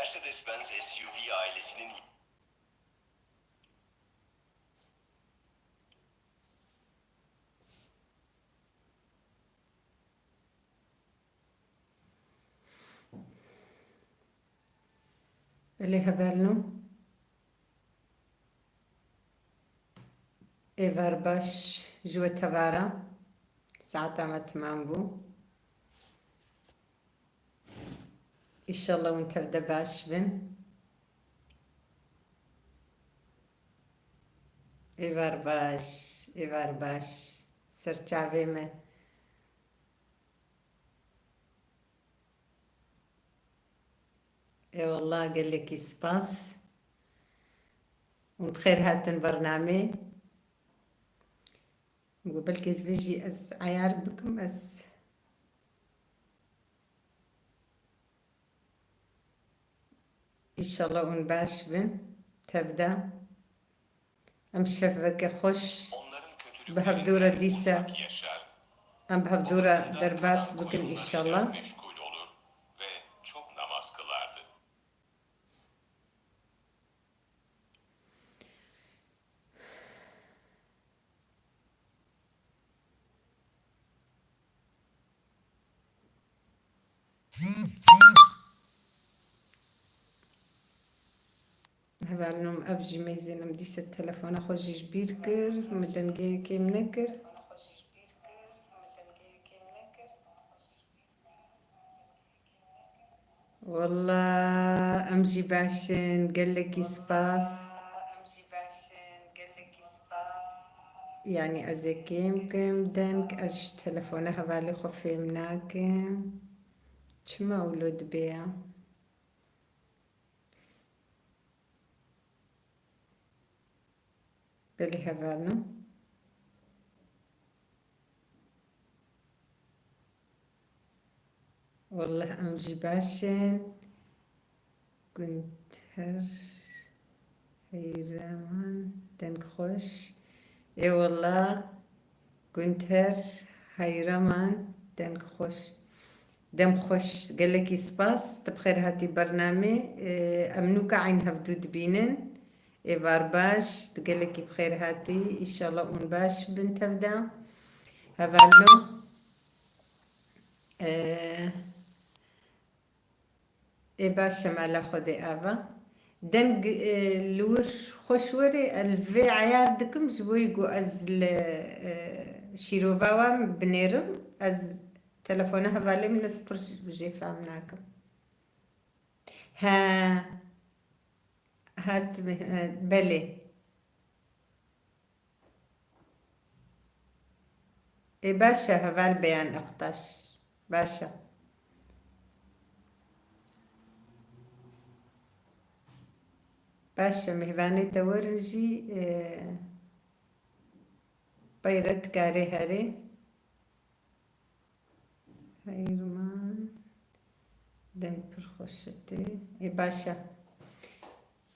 Mercedes-Benz SUV ailesinin Ele haberno Evar baş jwe tevara saata me tamam bû. İnşallah hûn tevde baş bin. Evar baş serçavê me wallah gelekî spas û bi xêr hatin bernamê. Belkî ez vê jî ez eyar bikim ez İnşallah hûn baş bin tevde. Em şev veke xweş onların bi hevdûra kötülüklerinden dîsa uzak yaşar. em bi hevdûra Babasından derbas kalan bikin koyunlarıyla inşallah. meşgul olur ve çok namaz kılardı. هەڤارنم ئەv jî mêzînim dîsa telefona xwe jî ji bîr kir min dengeyekê min nekir. Wallah em jî baş in gelekî spas. Yani ez ê kêm bikim deng ez ji telefona hevalê xwe fêm nakim. Çima wilo dibe ya? Belê hevalnim. Wallah em jî baş in. Gunter Heyreman deng xweş. Ê wallah Gunter Heyreman deng xweş. Dem xweş gelekî spas tu bi xêr hatî bernamê em nûka eyn hevdû dibînin. Êvar baş tu gelekî bi xêr hatî înşallah hûn baş bin tevde. Hevalno ê baş e mala Xwedê ava. Deng li wir xweş were el vê eyar dikim ji bo ku ez li şîrova wan binêrim ez telefona hevalê min ez pir jê fehm nakim. Ha hatime belê. Ê baş e heval beyan iqtaş. Baş e. Baş e mêvanê te werin jî peyre dikarê herê. Heyreman deng pir xweş tê. Ê baş e.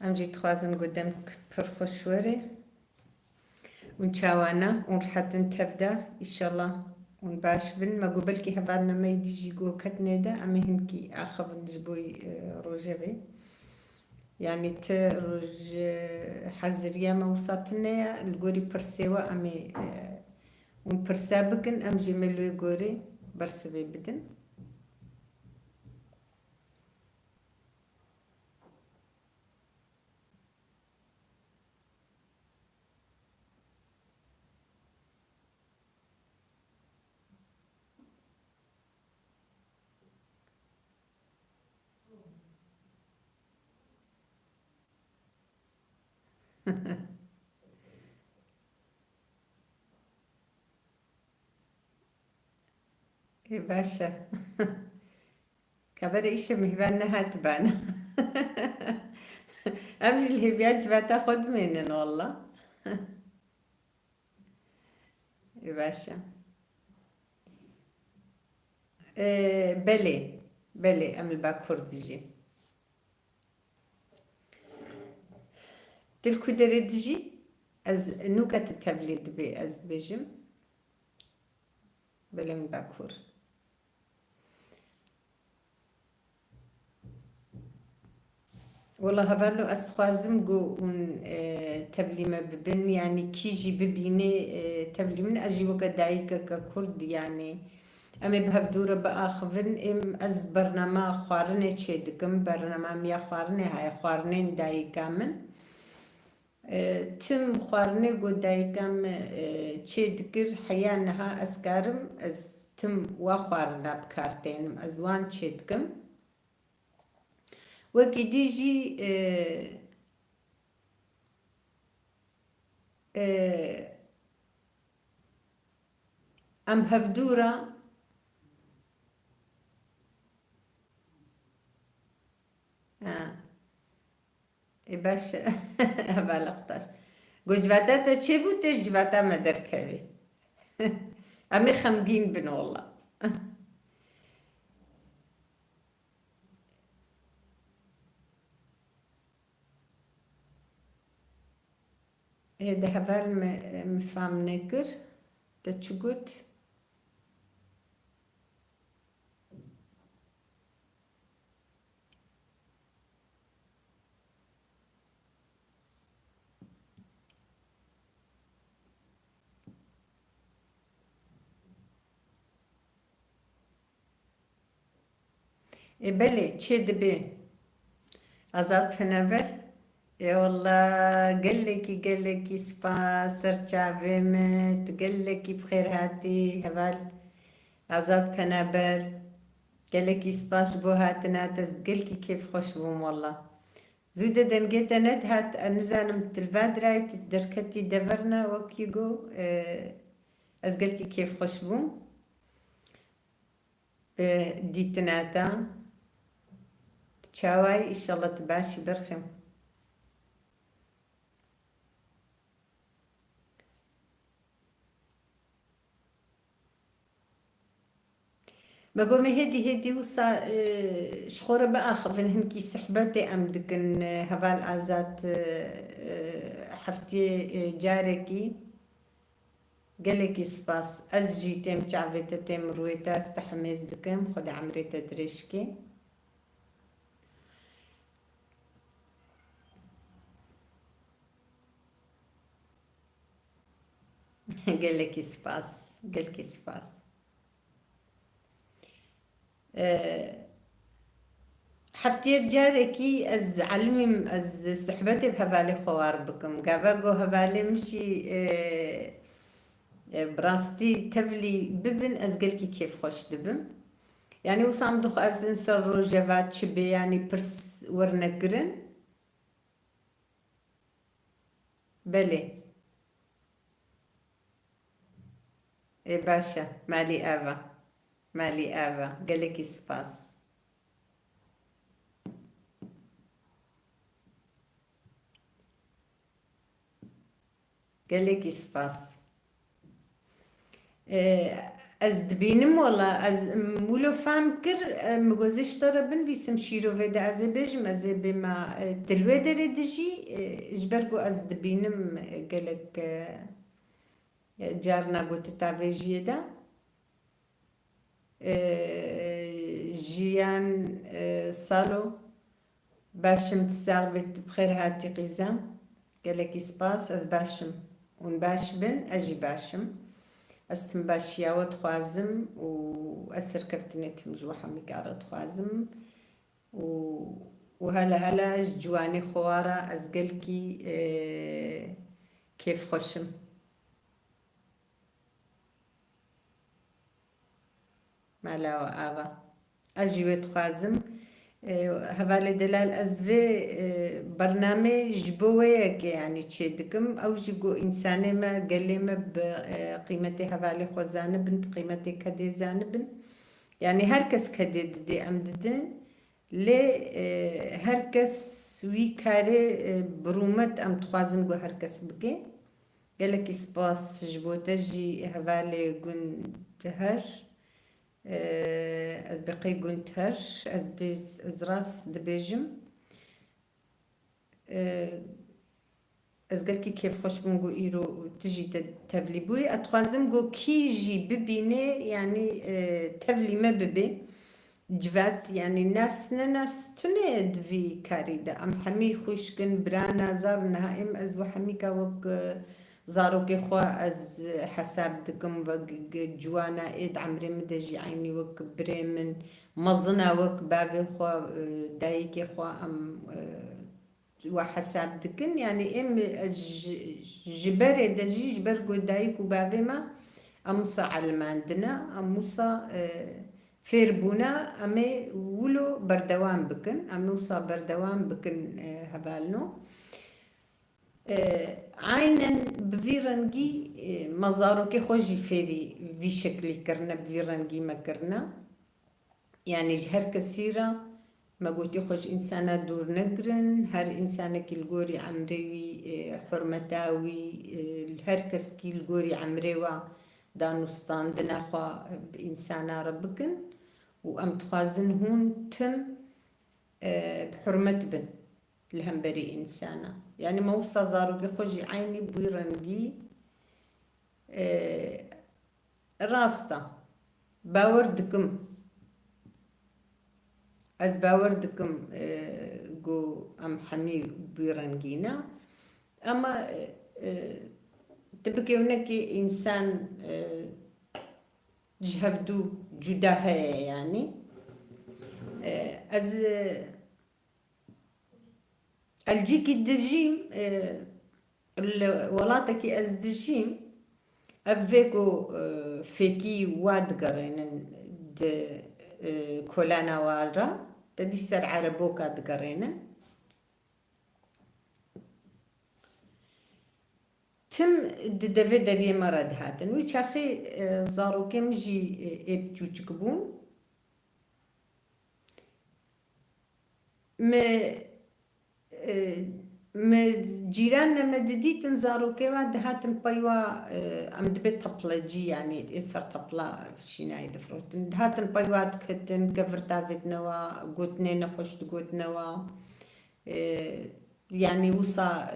Em jî dixwazin ku deng pir xweş were. Hûn çawana hûn hatin tevde înşallah hûn baş bin. Me got belkî hevalina me dî jî got ketine de em ê hinkî axivin ji bo rojevê. Yani ti roj heziriya me wisa tune ye li gorî pirsê we em ê hûn pirsa bikin em jê me li wê gorî bersivê bidin. Ê baş e. Kabere îşe mêvan nehat bana. Em jî li hêviya civata xwe dimênin wallah. Ê baş e. Belê. Belê em li Bakur dijî. Til ku derê dijî ez nûka tu tevlî dibe ez dibêjim. Belê min Bakur. والله هبالو أسخوازم جو اون تبليمة ببن يعني كيجي ببيني تبليمن أجي وقا دايكا كرد يعني أمي بهبدورة بآخفن أز برنامج خوارنه چه دکم برنامج میا خوارنه های خوارنه دايكا من تم خوارنه جو دايكام چه دکر حيانها أسكارم از تم وخوارنا بكارتينم از وان چه دکم وكي ديجي ام هفدورة باش بالغتاش قو جواتاتا چه بوتش جواتا مدركبي امي خمجين بن والله ده هبال مفام نكر ده چوگوت بله چه دبي azat feneber والله قال لك سبا سرچاومت قال لك بخير هاتي هبال azat feneber قال لك سباش بو هاتنا تسقل كيف خوش بوم والله زودة دنجيتا ند هات نزانم تلفاد رايت دركتي دفرنا وكيجو أزقلكي كيف خوش بوم ديتناتا تشاواي إن شاء الله تباشي برخم بقوم هدي وصا شخورة بقى خفن هنكي صحبتي أم دكن هبال آزات حفتي جاركي قالك سباس أزجي تم شعبتا تم رويتا استحميز دكم خد عمري تدريشكي قالك سباس حفتي جاركي از علمي از صحبتي بهبالي خوار بكم قابقو هبالي مشي براستي تبلي ببن از قلكي كيف خوش دبم يعني وصام دخ از انسان روجوات شبي يعني برس ورنقرن بلي باشا مالي آفا قالك سباس قالك سباس از دبینم والله از مولو فهم کر مگوزش ترى بن بیسم شیرو ودا از بيجم از بما تلوه داره دجی جبرگو از دبینم قالك جارنا قلت تابجيه ده جيان صالو باشم تساعبت بخير هاتي قيزام قالك سباس از باشم ون باش بن اجي باشم استم باشيا وتخوازم واسر كفتنت مجوحة مقارة تخوازم وهلا جواني خوارة ازقلكي كيف خوشم مالا وآبا اجي وتخوازم هبالي دلال أزفي برنامج بويك يعني تشيدكم أو جيجو إنساني ما قال ما بقيمتي هبالي خوزانبن بقيمتي كدي زانبن يعني هركس كدي دي أمددن لي هركس وي كاري برومت أم تخوازم جو هركس بكي قالك سباس جبوتا جي هبالي قن تهر از بقي قنتر از راس دبيجم از قلكي كيف خوش بنقو إيرو تجي تبلي اتخوازم قو كي جي ببيني يعني تبلي ما ببي جوات يعني ناس تنيد في كاريدا ام حمي خوشكن برانا زار نهائم از وحمي كاوك زاروكي خوا از حساب دكم وك جوانا ايد عمري مدجي عيني وك بريمن مزنا وك بابي خوا دايكي خوا ام وحساب دكن يعني ام جبري دجي جبر قدايك وبابي ما اموسا علماندنا اموسا فيربونا امي ولو بردوان بكن اموسا بردوان بكن هبالنو عينا بفيرنجي مزارو كي خوجي فيري في شكلي كرنا بفيرنجي ما كرنا يعني جهر كثيرة ما قلت خوش إنسانة دور نقرن هر إنسانة كي الجوري عمري حرمتاوي هر كس كي الجوري عمريوا دانوستان دناخوا بإنسانة ربكن وأم تخازن هون تم بحرمت بن لهم بري إنسانة يعني موسى زارو بخوجي عيني بويرنجي راستا باوردكم از باوردكم جو ام حمي بيرنجينا اما تبكي هناك انسان جهفدو جدا هي يعني از الجيكي الدجيم ولاتكي از دجيم افيكو فيكي واد قرينن كولانا وارا تدي سر عربوكا دقرينا تم ددفي دري مرض هاتن ويش اخي زارو كم جي ابتو تكبون ما جيراننا ما دديتن زارو كيوا دهاتن بايوا ام دبيت طبلجي يعني اسر طبلا شيناي دفروت دهاتن بايوا تكتن كفرتافت نوا قوتني نخش تقوت نوا يعني وصا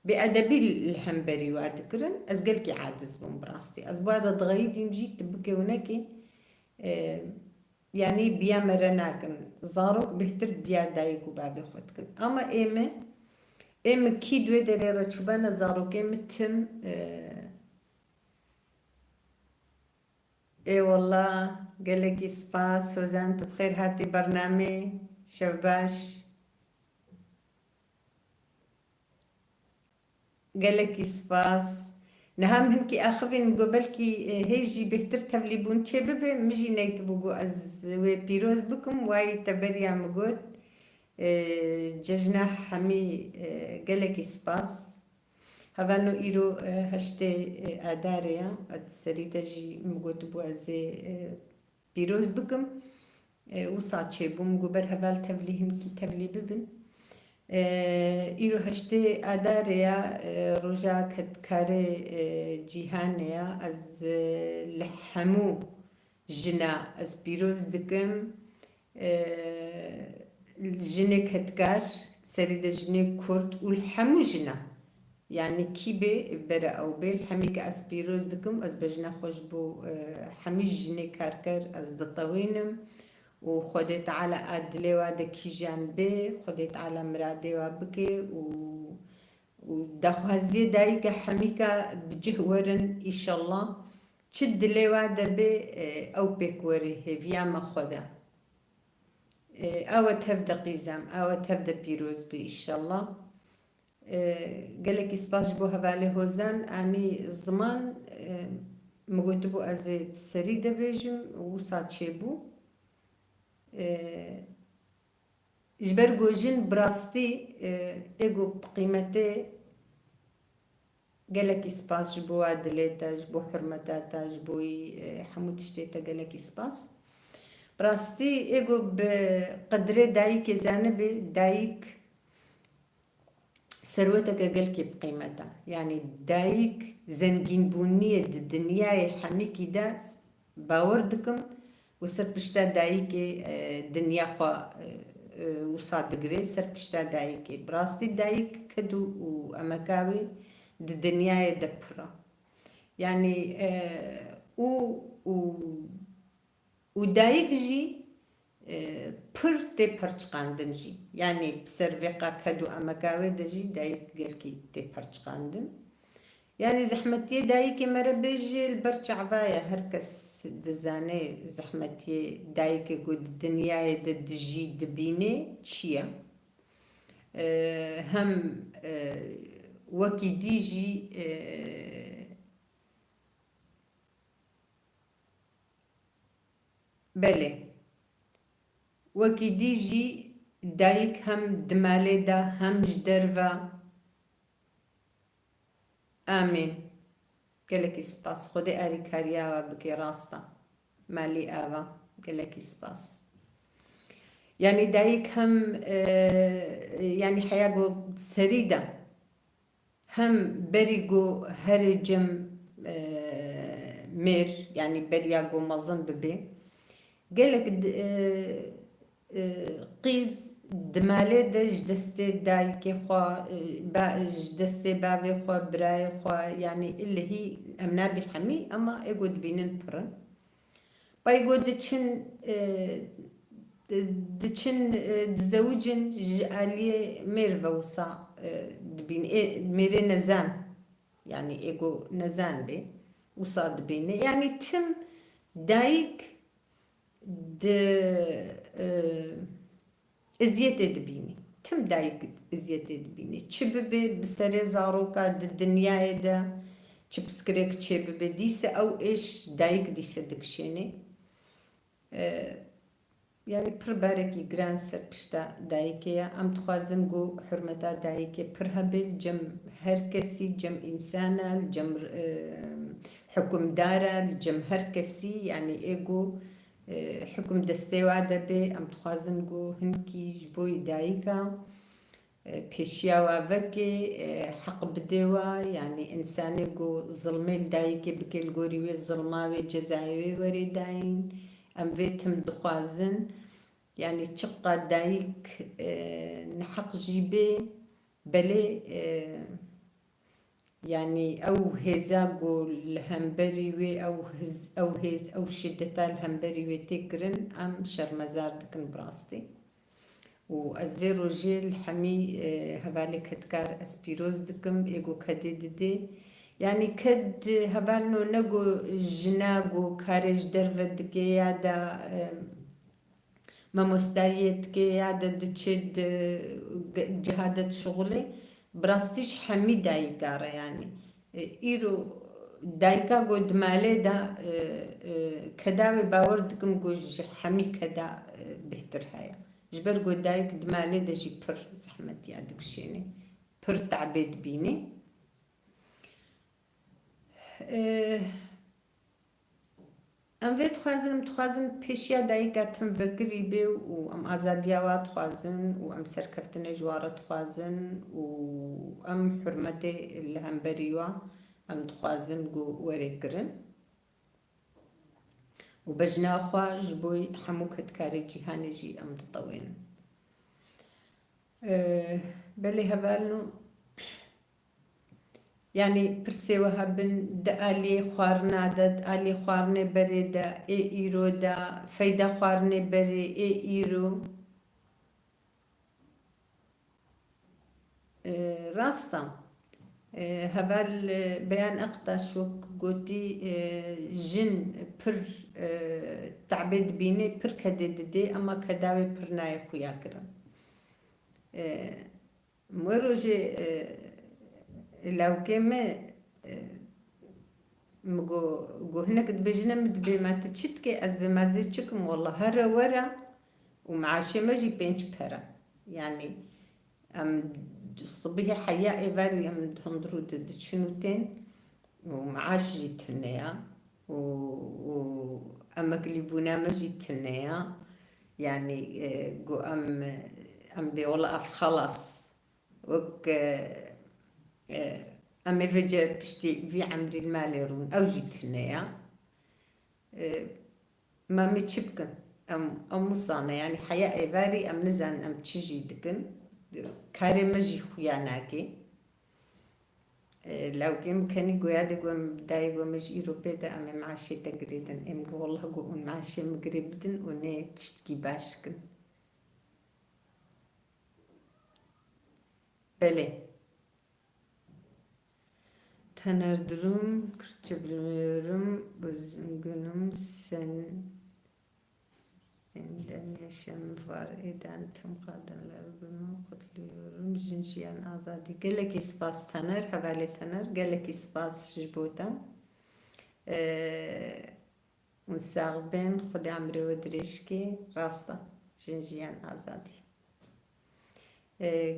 بأدبي الحنبري وادكرن ازقلكي عادز بمبراستي ازبادا تغيدي مجيت تبكي ونكي يعني بيا مرناكن زاروك بهتر بيا دايك وبابي خوتكن اما ايمه كي دوي دري رتشبانا زاروك ايمه تم اي والله قالك سباس وزانت بخير هاتي برنامج شباش قالك سباس نهم هنكي اخفين قبلكي هيجي بهتر تبليبون تشبب مجي نيتبوغو از بيروز بكم واي تبريا مقود ججنا حمي قالك سباس هفانو إيرو هشتي آداريا اد سريتا جي مقود بو از بيروز بكم وصا تشبو مقبر هفال تبلي هنكي تبلي ببن ایرو هشته آداریا روزا کدکاره جهانیا از لحمو جنا از پیروز دکم جنه کدکار سرید جنه کرد والحمو جنا يعني كيبي برا أو بيل حميك أس بيروز دكم أز بجنا خوش بو حميش جني كاركر أز دطوينم وخدت على أدلي وادكي جنبي خدت على مرادي وابكي ودخوازي دايك حميكا بجهورن إن شاء الله تشد لي وادا بي أو بيكوري هي ما خدا أو تبدا قيزام أو تبدا بيروز بي إن شاء الله قالك إسباش بو هبالي هوزان أني الزمان مقوتبو أزيد سريدة بيجم وصاد شيبو جبر جوجين براستي ايجو بقيمتي قالك سباس جبو عدليتا جبو حرمتاتا جبوي حمود شتيتا قالك سباس براستي ايجو بقدري دايك زانبي دايك ثروتك قالك بقيمتها يعني دايك زنقين بنية الدنيا حميكي داس باوردكم وسر بشتا دايكي دنيا خوا وصاد قري سر بشتا دايكي براستي دايك كدو وأمكاوي الدنيا دكفرة يعني و و دایک جی پر تێ پەرچقاندن جی یعنی سەرڤێقا کەد و ئەمەکاوێ دەژی دایک گەلکی تێ پەرچقاندن یعنی زەحمەتیە دایکێ مەرە بێژێ بەر چەعڤایە هەر کەس دەزانێ زەحمەتیە دایکێ گو دنیایە دە دژی دبینێ چییە هەم وەکی دیژی بەلێ وەکی دیژی دایک هەم دمالێدا هەم ji derve ئامین gelekî spas Xwedê alîkariya we bike rast e malê ava gelekî spas yani dayîk hem yani heya got serî de hem berî got herê cem mêr yani beriya got mezin bibe gelek qîz di malê de ji destê dayikê xwe ji destê bavê xwe birayê xwe yani illehî em nabî hemî ama ê got dibînin pirin bay got diçin dizewicin ji aliyê mêr ve wisa dibîn mêrê nezan yani ê got nezan bê wisa dibîne yani tim dayîk eziyetê dibîne tim dayîk eziyetê dibîne çi bibe bi serê zaroka di dinyayê de çi piskirek çê bibe dîse ew êş dayîk dîse dikişêne yani pir barekî giran ser pişta dayîkê ye em dixwazin got hurmeta dayîkê pir hebe cem her kesî cem însana cem hikûmdara cem her kesî yani ê got حکم دەستێ وا دەبێ ئەم دixwazin got hinkî ji bo dayîka pêşiya wa veke heq bide wa yani însanê got zilmê li dayîkê bike li gorî wê zilma wê cezayê wê werê dayîn em vê tim dixwazin yani çiqa dayîk niheq jî bê belê yani ew hêza got li hemberî wê ew hêz ew şiddeta li hemberî wê tê kirin em şermezar dikin bi rastî û ez vê rojê li hemî hevalê kedkar ez pîroz dikim ê got kedê didê yani ked hevalino ne got jina got karê ji derve dike ya da mamostayiyê dike ya da diçe ciha de dişuxulê bi rastî ji hemî dayîkar e yani îro dayîka got di malê de keda wê bawer dikim got ji hemî keda bêhtir heye ji ber got dayîk di malê de jî pir zehmetiya dikişêne pir teዕbê dibîne em vê dixwazin pêşiya dayîka tim vekirî bê û em azadiya wa dixwazin û em serkeftinê ji wa re dixwazin û em hurmetê li hemberî wa em dixwazin got werê kirin û bejna xwe ji bo hemû kedkarê cîhanê jî em ditewênin belê hevalino yani pirsê we hebin di aliyê xwarina de di aliyê xwarinê berê de ê îro de feyda xwarinê berê ê îro rast e heval beyan eqtaş wek gotî jin pir teዕbê dibîne pir kedê didê ama keda wê pir nayê xuya kirin wê rojê lawkê me min got hinek dibêjine min dibê me tu çi dikê ez bê mezê çikim walla here were û meaşê me jî 5 per e yani em sibihê heya êvarî em di hundir û diçin û tên û meaş jî tune ye û emeklîbûna me jî tune ye yani got em bê wela ev xelas wek em ê vece piştî vî emrî li malê rûn ew jî tune ye me çi bikin em wisa ne yani heya êvarî em nizanin em çi jî dikin karê me jî xuya nake لو كان كاني قويادة قوم داي قومش إيروبي دا أمي معاشي تقريدن إم والله قوم معاشي مقربدن وني تشتكي باشكن بلي tanırdırım, kırçabiliyorum, bozgunum senden yaşam var eden tüm kadınlar bunu kutluyorum. Jinjiyan azadi. Gelek ispas tanır, havale tanır, gelek ispas jibota. Unsağben, Xuda amri ve dirişki, rasta. Jinjiyan azadi.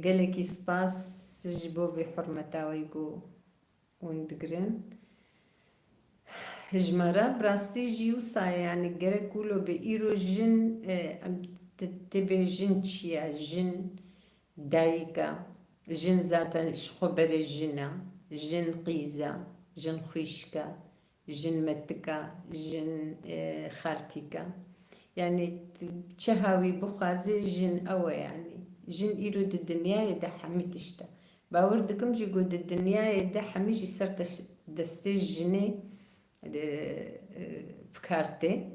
Gelek ispas jibo ve hürmeta ve yugo وندقرن هجمرة براستي جيو سايا يعني جرى كله بإيرو جن أم تبه جن تشيا جن دايكا جن ذاتا خبر جنا جن قيزة جن خيشكا جن متكا جن خالتيكا يعني تشهاوي بخازي جن أوا يعني جن إيرو الدنيا يدا حميتشتا باوردكم جي قد الدنيا يدا حميجي سرت دستي جني بكارتي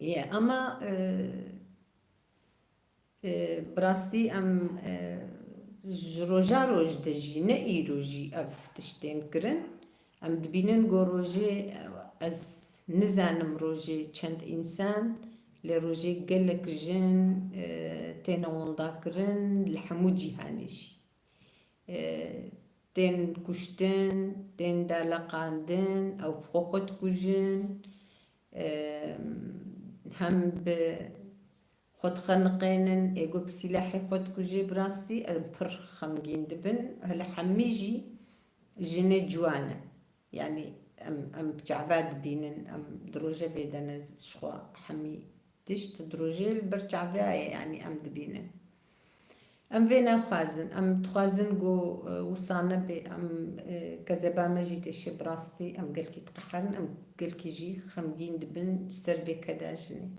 يا أما براستي أم روجا روج دجي نئي روجي أف تشتين كرن أم دبينن قو روجي أز نزانم روجي چند إنسان لروجي قلك جن تينا ونداكرن لحموجي هانيش تين كشتن تين دالقاندن أو بخوخت كجن هم ب خود خنقينن إيجو بسلاحي خود كجي براستي أبر خمجين دبن هلا حميجي جنة جوانا يعني أم بجعباد بينن أم دروجة بيدنا شخوا حمي تشت دروجة برجعباي يعني أم دبينن أم فينا خوازن أم تخوازن جو وصانا بي أم كذبا مجي تشي براستي أم قلكي تقحرن أم قلكي جي خمجين دبن سربي كداجني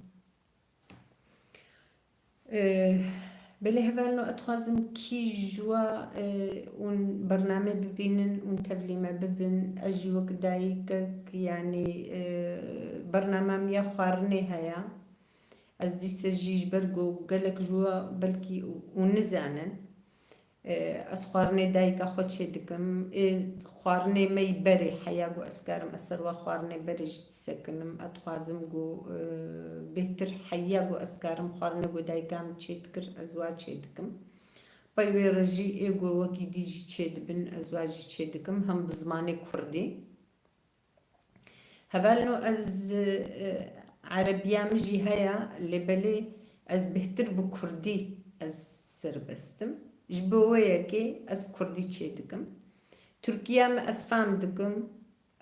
بلي هفالنو أتخوازن كي جوا ون برنامج ببينن ون تبليمة ببن أجوك دايكك يعني برنامج ميا خوارني هيا از دي سجيج برقو قالك جوا بلكي ونزانن از خوارني دايكا خود شدكم خوارني مي بري حياقو اسكارم اسروا خوارني بري جتسكنم اتخوازم قو بهتر حياقو اسكارم خوارني قو دايكام تشيدكر ازواج شدكم بايوي رجي ايقو وكي ديجي تشيدبن ازواج تشيدكم هم بزماني كردي هبالنو از عربية مجي هيا اللي بلي از بهتر بكردي از سربستم جبوياكي از بكردي تشيدكم تركيا ما از فام دكم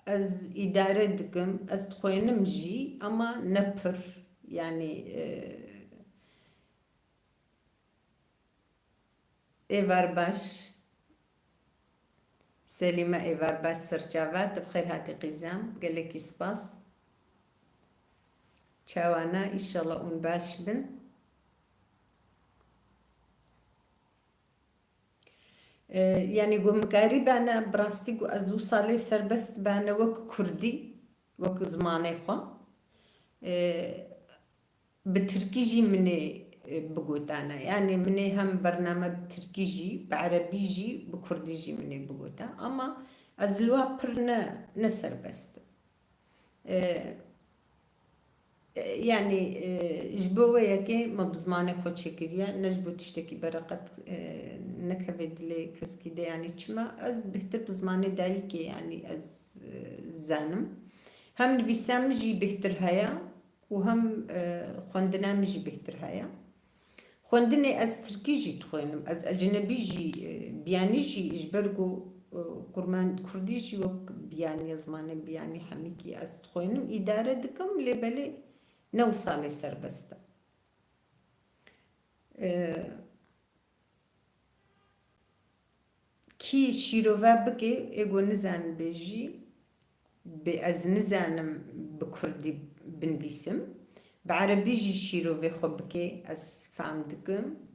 از إدارة دكم از تخوينم جي أما نبر يعني إيفار باش سليمة إيفار باش سرجاوات بخير هاتي قيزام قالك سباس چاوانا إنشاءالله اون باش بن يعني قو مكاري بانا براستي قو أزو صالي سربست بانا وك كردي وك زماني خوا بتركيجي مني بقوتانا يعني مني هم برنامج بتركيجي بعربيجي بكرديجي مني بقوتا أما أزلوا برنا نسربست يعني جبوه يكي ما بزمانه خود شكريا نجبو تشتكي برقت نكبد لي كسكي ده يعني چما از بهتر بزمانه دايكي يعني از زانم هم نویسام جي بهتر هيا وهم خوندنا مجي بهتر هيا خوندني از تركي جي تخوينم از اجنبي جي بياني جي اجبرقو كرمان كردي جي وك بياني زمانه بياني حميكي از تخوينم ادارة دكم لبلي نوصل سربستا كي شيروفا بكي ايغو نزان بيجي بأز نزانم بكردي بنبيسم بعربي جي شيروفا خو بكي از فهم دكم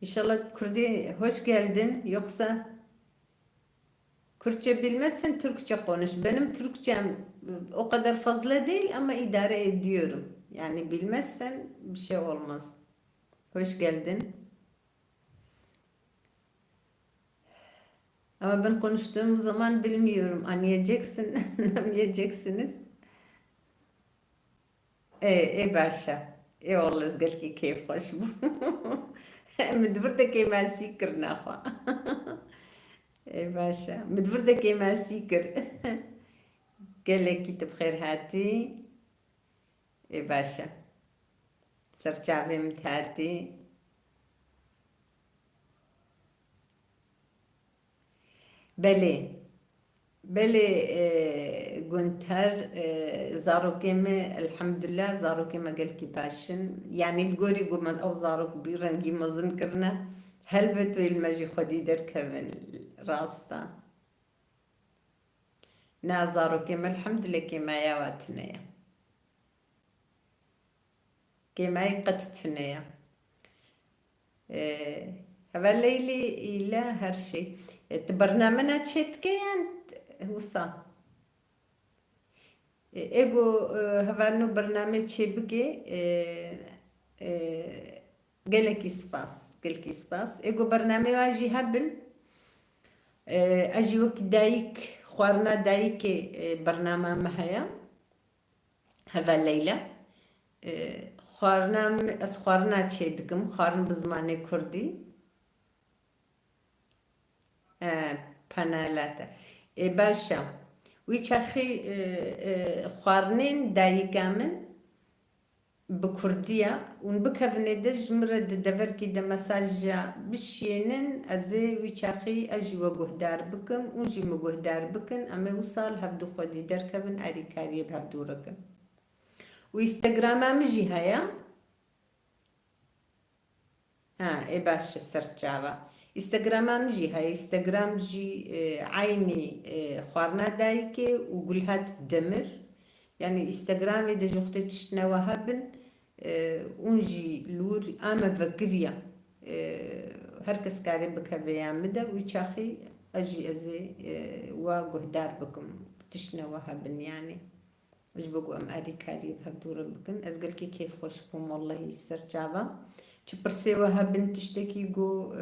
İnşallah Kürdi hoş geldin. Yoksa Kürtçe bilmezsen Türkçe konuş. Benim Türkçem o kadar fazla değil ama idare ediyorum. Yani bilmezsen bir şey olmaz. Hoş geldin. Ama ben konuştuğum zaman bilmiyorum. Anlayacaksın, anlamayacaksınız. باشا والله زقلكي كيف خشبو مدبرتك كيما سيكر ناخوا باشا مدبرتك كيما سيكر قال لك بخير هاتي باشا سرچاوي متهاتي بله بله جونتر زاروكيمة الحمد لله زاروكيمة قال كي باشن يعني الجوري قوم أو زاروك بيرنجي مزن كرنا هلبت المجي خدي در كفن راستا نا زاروكيمة الحمد لله كيما يا واتنيا كيما يقتتنيا هذا الليلي إلى هرشي برنامجنا تشتكيان وصا ايجو هفانو برنامج شبكة قالك سباس ايجو برنامج واجي هبن اجي وك دايك خوارنا دايك برنامج مهيا هذا الليلة خوارنا تشيدكم خوارن بزماني كردي پنالاتا باشا ويشاخي خوارنين دايقامن بكردية ونبكفني دج مرد دفر كي دا مساجا بشينن ازي ويشاخي اجي وقهدار بكم ونجي مقهدار بكن اما وصال هبدو خودي دركبن اري كاريب هبدو ركن ويستغراما مجي هيا باشا سرچاوا انستغرام جي هاي انستغرام جي عيني خوارنا دايكي وقولهات دمر يعني انستغرام إذا جوختي تشتنا وهبن ونجي لور اما فكريا هركس كاري بك بيامدا ويشاخي اجي ازي وقهدار بكم تشتنا وهبن يعني اش بقو ام اري كاري بهبدور بكن ازقلكي كيف خوشكم والله يسر جابا تبرسي وهبن تشتكي جو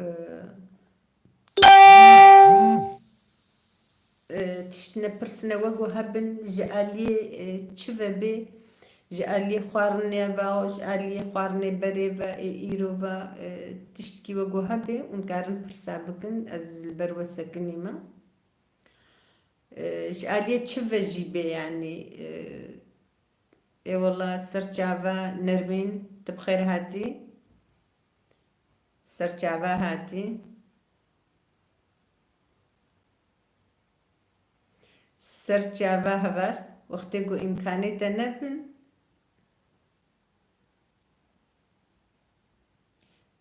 تشتنا برسنا وجو هبن جالي تشفبي جالي خوارني با جالي خوارني بريبا ايروبا تشتكي وجو هبي ونقارن برسابكن از البروسة كنيمة جالي تشفجي بي يعني اي والله سرجابا نرمين تبخير هاتي سرجابا هاتي سرچاوا هبر وقتی گو امکانی دنبن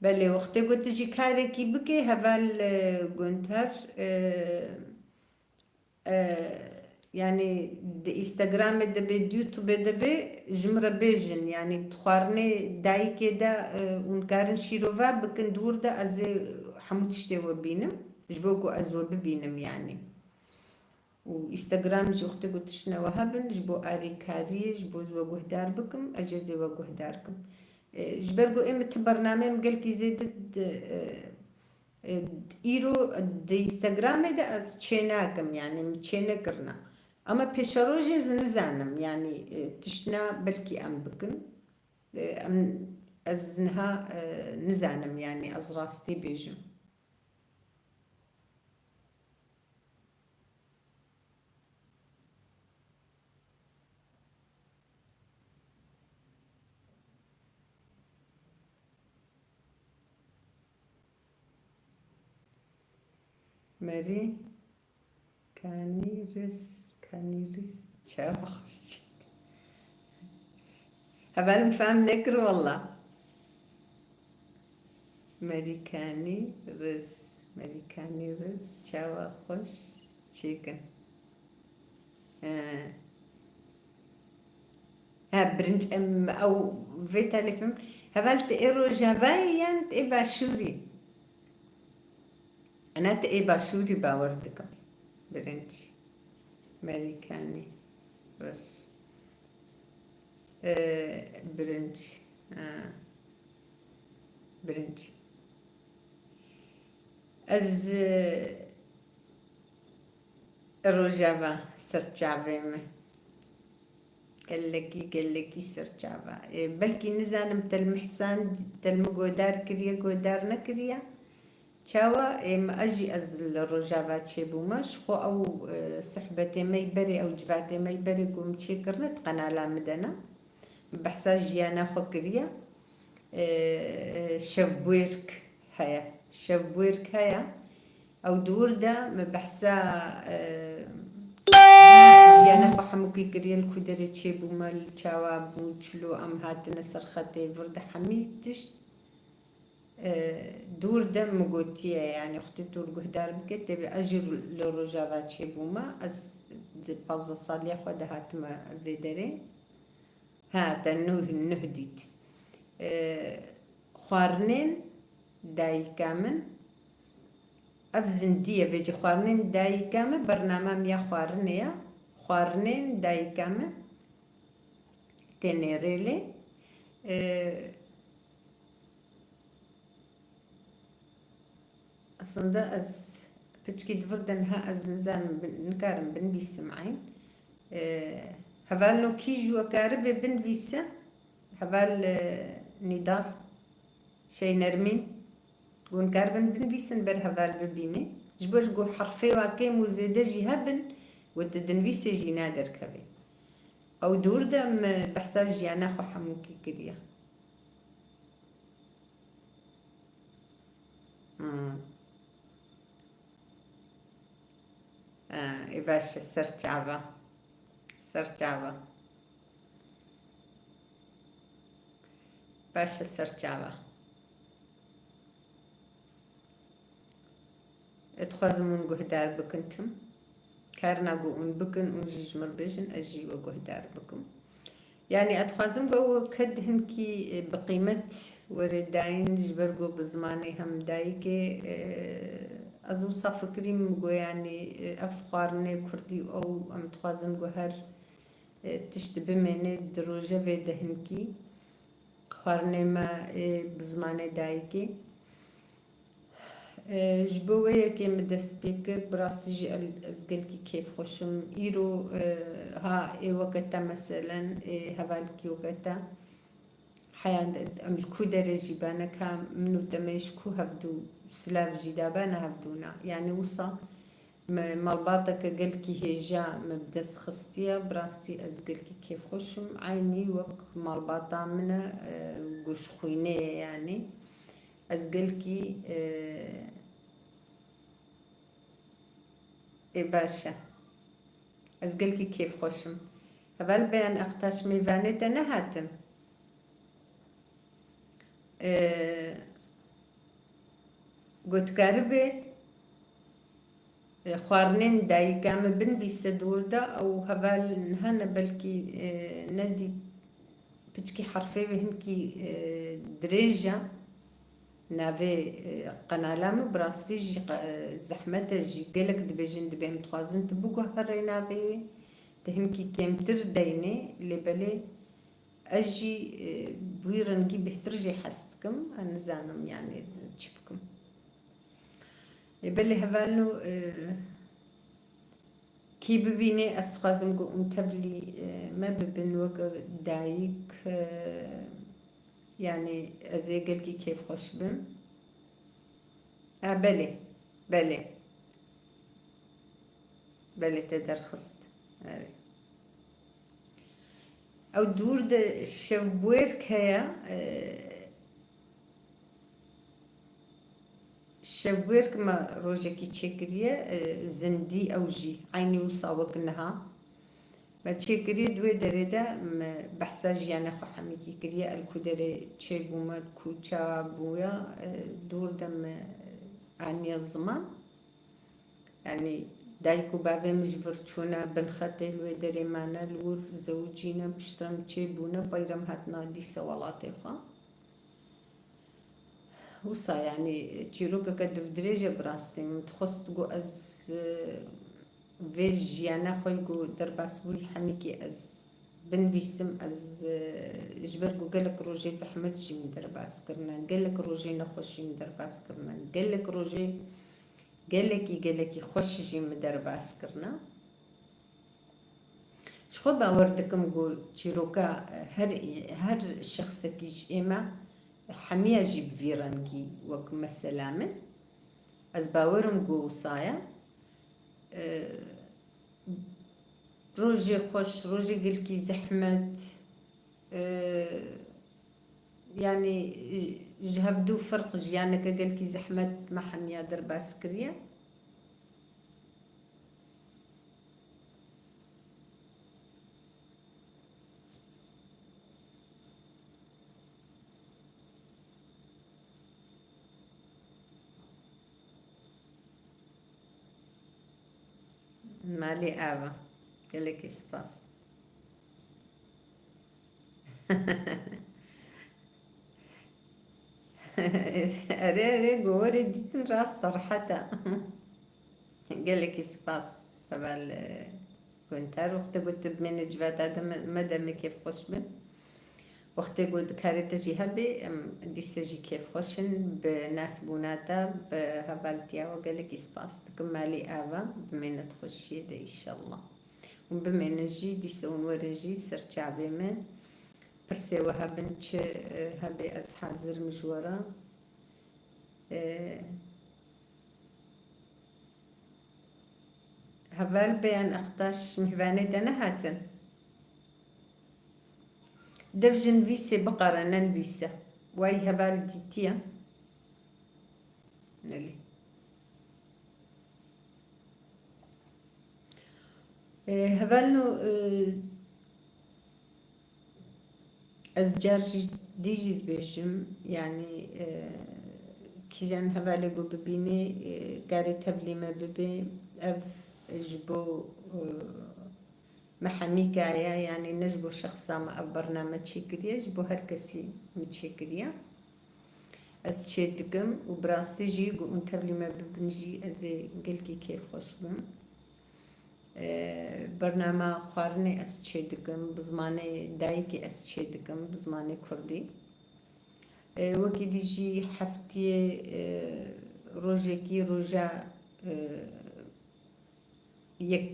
بله وقتی گو تجی کاری کی بکی هبل گونتر يعني د انستغرام ده به يوتيوب ده به جمره بيجن يعني تخارني داي كده ونكارن شيروفا بكن دور ده از حمود شتوا بينم جبوكو ازو ببينم يعني وانستغرام جوختي قلت شنا وهبن جبو اري كاري جبو زوجه دار بكم اجازي وجه داركم جبرجو امت برنامج قال كي زيد ايرو د انستغرام ده از تشيناكم يعني متشينكرنا اما بيشروجي زنزانم يعني تشنا بلكي ام بكم ام ازنها نزانم يعني از راستي بيجو ماري كانيرس شابخش هبال مفهم نكر والله ماري كانيرس شابخش تشيكن برنج ام او فيتالي فيلم هبال تيرو جافايان تبا شوري أنا تأي باشوري باوردكم برنج أمريكاني بس برنج برنج از روجافا سرچاوي me قال لكي سرچاوا بلكي نزانم تل محسان تل مقودار كريا قودار نكريا چاوا ام اجي از الروجافا تشيبوماش خو او صحبتي ميبري او جفاتي ميبري قوم تشيكرنت قنالا مدنا بحسا جيانا خو كريا شبويرك هيا شبويرك هيا او دور دا مبحسا جيانا خو حموكي كريا الكودري تشيبوما الچاوا بوچلو ام هاتنا سرختي ورد حميتش دور دم مقوتية يعني أختي دور قهدار بكت تبي أجر للرجاوة تشيبوما أز بازا صالية خدها هاتما بدري ها تنوه ديت خوارنين داي كامن أفزندية بيجي خوارنين داي كامن برنامج ميا خوارنين داي كامن تنيريلي aslında az piçki dvurdan ha az nizan nkarim bin bisim'ayn haval no kiju akarib bin bisa haval nidal şey nermin gun karbin bin bisin ber haval bibini jbor go harfi wa kem uzede jihabin وتدنبيس جي نادر كبي او دور دم بحساج جيانا خو حموكي كريا باش سرچاوا باش سرچاوا اتخوازمون قهدار بكنتم كارنا قوون بكن ونجمر بيجن أجي وقهدار بكم يعني أتخوازم بو كدهن كي بقيمة ورداين جبرقو بزماني هم دايكي أزو صفكري مقو يعني أفخارني كردي أو أم تخوازن قهر تشتبه مني دروجة بدهن كي خارني ما بزماني دايكي جبوه که مدست بکر براستی جی ازگل کی کیف خوشم ایرو ها ای وقتا مثلا هوال کی وقتا حیان ام الكودر جيبانا كام منو دميش كو هفدو سلاف جدابانا هفدونا يعني وصا مالباطك قال كي هيجا مبدس خستيا براستي ازقل كي كيف خوشم عيني وك مالباطا منا قوش خوينيه يعني ازقل كي باشا ازقل كي كيف خوشم هبال بين اقتاش ميفاني تنهاتم قلت كاربي خوارنين داي قام بن بيسدور دا او هبال نهانا بلكي ندي بتشكي حرفي بهنكي دريجة نافي قنالام براستي جي زحمة جي قلق دبجن دبي متخازن تبوكو هري نافي تهنكي كيمتر دايني اللي بالي أجي بويرنجي بهترجي حستكم أنزانم يعني تشبكم يبلي هبالو كي ببيني أسخازم قو متبلي ما ببين وقت دايك يعني أزي قلقي كيف خوش بم بلي تدرخصت او دور د شوبويرك هيا شوبويرك ما روجكي تشكريا زندي او جي عيني وصاوك انها ما تشكري دوي دريدا بحساج يعني خو حميكي كريا الكودري تشيبوما كوتشا بويا دور دم عني الزمان يعني دايكو بابي مجبرتشونا بنخطي الويدري معنا الور زوجينا بشترم تشيبونا بايرم هاتنا دي سوالاتي خوا وصا يعني تشيروكا كدو في دريجة براستي متخص تقو از فيج يعني خوي قو درباس بولي حميكي از بن بيسم از جبرقو قالك روجي زحمت جي من درباس كرنا قالك روجي نخوشي من درباس كرنا قالك روجي قالكي خوش جي من درباس كرنا شخو باوردكم قو تشيروكا هر شخص كيش إما حمية جيب فيرانكي وكما السلامة از باورم قو صايا روجي خوش روجي قلكي زحمت يعني جهبدو فرق جيانك قلكي زحمت ما حمية درباس كريا مالي آبا قالكي سباس أري قوري ديتن راس صراحة قالكي سباس فبال كنت أروح قلت بمن جبات هذا مدام كيف خوش بن وقت قلت كاريتا جي هبي ديسا جي كيف خوشن بناس بوناتا بهبالتيا وقالك سباس تكمالي آبا بمن تخشي ده إن شاء الله وبمن جي ديسا ونورنجي سرچا بمن برسي وهبنش هبي أز حاضر مجورا هبال بيان أختاش مهباني دنهاتن دفجن فيسي بقرة نن فيسا واي هبال ديتيا نلي هبالنو أزجار ديجي بيجم يعني كيجان هبالي قو ببيني قاري تبلي ما ببي أف جبو محاميكا يعني نجبو شخصا ما برنامج شكريا جبو هركسي متشكريا أس شيدكم وبراستي جي قو انتبلي ما ببنجي أزي قلكي كيف خوش بم برنامج خوارني أس شيدكم بزماني دايكي أس شيدكم بزماني كردي وكي ديجي حفتي روجيكي روجا يك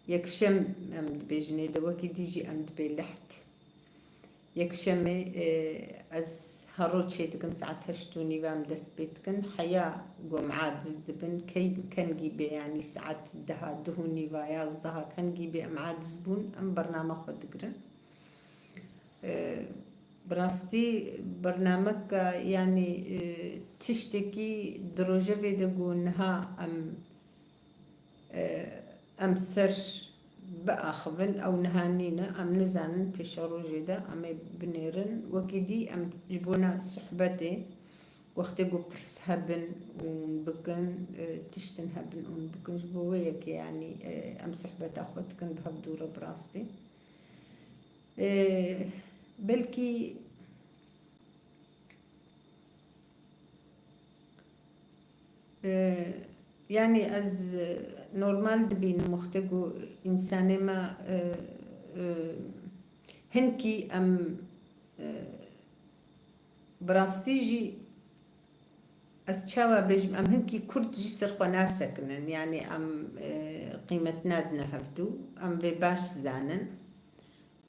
يكشم أمد بيجني دوكي ديجي أمد بيلحت يكشمي أز هروت شيتكم ساعات هشتوني بام دس بيتكن حياة قوم عاد زدبن كي كان جيبي يعني ساعات دها دهوني باياز دها كان جيبي أم عاد زبون أم برنامج خد قرن براستي برنامج يعني تشتكي دروجة في دقونها أم سر بأخذن أو نهانينا أم نزانن في شروجي ده أم بنيرن وكدي أم جبونا صحبتي وقت جو برس هبن ونبكن تشتن هبن ونبكن جبويك يعني أم صحبت أخوتكن بهبدورة براستي بلكي يعني از نورمال دبين مختجو إنساني ما هنكي أم براستيجي از تشاوا بيجم أم هنكي كرد جسر خناسكنن يعني أم قيمة نادنا هفدو أم بباش زانن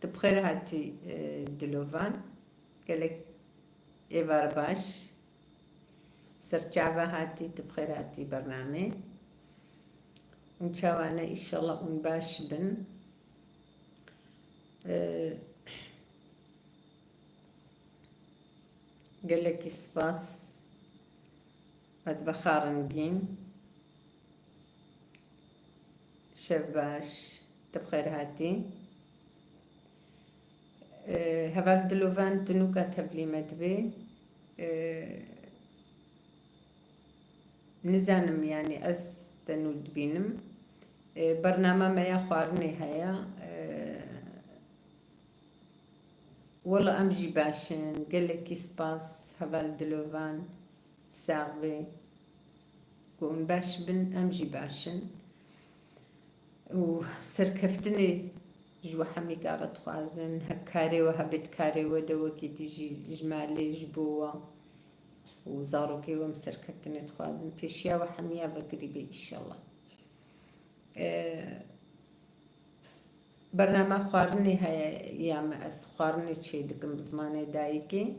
تبخير هاتي دلوفان قالك إيفار باش سرچاوا هاتي تبخير هاتي برنامج ونشاوانا إن شاء الله ونباش بن قالك سباس قد بخارن جين شف باش تبخير هاتي هبال دلوفان تنوكا تبلي مدبي نزانم يعني أز تنود بينم برنامج ما يخوارني هيا والله امجي باشن قال لك سباس هبال دلوفان ساغبي قون باش بن امجي باشن وسركفتني جوا حمي قارت خوازن هكاري وهبت كاري ودوكي تيجي جمالي جبوا وزاروكي ومسركفتني تخوازن بيشيا وحميا بقريبي ان شاء الله. برنامج خوارني هيا يام اس خوارني تشي دكم بزمانه دايكي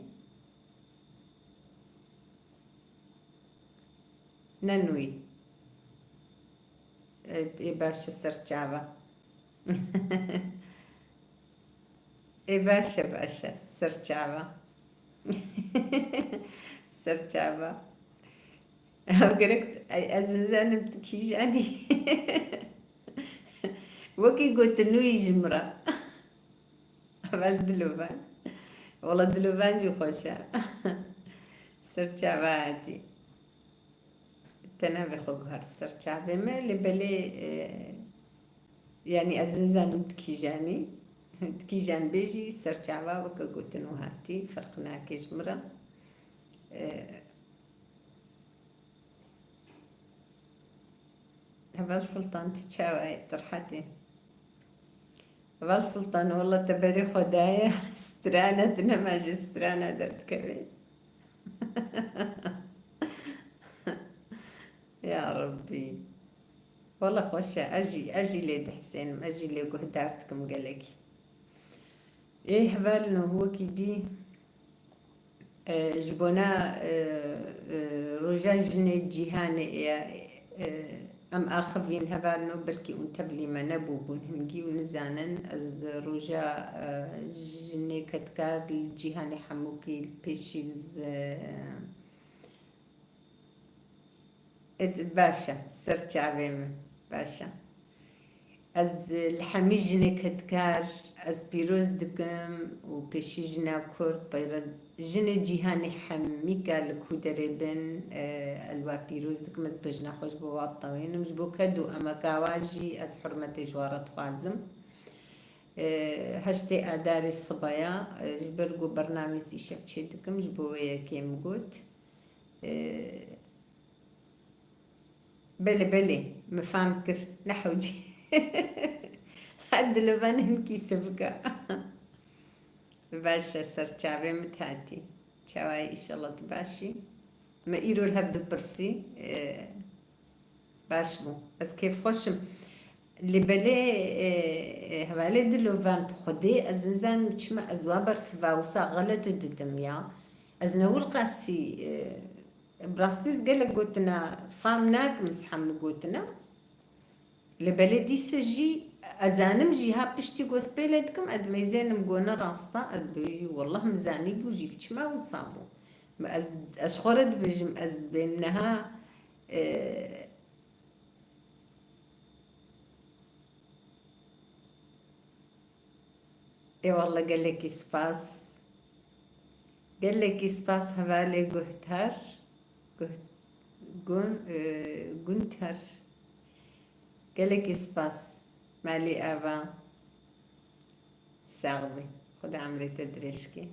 ننوي اي باشا سرچاوا اي باشا سرچاوا سرچاوا قلت ازنزان بتكيجاني وكي قلت نوي جمرة عمل دلوفان والله دلوفان جو خوشة سرچاوا هاتي تنابي خوك هار سرچاوا ما اللي بلي يعني ازنزان تكيجاني تكيجان بيجي سرچاوا وكا قلت نو هاتي فرقنا كي جمرة هبال سلطان تشاوي ترحتي هبال سلطان والله تبري خدايا استرانة نماج استرانة درت كبير يا ربي والله خوشة أجي ليد حسين أجي لي قهدارتكم قالك إيه هبال هو كيدي جبونا رجاجني جيهاني ام اخفين هبالنو بلكي انتبلي ما نبوبون هنجي ونزانن از رجا جني كتكار الجيهاني حموكي البيشيز باشا سرچاويم باشا از الحمي جني كتكار از بيروز دكم وبيشي جنا كورد بيرد جنة جيهاني حميكا لكودري بن الوا بيروز دكم از بجنا خوش بواطوين وجبو كدو اما كاواجي از حرمتي جوارت خوازم هشتي اداري الصبايا جبرقو برنامج سيشف تشي دكم جبو ويا كيم قوت بلي مفامكر نحوجي حد لبان هنكي سبقا باشا سرچاوي متهاتي چاواي ان شاء الله تباشي ما ايرو الهبدو برسي باشمو بس كيف خوشم اللي بلي هوالي دلوفان بخدي ازنزان مچما ازوابر سفاوسا غلط ددم يا ازنول قاسي براستيس قلق قوتنا فامناك مسحم قوتنا لبلدي سجي ازانم جيها بشتي قوسبيلتكم ادميزانم قونا راستا ازبي والله مزاني بوجي فيشما وصابو از اشخرد بجم از بينها اي والله قال لك سباس هوالي قهتر قنتر قال لك سباس مالي ابا ساغبي خد عمري تدريشكي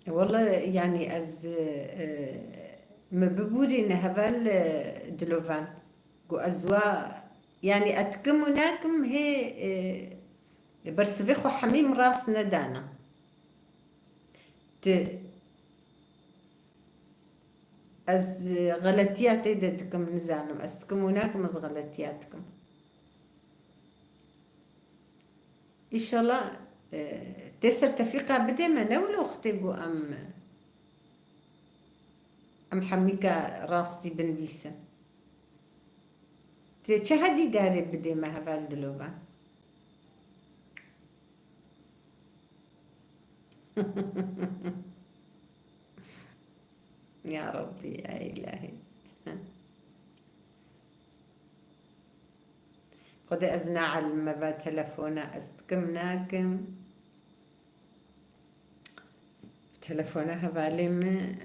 والله يعني از مببوري نهبال دلوفان قو ازوا يعني اتكم ناكم هي برسفيخو حميم راس ندانا از غلطيات ايدتكم نزانم استكم ناكم از غلطياتكم ان شاء الله تسر تفيقا بدي ما نولو اختيقو ام حميكا راستي بن بيسا تشهدي قاري بدي ما هفال دلوبا يا ربي يا إلهي خود از نعلم و تلفون استكم ناكم تلفون هبالي ما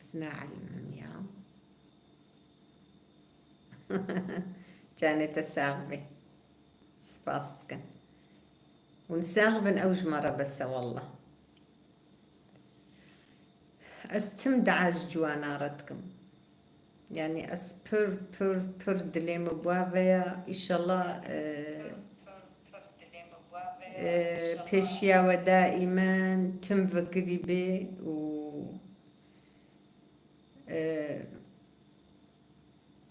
از نعلم يا كانت الساغبة سباستكن ونساغبن أوج مرة بس والله استم دعاج جوانا ردكم يعني أسبر بر دليم بوافيا إن شاء الله بيشيا ودائما تم فكري بي و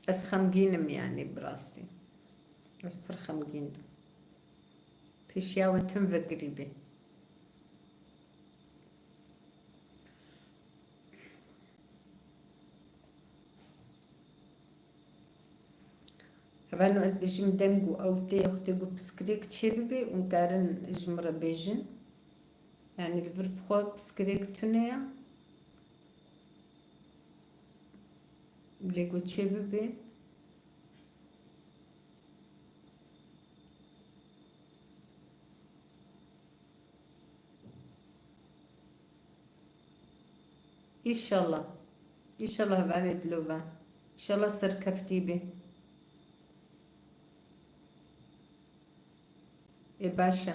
أس خمجينم يعني براستي أسبر خمجين بيشيا وتم فكري بي هبانو از بيجم دنگو أو تي أختيقو بسكريك تشيبي ونكارن جمرة بيجن يعني الفرب خو بسكريك تونيا بليقو تشيبي إن شاء الله إن شاء الله بعد دلوبا إن شاء الله سر كفتي بي إيه باشا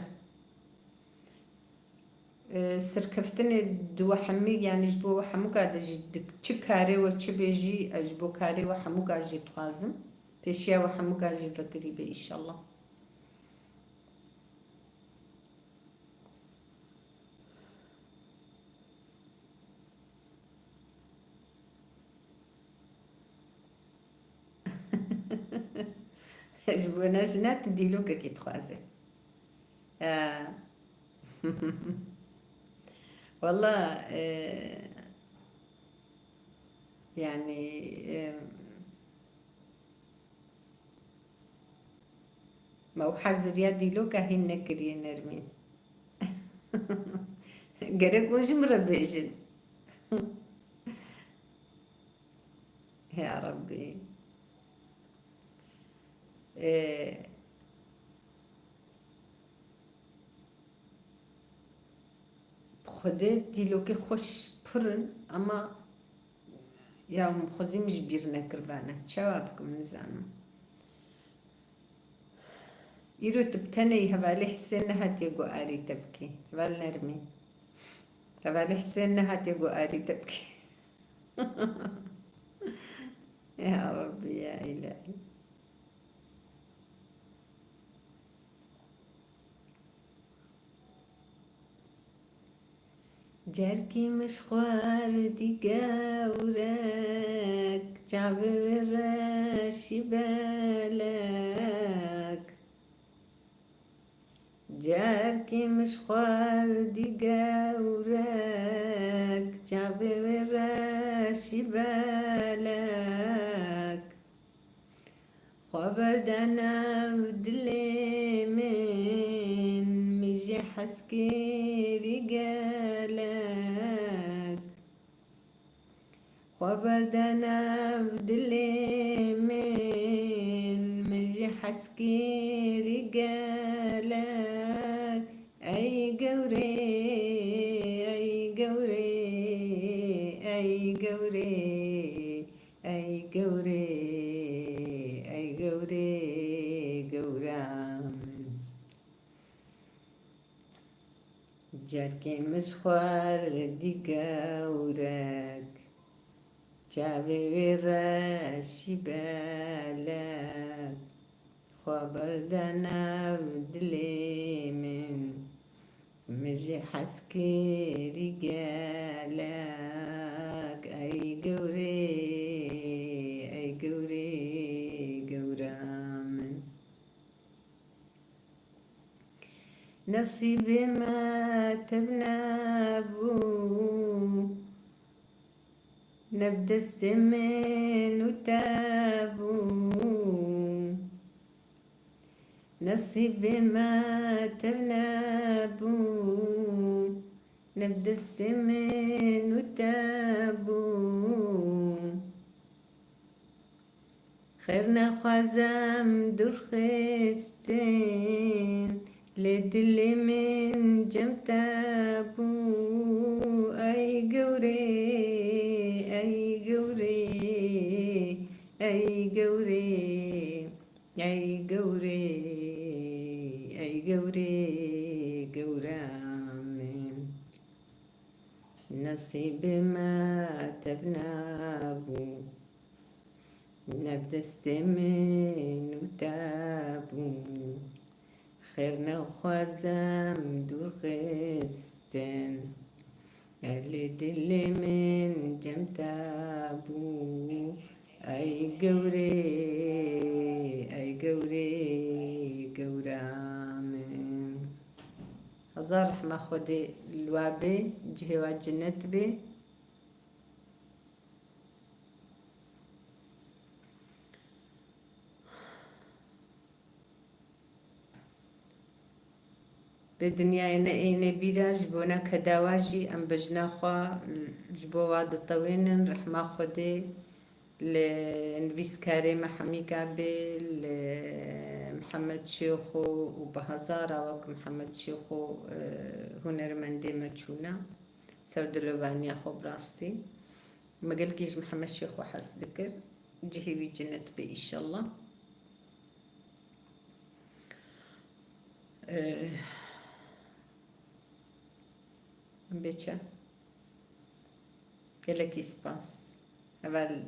سركفتني دو حمي يعني جبو حمو قاعد جدك تشكاري وتشبيجي أجبو كاري وحمو قاعد جي توازم بيشيا وحمو قاعد جي فكري بي إن شاء الله أجبو ناجنات ديلوكا كي توازي والله يعني ما هو حزر يدي لوكا هن كري نرمين قرق وش مربيجن يا ربي خودت دیلوکی خوش پرن اما یا مخوزی مش بیر نکربان است چه بکم نزانم ایرو تبتنی هوالی حسین نهات یگو آری تبکی هوال نرمی هوالی حسین نهات یگو آری تبکی يا ربي يا إلهي جركي مشخوار دي قاورك جعبر راشي بالك جركي مشخوار دي قاورك جعبر راشي بالك خبر دانا بدلي من مجي حسكي قالك خبر دانا بدلي من مجي حسكي قالك أي قوري أي قوري أي قوري أي قوري أي قوري قورام جركي مسخوار دي قورك جابي راشي بالك خبر دانا بدلي من مجي حسكي رجالك أي قوري أي قوري قورام نصيبي ما تبنابو نبدا استمن وتابو نصيبي ما تبنابو نبدا استمن وتابو خيرنا خوازم درخستن لدل من جمتابو أي قوري أي قوري أي قوري أي قوري أي قوري قورامي نصيب ما تبنابو نبدست من وتابو خيرنا وخوازم دور خستن اللي دل من جمتابو أي قوري أي قوري قورامي هزار رحمة خودي الوابي جهوا جنت بي بدنيا إنا بيلا جبونا كداواجي أم بجنا خوا جبوا واد الطوين رحمة خودي لنفيس كريم محمي قابل محمد شيخو وبهزارة وك محمد شيخو هنرمندي مچونا سرد لوانيا خو براستي ما قلكيش محمد شيخو حس ذكر جهي بجنت بي إن شاء الله بيتشا قالك سباس أول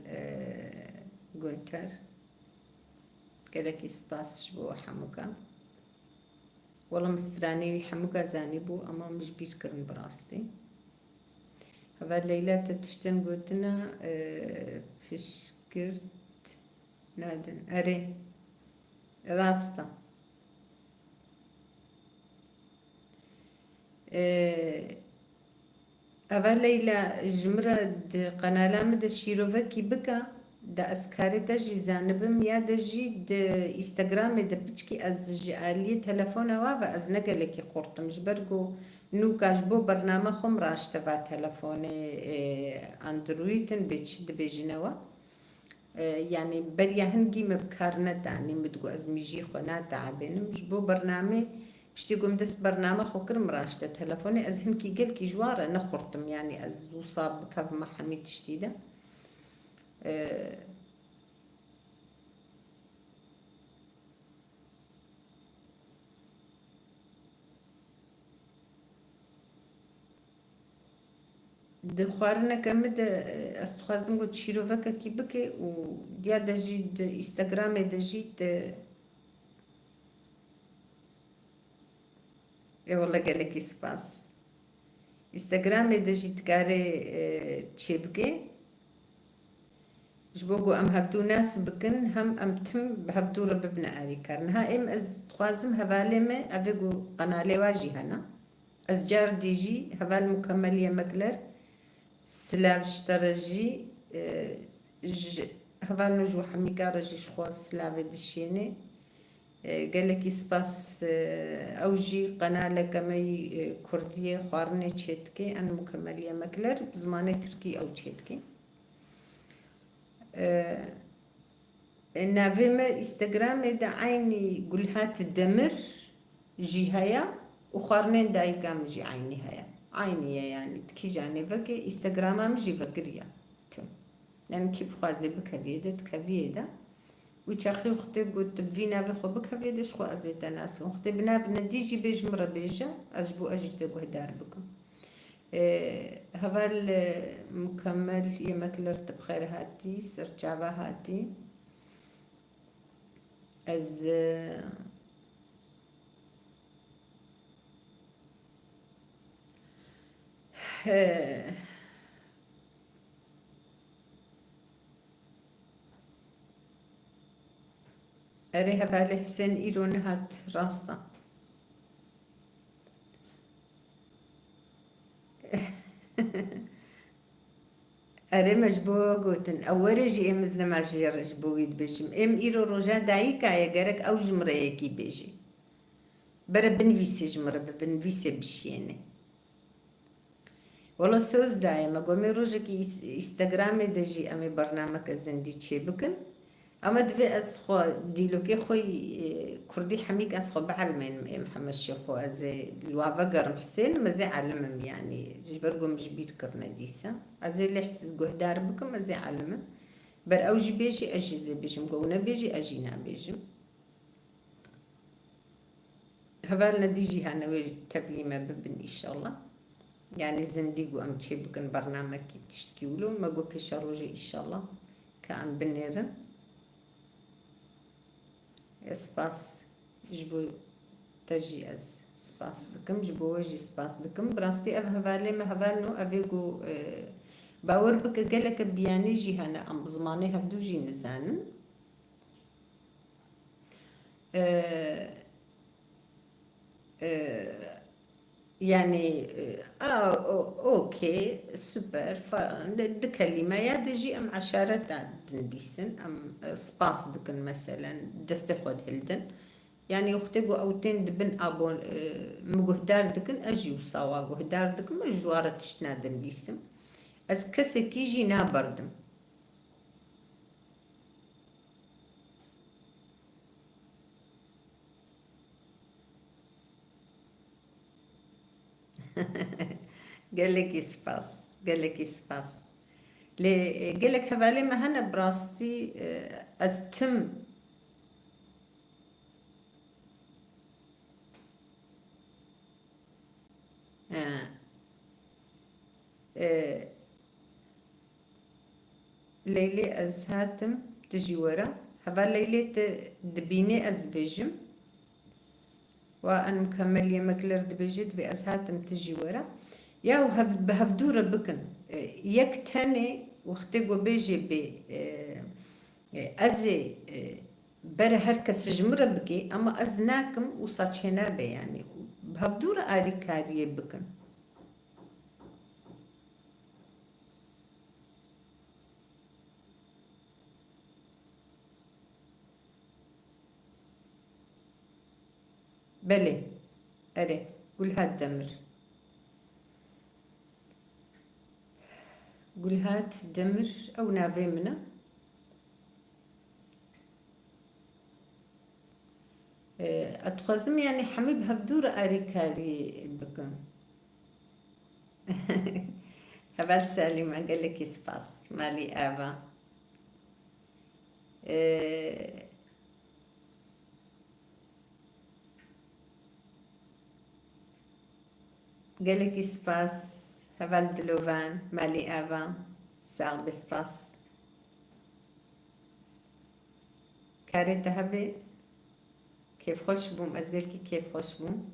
جونتر قالك سباس شبو حموكا والله مستراني حموكا زاني بو أما مش بيتكرن براستي أول ليلة تشتن قلتنا فشكرت نادن أري راستا أول ليلة جمرة قناة مد الشيروفكي بكا دا أسكاري تجي زانبم يا دا جي دا إنستغرام دا بتشكي أز جالية تلفونة وابا أز نقلكي قرطم جبرقو نوكاش بو برنامج خم راش تبع تلفوني أندرويدن بيتشد بيجنوا يعني بريا هنجي مبكارنا يعني مدقو أز ميجي خنا تعبين مش بو برنامج شتي قوم دس برنامج وكر مراشته تلفوني از هنكي قال كي جواره نخرطم يعني از وصاب كاف ما حميت شتيده دخوارنا كمد استخوازم قد شيروفكا كي بكي و ديا دجيد انستغرام دجيد والله قالك سباس انستغرام دجيت كاري تشيبكي جبوغو ام هبدو ناس بكن هم ام تم بهبدو رببنا اري كارنها ام از تخوازم هباليمه افيغو قنالي واجي هنا از جار ديجي هبال مكمل يمكلر سلاف اشترجي هبال نجو حميكا رجي شخوا سلاف دشيني قالك سباس أوجي قناة لكمي كردية خوارنة تشيتكي أنا مكملية مكلر بزمانة تركي أو تشيتكي نافيما انستغرام دا عيني قلهات الدمر جهايا وخوارنين دايقام جي عيني هيا عيني يعني تكي جاني فكي انستغرام مجي فكريا تم يعني كيف خوازي بكبيدة تكبيدة ويشاخي وختي قلت فينا بخو بكبيدة شخو أزيت ناس وختي بناب نديجي بيج مرة بيجا أجبو أجي تقوه دار بكم هذا المكمل يمكلرت بخير هاتي سرجابا هاتي از أريها بالحسن إيرون هات راستا أري مجبوع قوتن أورجي إم زنا ما جيرج بويد بيجم إم إيرو رجع دايكا يا جرك أو جمرة يكي بيجي برا بنفيسي جمرة بنفيسي بشيني والله سوز دايما قومي روجك انستغرامي دجي أمي برنامج زندي تشي بكن اما دفي از خو ديلوكي خوي كردي حميك از خو بعلمين محمد شيخو از الوافا قرم حسين مزي علمم يعني جبرقم جبيت كرنا ديسا از اللي حس قهدار بكم مزي علمم بر اوجي بيجي اجي زي بيجم قونا بيجي اجينا بيجم هبالنا ديجي هانا ويجي تبليمة ببن ان شاء الله يعني زنديقو ام تشي بكن برنامج تشتكيولو ما قو بيشا روجي ان شاء الله كان بنيرن سپاس جبو تجي از سپاس دکم جبو وجي سپاس دکم براستي اف هبالي ما هبالنو افيقو باور بك قالك بياني جي هنا ام زماني هفدو جي نزانن يعني اوكي سوبر كلمة يا دجي ام عشرة ديسن ام سباس دكن مثلا دست خود هلدن يعني اختگو اوتين دبن ابون مجهدار دكن اجي وصاوا جهدار دكن مجوارة تشنادن ديسم از كسي كيجي نابردم قال لك سباس قال لك سباس لي قال لك هبالي ما هنا براستي استم ليلي از هاتم تجي ورا هبا ليلي دبيني از بيجم وان مكمل يمكلر دبيجت بأز هاتم تجي ورا يا بهفدورة بكن يك تاني وختقو بيجي ب أزي برا هركس جمرة بكي أما أزناكم وصاتشينا بي يعني بهفدورة آري كاريه بكن بلي أري قول هات دمر قول هات دمر أو نافي منا أتخزم يعني حميد هفدورة آري كاري بكن هبال سالمة قال لك يسباس مالي آبا قال لك سباس هبال دلوفان مالي آبا ساغ بسباس كاري تهبي كيف خوش بوم أزقلكي كيف خوش بوم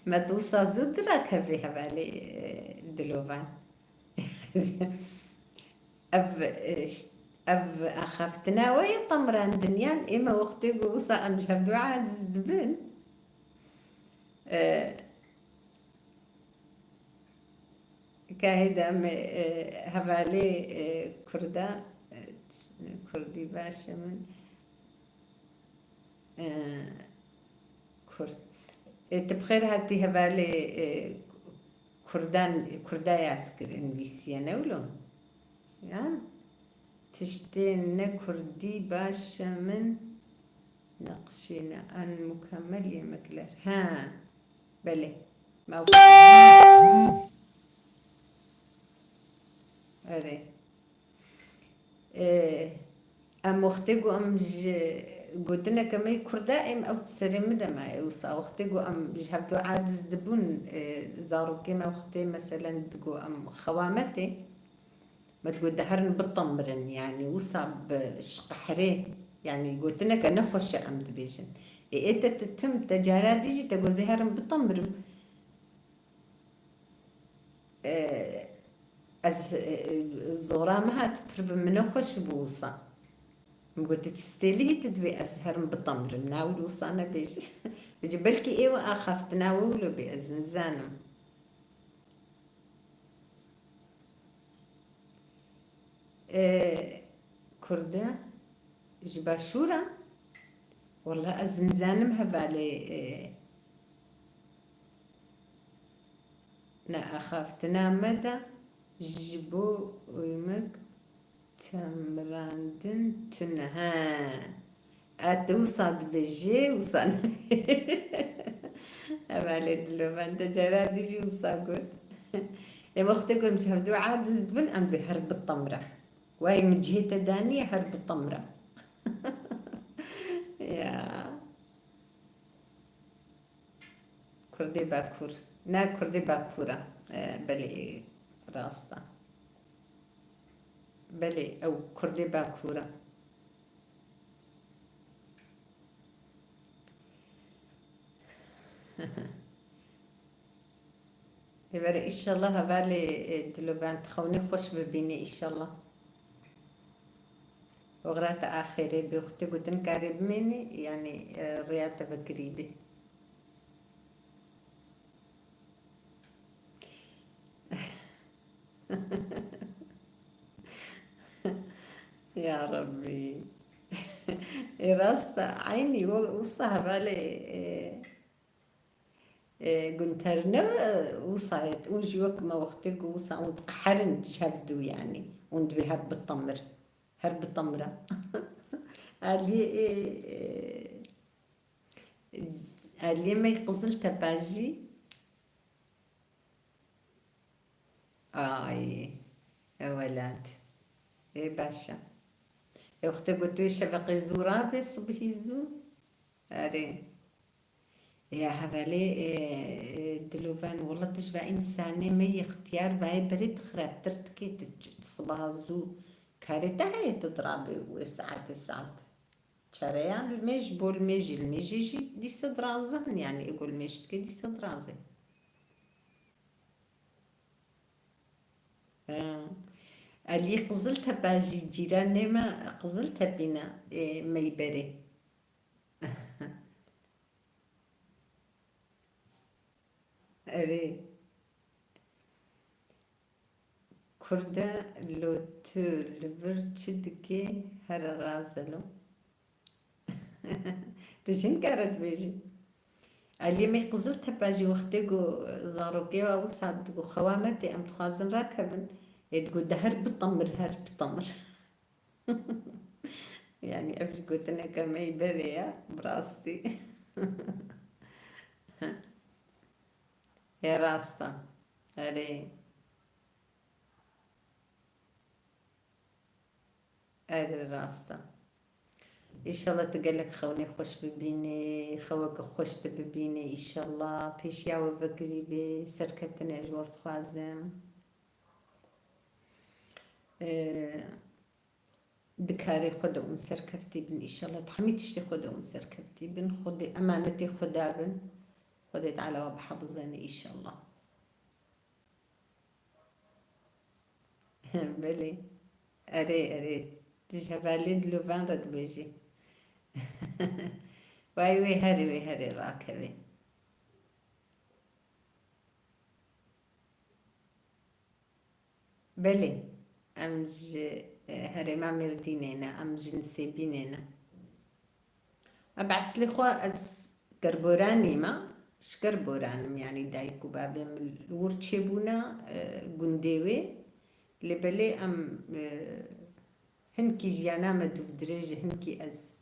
ما توصى زدرك هبي هبالي دلوفان أف أخفتنا ويا طمران دنيان إما وقتي قوصا أمش هبدو عاد زدبن كاهدا هبالي كردا كردي باشا من كرد تبخير هاتي هبالي كرداي عسكر انجليسيا نولو يعني تشتين كردي باشا من نقشينا أن مكمل يا مكلر ها بلي ما أري أم وختيجو أم قلتنا كمي كردائم أو تسرم دما يوصا وختيجو أم جهبتو عادز دبون زارو كيما وختي مثلا تقو أم خوامتي ما تقول دهرن بالطمرن يعني وصعب قحري يعني قلت لك انا خوش ام دبيجن إيه تتم تجارات يجي تقول زهرن بالطمرن از الزورا ما هتبرب من خوش بوصا قلت تستيلي تدبي أزهرن بالطمرن ناول وصانا بيجي بيجي بلكي ايه واخاف تناولو بأزنزانم كردا جباشورة والله أزنزانم هبالي نا أخاف تنام مدى Jibo uyumak temrandın tüne. Ha. Atı usad beji usan. Evvel ediliyor. Ben de ceradici usagut. وقتكم شهدوا عاد زبن أم بحرب الطمرة وهي من جهة دانية حرب الطمرة يا كردي باكور نا كردي باكورة بلي راستا بلي أو كردي باكورة يبقى إن شاء الله هبالي دلوبان تخوني خوش ببيني إن شاء الله وغرات آخري بأختي قدن قريب مني يعني رياضة بقريبي يا ربي راستا عيني وصها بالي قنترنا وصايت وجوك ما وقتك وصا حرن شافدو يعني وند بهرب الطمر هرب الطمرة قال لي قال لي ما يقزل تباجي اي يا ولاد اي باشا يا اختي قلت له شفقي زورابي صبحي زو اري يا هبالي دلوفان والله تشبع إنساني مي اختيار باي بريد خراب ترتكي تصبها زو كاريتا هاي تضربي وساعات شريان الميج بول ميجي الميجي يجي دي صدرازهن يعني يقول ميج تكي دي صدرازي اللي قزلتها باجي جيراني ما قزلتها بينا ما يبري أري كردا لو تو لبرتشدكي هر رازلو تجين كارت بيجي اللي ما يقزل تباجي وقتكو زاروكي وصعدكو خوامتي أم تخازن راكبن تقول ده هرب الطمر هرب الطمر يعني أفش قلت أنا كما يبريا براستي يا راستا أري أري راستا إن شاء الله تقلك خوني خوش ببيني خوك خوش تببيني إن شاء الله بيش ياو بكري بي سركتني أجور تخازم دكاري خدا اون سركفتي بن إن شاء الله تحمي تشتي خدا اون سركفتي بن خدي أمانتي خدا بن خديت على وبحفظني إن شاء الله بلي أري تجهبالي دلوفان رد بيجي واي ويهري راكبي بلي أمج هري ما مردينينا أمج نسيبينينا أبعث لي خوا أز قربوراني ما شقربورانم يعني دايكو بابي من الورتشيبونا قنديوي لبلي أم هنكي جيانا ما دوف دريج هنكي أز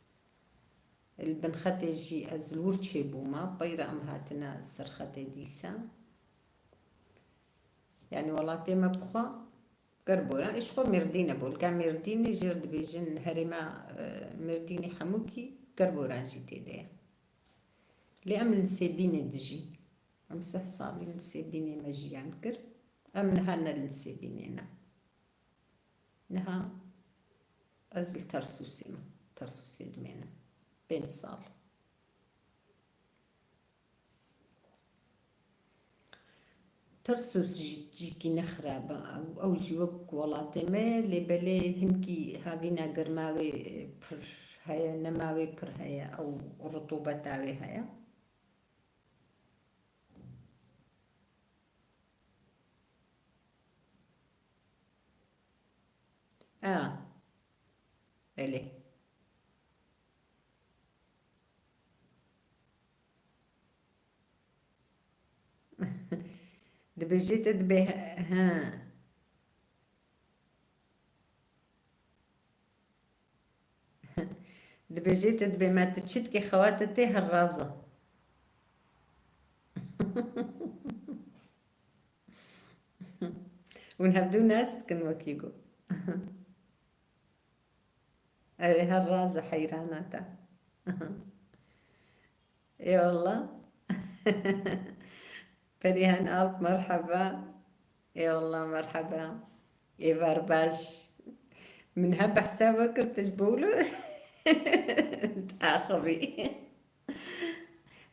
البنخاتي جي أز الورتشيبو ما بيرا أم هاتنا السرخاتي ديسا يعني والله ما بخوا قربوران إيش خو مردينة بول كان مرديني جرد بيجن هرما مرديني حموكي قربوران جيتي دي لأم نسيبيني دجي أم صالي نسيبيني مجي عنكر أم نهانا نسيبينينا نها أزل ترسوسي دمينا بين صال ترسوس جيكي نخرابة أو جيوك ولاتي ما لبلي هنكي هاوينا قرماوي پر هيا نماوي پر هيا أو رطوبة تاوي هيا إلي دبجيت دبي ها دبجيت دبي ما تشتكي خواتتي هالرازة ونهبدو ناس تكن وكيقو أري هالرازة حيراناتا اي والله فريهان ألف مرحبا. اي والله مرحبا. اي برباش من هب حسابك تجبوله تآخري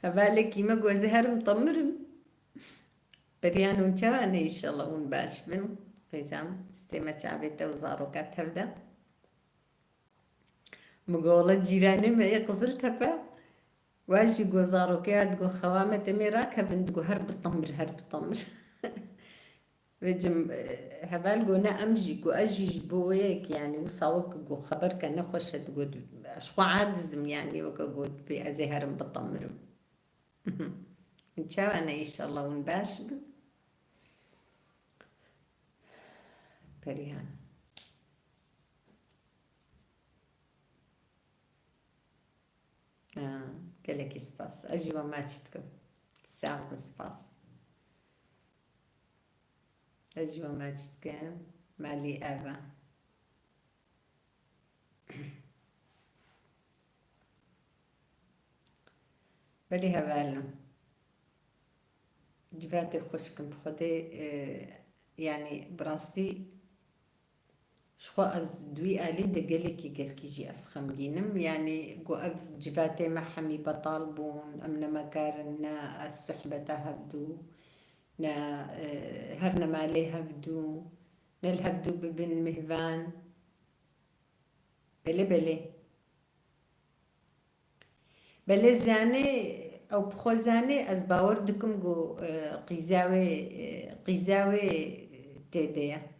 هبالك يما جوزهر مطمرم بريان ونشواني إن شاء الله ونباش من قيزام استيما شعبيته وزارو كاتبدا مقولة جيراني ما يقزل تبا واجي جوزارو كاد جو خوامة ميراك هبند جو هرب الطمر هرب الطمر بجم هبال جو أمجي جو أجي جبويك يعني وصاوك جو خبر كان خوشت جو أشخوا عادزم يعني وكو بأزي هرم بالطمر إن شاء الله إن شاء الله ونباش بريان قالك سباس أجي وما تشتكم تساعد سباس أجي وما تشتكم مالي أبا بلي هبالنا جفاتي خوشكم بخدي يعني براستي شخو از دوي آلي دقالكي قالكي جي أسخم جينم يعني قو أف جفاتي محمي بطالبون أمنا مكارنا السحبة هبدو نا هرنا مالي هبدو نالهبدو ببن مهبان بلي زاني أو بخو زاني از باور دكم قو قيزاوي تيديا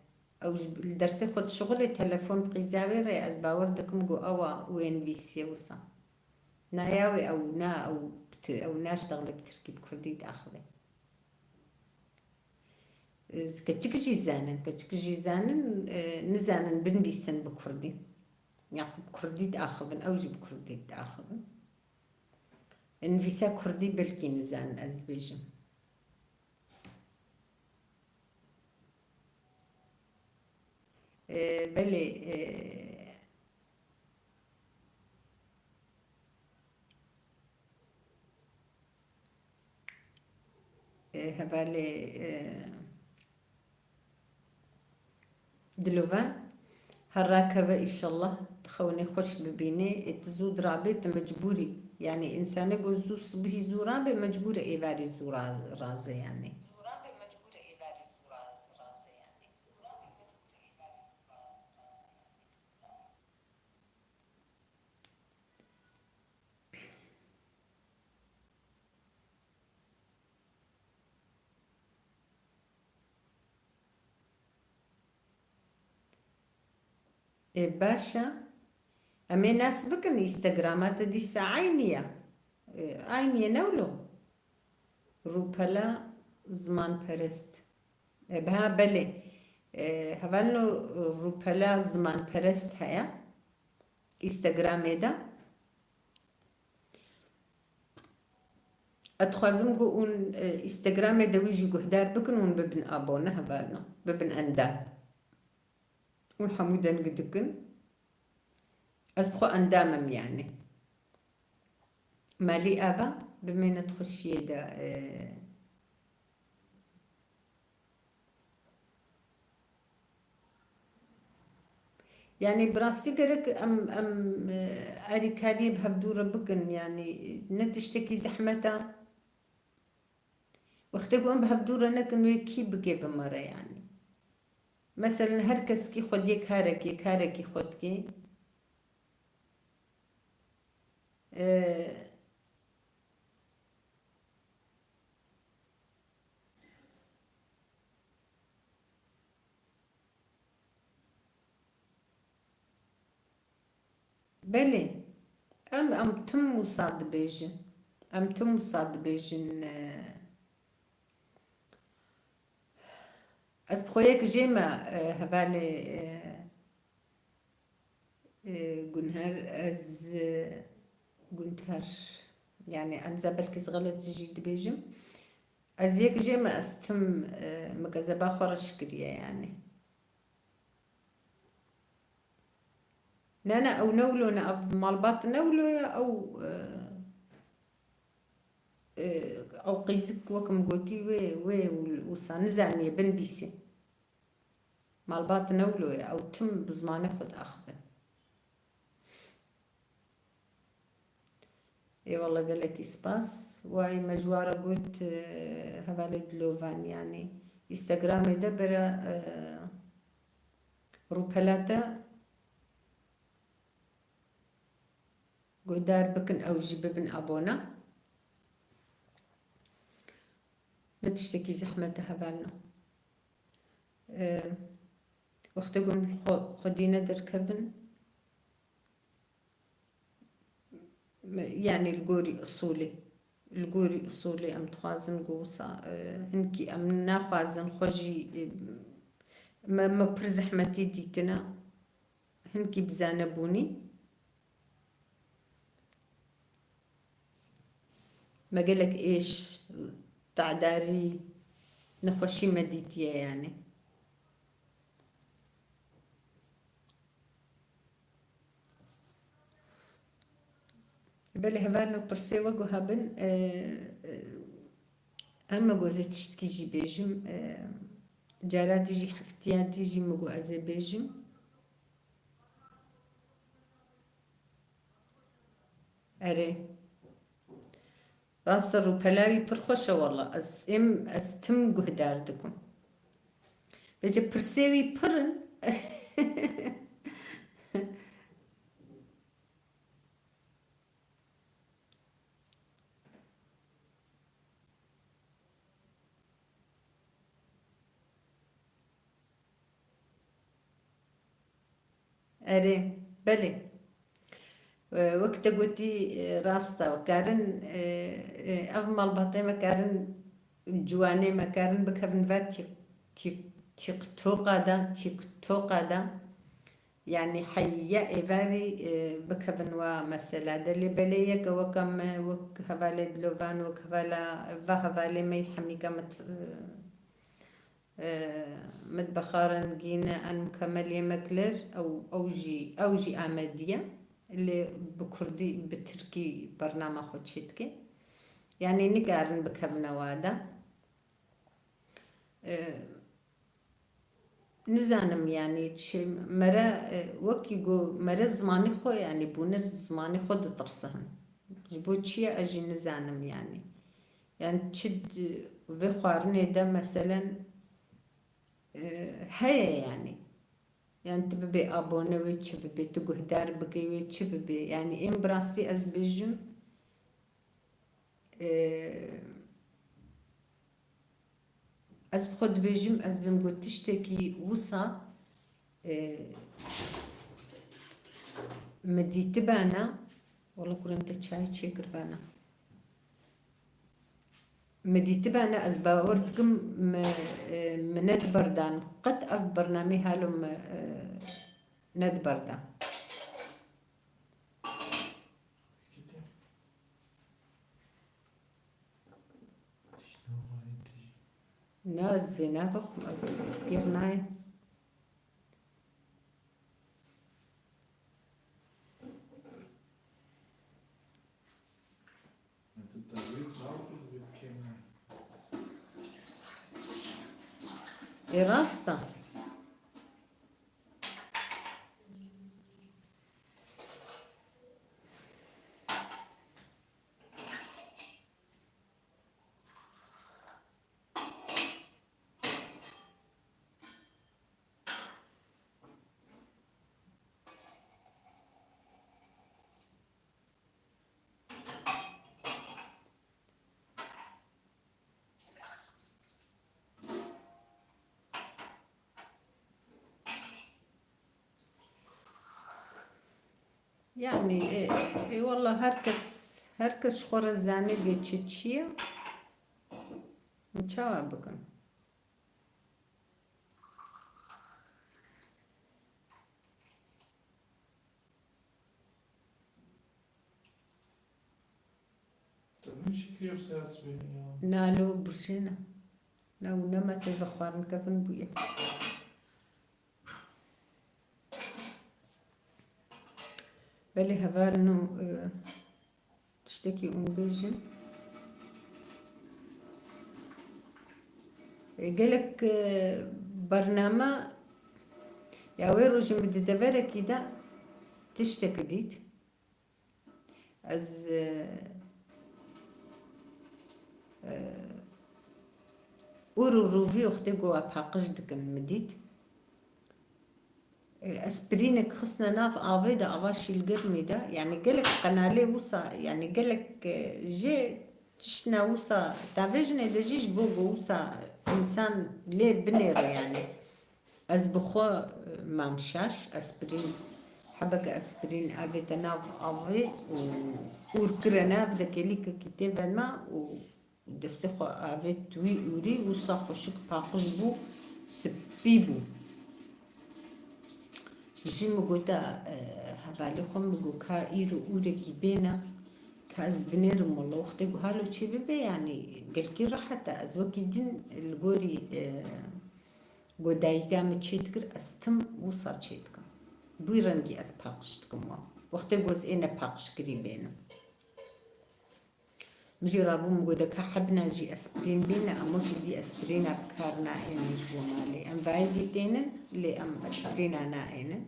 او الدرس خود شغل تلفون قيزاوي ري از باور دكم جو اوا وين بيسي وصا ناياوي او نا او ناشتغل بتركيب كردي تاخذي كتشكجي زانن نزانن بن بيسن بكردي يعني بكردي تاخذن او جي بكردي تاخذن ان فيسا كردي بلكي نزان از بيجم بلي هبالي دلوفان هالراكبة إن شاء الله تخوني خوش ببيني تزود رابط مجبوري يعني إنسانة جوزو صبحي زورابة مجبورة إيباري زورا رازة يعني باشا أمي ناس بكن إنستغرامات دي عينية عينية نولو روبلا زمان پرست بها بله هفانو روبلا زمان پرست هيا إنستغرامي دا أتخوازم جو اون إنستغرامي دا ويجي جهدار بكن ون ببن أبونا هفانو ببن أندا ون حمودا نقدكن أسبخو أندامم يعني مالي أبا بمين تخشي دا يعني براستي قرك أم أري كاري بهبدورة بكن يعني نتشتكي زحمتا واختبوا أم بهبدورة نكن ويكي بكي بمرة يعني مثلا هركس كي خود يكاركي خودكي بلي أم تم وصاد بيجن أم تم وصاد بيجن أس بخويك جيما هبالي جنهار از جنتهر يعني أنا زبالكيز غلط جيد بيجم از يك جي ما استم مكذبا خورش كريا يعني نانا أو نولو نا مالبات نولو أو قيزك وكم قوتي وي وصانزاني بن بيسي مالبات نولو أو تم بزمان خد أخذ اي والله قال لك اسباس واي مجوارة قلت هبالي دلوفان يعني انستغرام يدبر روبلاتا قدار بكن او جيب بن ابونا لا تشتكي زحمتها بالنا وقت قلن خدينا دركبن يعني الجوري أصولي أم تخازن قوسا هنكي أم ناخازن خوجي ما برزح ما تيديتنا هنكي بزانبوني ما قالك إيش تعداري نخوشي مديتيا يعني بالي هبالو برسيوة قهبن أما قوزة تشتكي جي بيجم جارات يجي حفتيات يجي مقو أزي بيجم أري راست الروبلاوي برخوشة والله أز تم قهدار دكم بيجي برسيوي برن أري بلي وقت قلتي راستا وكارن أغمى البطي مكارن جواني مكارن بكرن فات تيك توك دا يعني حيا إيفاري بكبن ومسلا دلي بليك وكم وك هفالي دلوبان وك هفالي مي حميقة متبخارن جينا أن مكمل مكلر أو جي آمدية اللي بكردي بتركي برنامج خود شتكي يعني نقارن بكبنا وادا نزانم يعني شي مرة وكي جو مرة زماني خو يعني بونر زماني خود ترسهن جبو شي أجي نزانم يعني تشد في خوارني ده مثلا هيا يعني تبي أبونوي تبي تقهدار بقيوي تبي يعني إن براستي أز بيجم أز بخد بيجم أز بنقول تشتكي وصا مدي تبانا والله كنت شاي قربانا مدي تبانا أز باورتكم من بردان قد أف برنامج هالم ند بردان ناز في نافخ قرناي راستا يعني إيه والله هركس شخور الزاني بيتشيتشيا نتشاوى بكم کوچیکی و ساس بینیم نالو برشنا نو نمت بخوارن كفن بويا بلي هفالنو تشتكي بيجن قالك برنامج يا ويروج بدي دبرة كده تشتكي ديت از اورو روفي اختي جوا بحقش دكن مديت اسبرينك خصنا ناف افيدا افاشي القرمي ده يعني قالك قنالي وصا يعني قالك جي تشنا وصا تافيجني دجيج بوغو وصا انسان ليه بنير يعني از بخوا مامشاش اسبرين حبك اسبرين افيدا ناف افي وركرناف دكليك كتابا ما ودستخو افي توي اوري وصا خوشك باقش بو سبيبو جي مقوتا هفالي خم مقو كا إيرو أوري كيبينا كاز بنيرم والله وقتي هالو تشي بيبي يعني قلكي راحتا أزوكي دين الغوري قودايقا متشيتكر أستم وصا تشيتكم بويرنجي أس باقشتكم وقتي قوز إنا باقش قريبينا مجي رابو مقودا كا حبنا جي أسبرين بينا أموكي دي أسبرينا بكارنا إنا جومالي أم بايدي تينن لي أم أسبرينا نائنا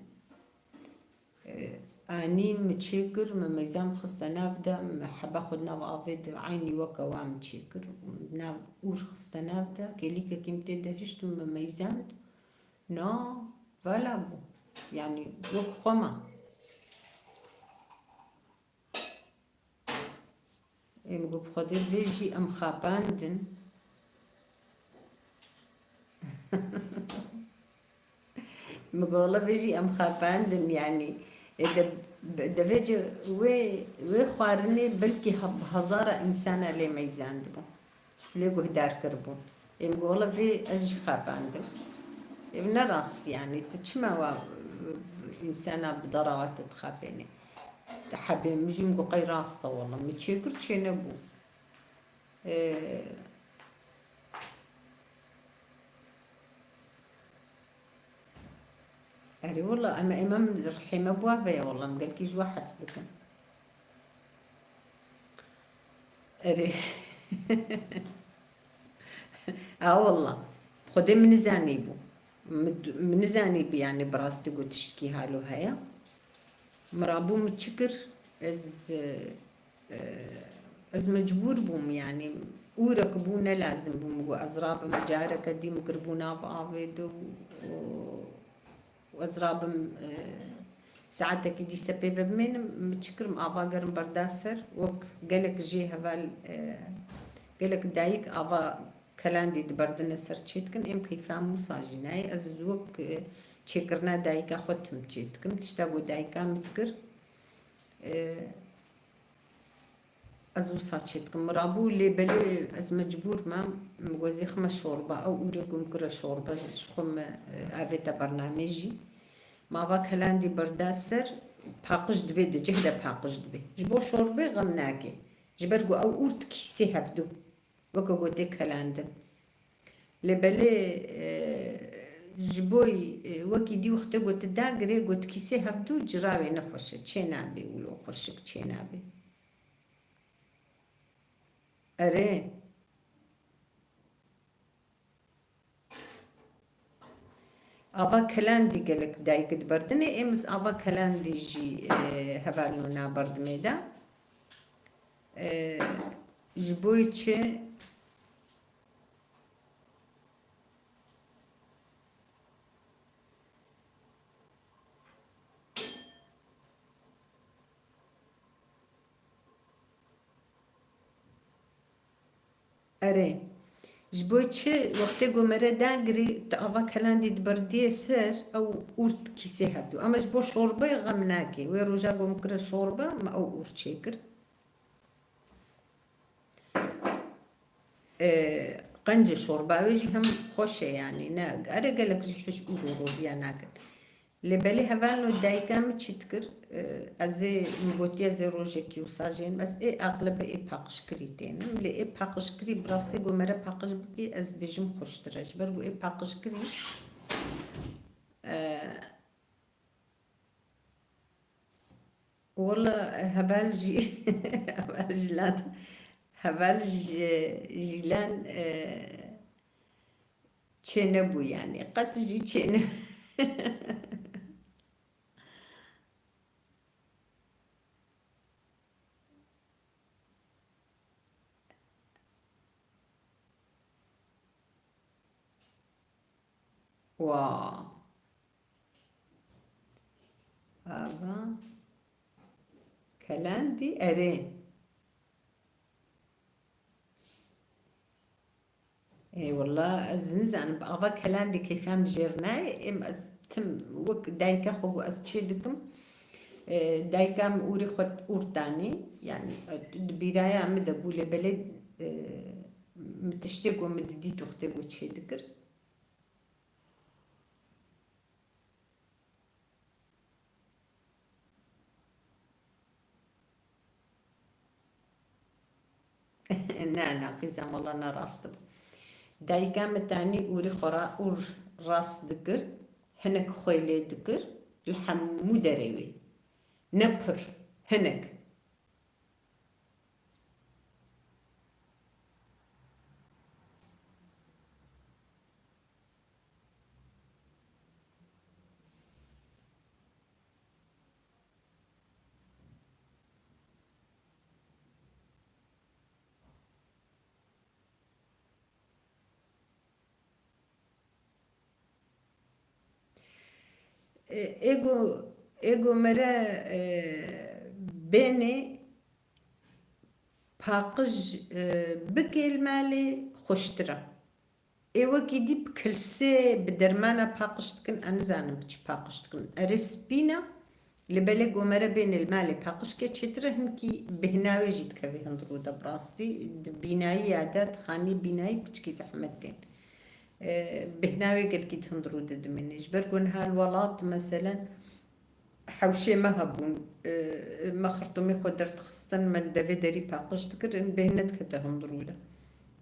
أني متشكر مميزام خصنا نافدا محبا خدنا وافد عيني وكا وام تشكر ناف اور خصنا نافدا كليكا كيمتي ده هشتو مميزام نو فلا بو يعني وك خما مقو بخدر بيجي أم خاباندن مقولة بيجي أم خاباندن يعني إذا دفيجي وي خوارني بلكي هزارة إنسانة لي ميزان دبو ليقو هدار كربون مقولة في أجي خاباندن ابن راست يعني تشما إنسانة بضراوات تخابيني تحبي مجي مقو قي راستا والله متشكر تشي نبو أري والله أما إمام رحيمة بوافية والله مقالكي جوا حسلكن أري والله خدي من زانيبو من زانيب يعني براستي قلت تشتكي هالو هيا مرابو متشكر از مجبور بوم يعني وركبونا لازم بوم أزراب مجاركة دي مقربونا بآفيد وأزراب ساعتك دي سبب من متشكر مأبا قرن برداسر وك قالك جي هبال قالك دايك أبا كلان دي دبردنا سر تشيتكن إم كيفام مصاجناي از وك تشكرنا دايكا خوتم تشيتكم تشتاقو دايكا متكر از وصا تشيتكم مرابو اللي بلي از مجبور ما مغوزي خما شوربة أو أوريكم كرا شوربة خم أبيتا برنامجي ما با كلان دي برداسر باقش دبي دي جهدا باقش دبي جبو شوربة غمناكي جبرقو أو أورت كيسي هفدو وكو قدي كلان دن لبلي جبوي وكي دي وقت قلت داقري قلت كيسي هفدو جراوي نخوش تشينابي ولو خوشك تشينابي أري أبا كلان دي قالك دايك دبردني إمس أبا كلان دي جي هبالونا برد ميدا جبوي تشي أري جبوي تشي وقت قمرة داقري تأبا كلان دي دبردي سر أو أورت كيسي هبدو أما جبو شوربة غمناكي ويروجا قمكرا شوربة ما أو أورت شيكر قنجة شوربة ويجي هم خوشة يعني ناق أري قالك جي حش أورو بيا ناقل لبلی هفال نو دایکم چیت کر از مبودی از روزکی و ساجین بس اغلب پاکش کریتینم لی پاکش کری براستی گمره پاکش بکی از بیشم خوشترش برگو پاکش کری والله هبال جي هبال جلاد هبال جيلان چنبو يعني قد جي چنب واو آبا كلاندي أرين اي والله زنزان بابا كلاندي كيفام جيرناي ام از تم وك دايكا خو از تشيدكم دايكام اوري خد اورتاني يعني بيرايا عم دبولة بلد متشتاق ومددي تختاق وتشيدكر نا قيزام والله انا راستب دايكام التاني اوري خورا اور راس دكر هنك خويلي دكر الحمو دريوي نبر هنك ايجو مرا بيني باقج بكيل مالي خوشترا ايوه كيدي بكلسي بدرمانا باقشتكن انا زانم بچ باقشتكن ارس بينا لبلي مرا بين المالي باقش كي تشترا هنكي بهناوي جيت كفي هندرو دا براستي بيناي عادات خاني بيناي بچكي زحمتين بهناوي قال كي تهندرو دمنيش بركون هالولات مثلا حوشي ما هبون ما خرطومي خدرت خستن من دافيدري باقش تكر ان بهنت كتهندرو دا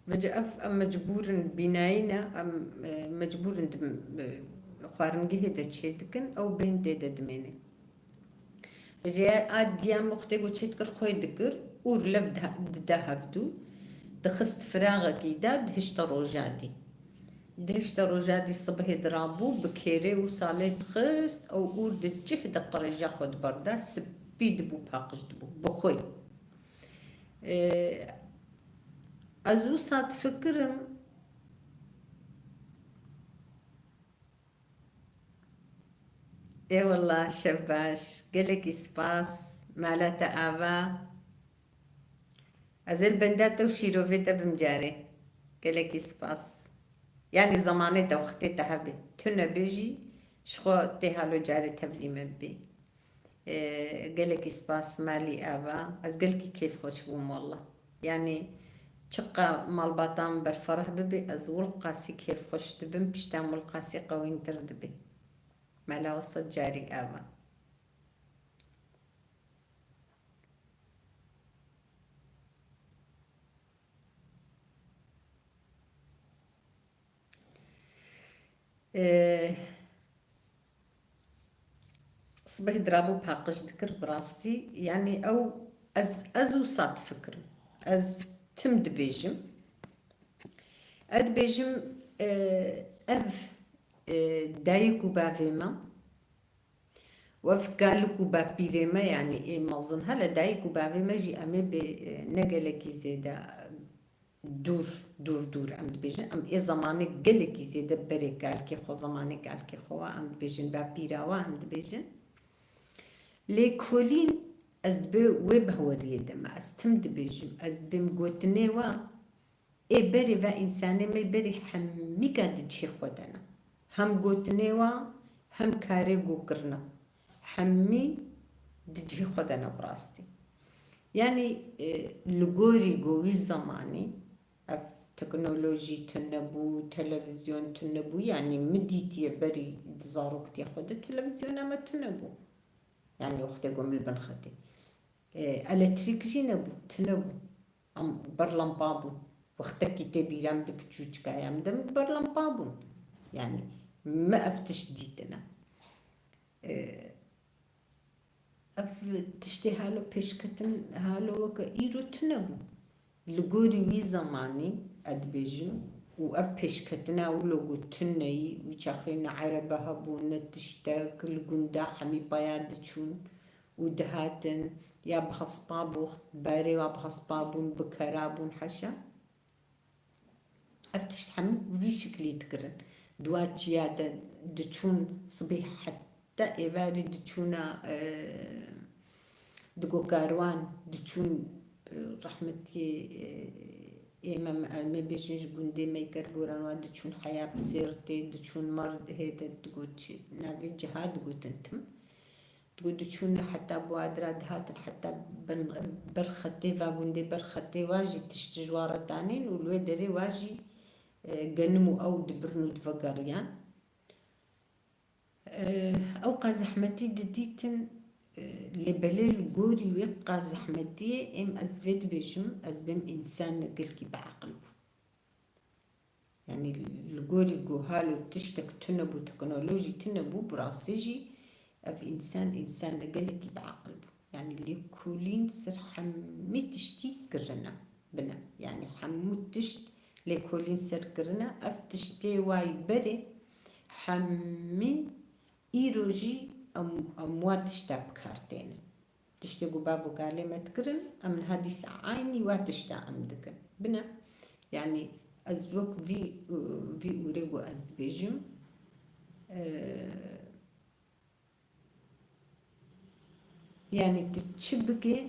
مجا اف ام مجبور بناينا ام مجبور دم خوارنجي هدا تشيدكن او بين ديدا دميني جا اديام وقتي قلت تشيدكر خوي دكر اور لف دا هفدو دخست فراغك يدا دهشت روجاتي دهشت روجاتي الصبح يضربو بكيري وصالي تخست او اور دجه دقريجا خود بردا سبيد بو باقش دبو بخوي ازو سات فكرم اي والله شباش قالك سباس مالتا ابا ازل بندات وشيروفيتا بمجاري قالك سباس يعني زماني وقتي تهبي تنا بيجي شخو تهالو جاري تبلي مبي قالك سباس مالي ابا از قالك كيف خوش بوم والله يعني شقا مال باطام برفرح ببي أزول قاسي كيف خوش دبن بشتام القاسي قوين تردبي مالا وصد جاري آبا صبح درابو باقش ذكر براستي يعني أو أزو صات فكر أز تمد بيجم اد بيجم اف دايكو بافيما وف قالكو بابيريما يعني ايه مظن هلا دايكو بافيما جي امي بنقلكي زيدا دور ام بيجن ام اي زماني قلكي زيدا بري قالكي خو زماني قالكي خو ام بيجن بابيراوا ام بيجن لي كولين از دبي ويب هوريدا ما استمد بيجم از بمقوتنيوا اي بري و انساني مي بري حمي قد تشي خودنا هم قوتنيوا هم كاري قوكرنا حمي دجي خودنا براستي يعني لغوري قوي الزماني اف تكنولوژی تنبو تلفزيون تنبو يعني مديت يبري دزاروك ياخد التلفزيون اما تنبو يعني وقت قوم البنختي الكتريك جي نبو تنبو ام برلمبابو وقتك تبي رام دبتشوش كايام دم برلمبابو يعني ما افتش ديتنا اف تشتي هالو بيشكتن هالو وكا ايرو تنبو لغوري وي زماني ادبيجو وأف بيشكتنا ولوغو تني وشاخين عربها بون تشتاك الجندا حمي بيادتشون ودهاتن يا بخصبابو باري وبخصبابون بكرابون حشا أفتش حمي وفي شكلي تقرن دوات جيادة دتشون صبيح حتى إباري دتشونا دقو كاروان دتشون رحمتي إما ما بيجيش قندي ما يكربوران وادتشون حياة بسيرتي دتشون مرض هيدا تقولش نابي جهاد قلت انتم تقول دتشون حتى بوادرا دهات حتى برختي فاقندي برختي واجي تشتجوارة تانين والويدري واجي قنمو أو دبرنو دفقريان أوقع زحمتي دديتن لبلال قوري ويقع زحمتي ام ازفيد بيجم ازبم انسان نقلكي بعقلبو يعني القوري قوهالو تشتك تنبو تكنولوجي تنبو براسيجي اف انسان نقلكي بعقلبو يعني اللي كولين سر حمي تشتي قرنا بنا يعني حمو تشت لكولين سر قرنا اف تشتي واي بري حمي ايروجي أموات تشتا بكارتين تشتغو بابو قالي ما تكرن أمن هادي ساعيني واتشتا أمدكن بنا يعني أزوك في أوريغو أزدبيجم يعني تتشبكي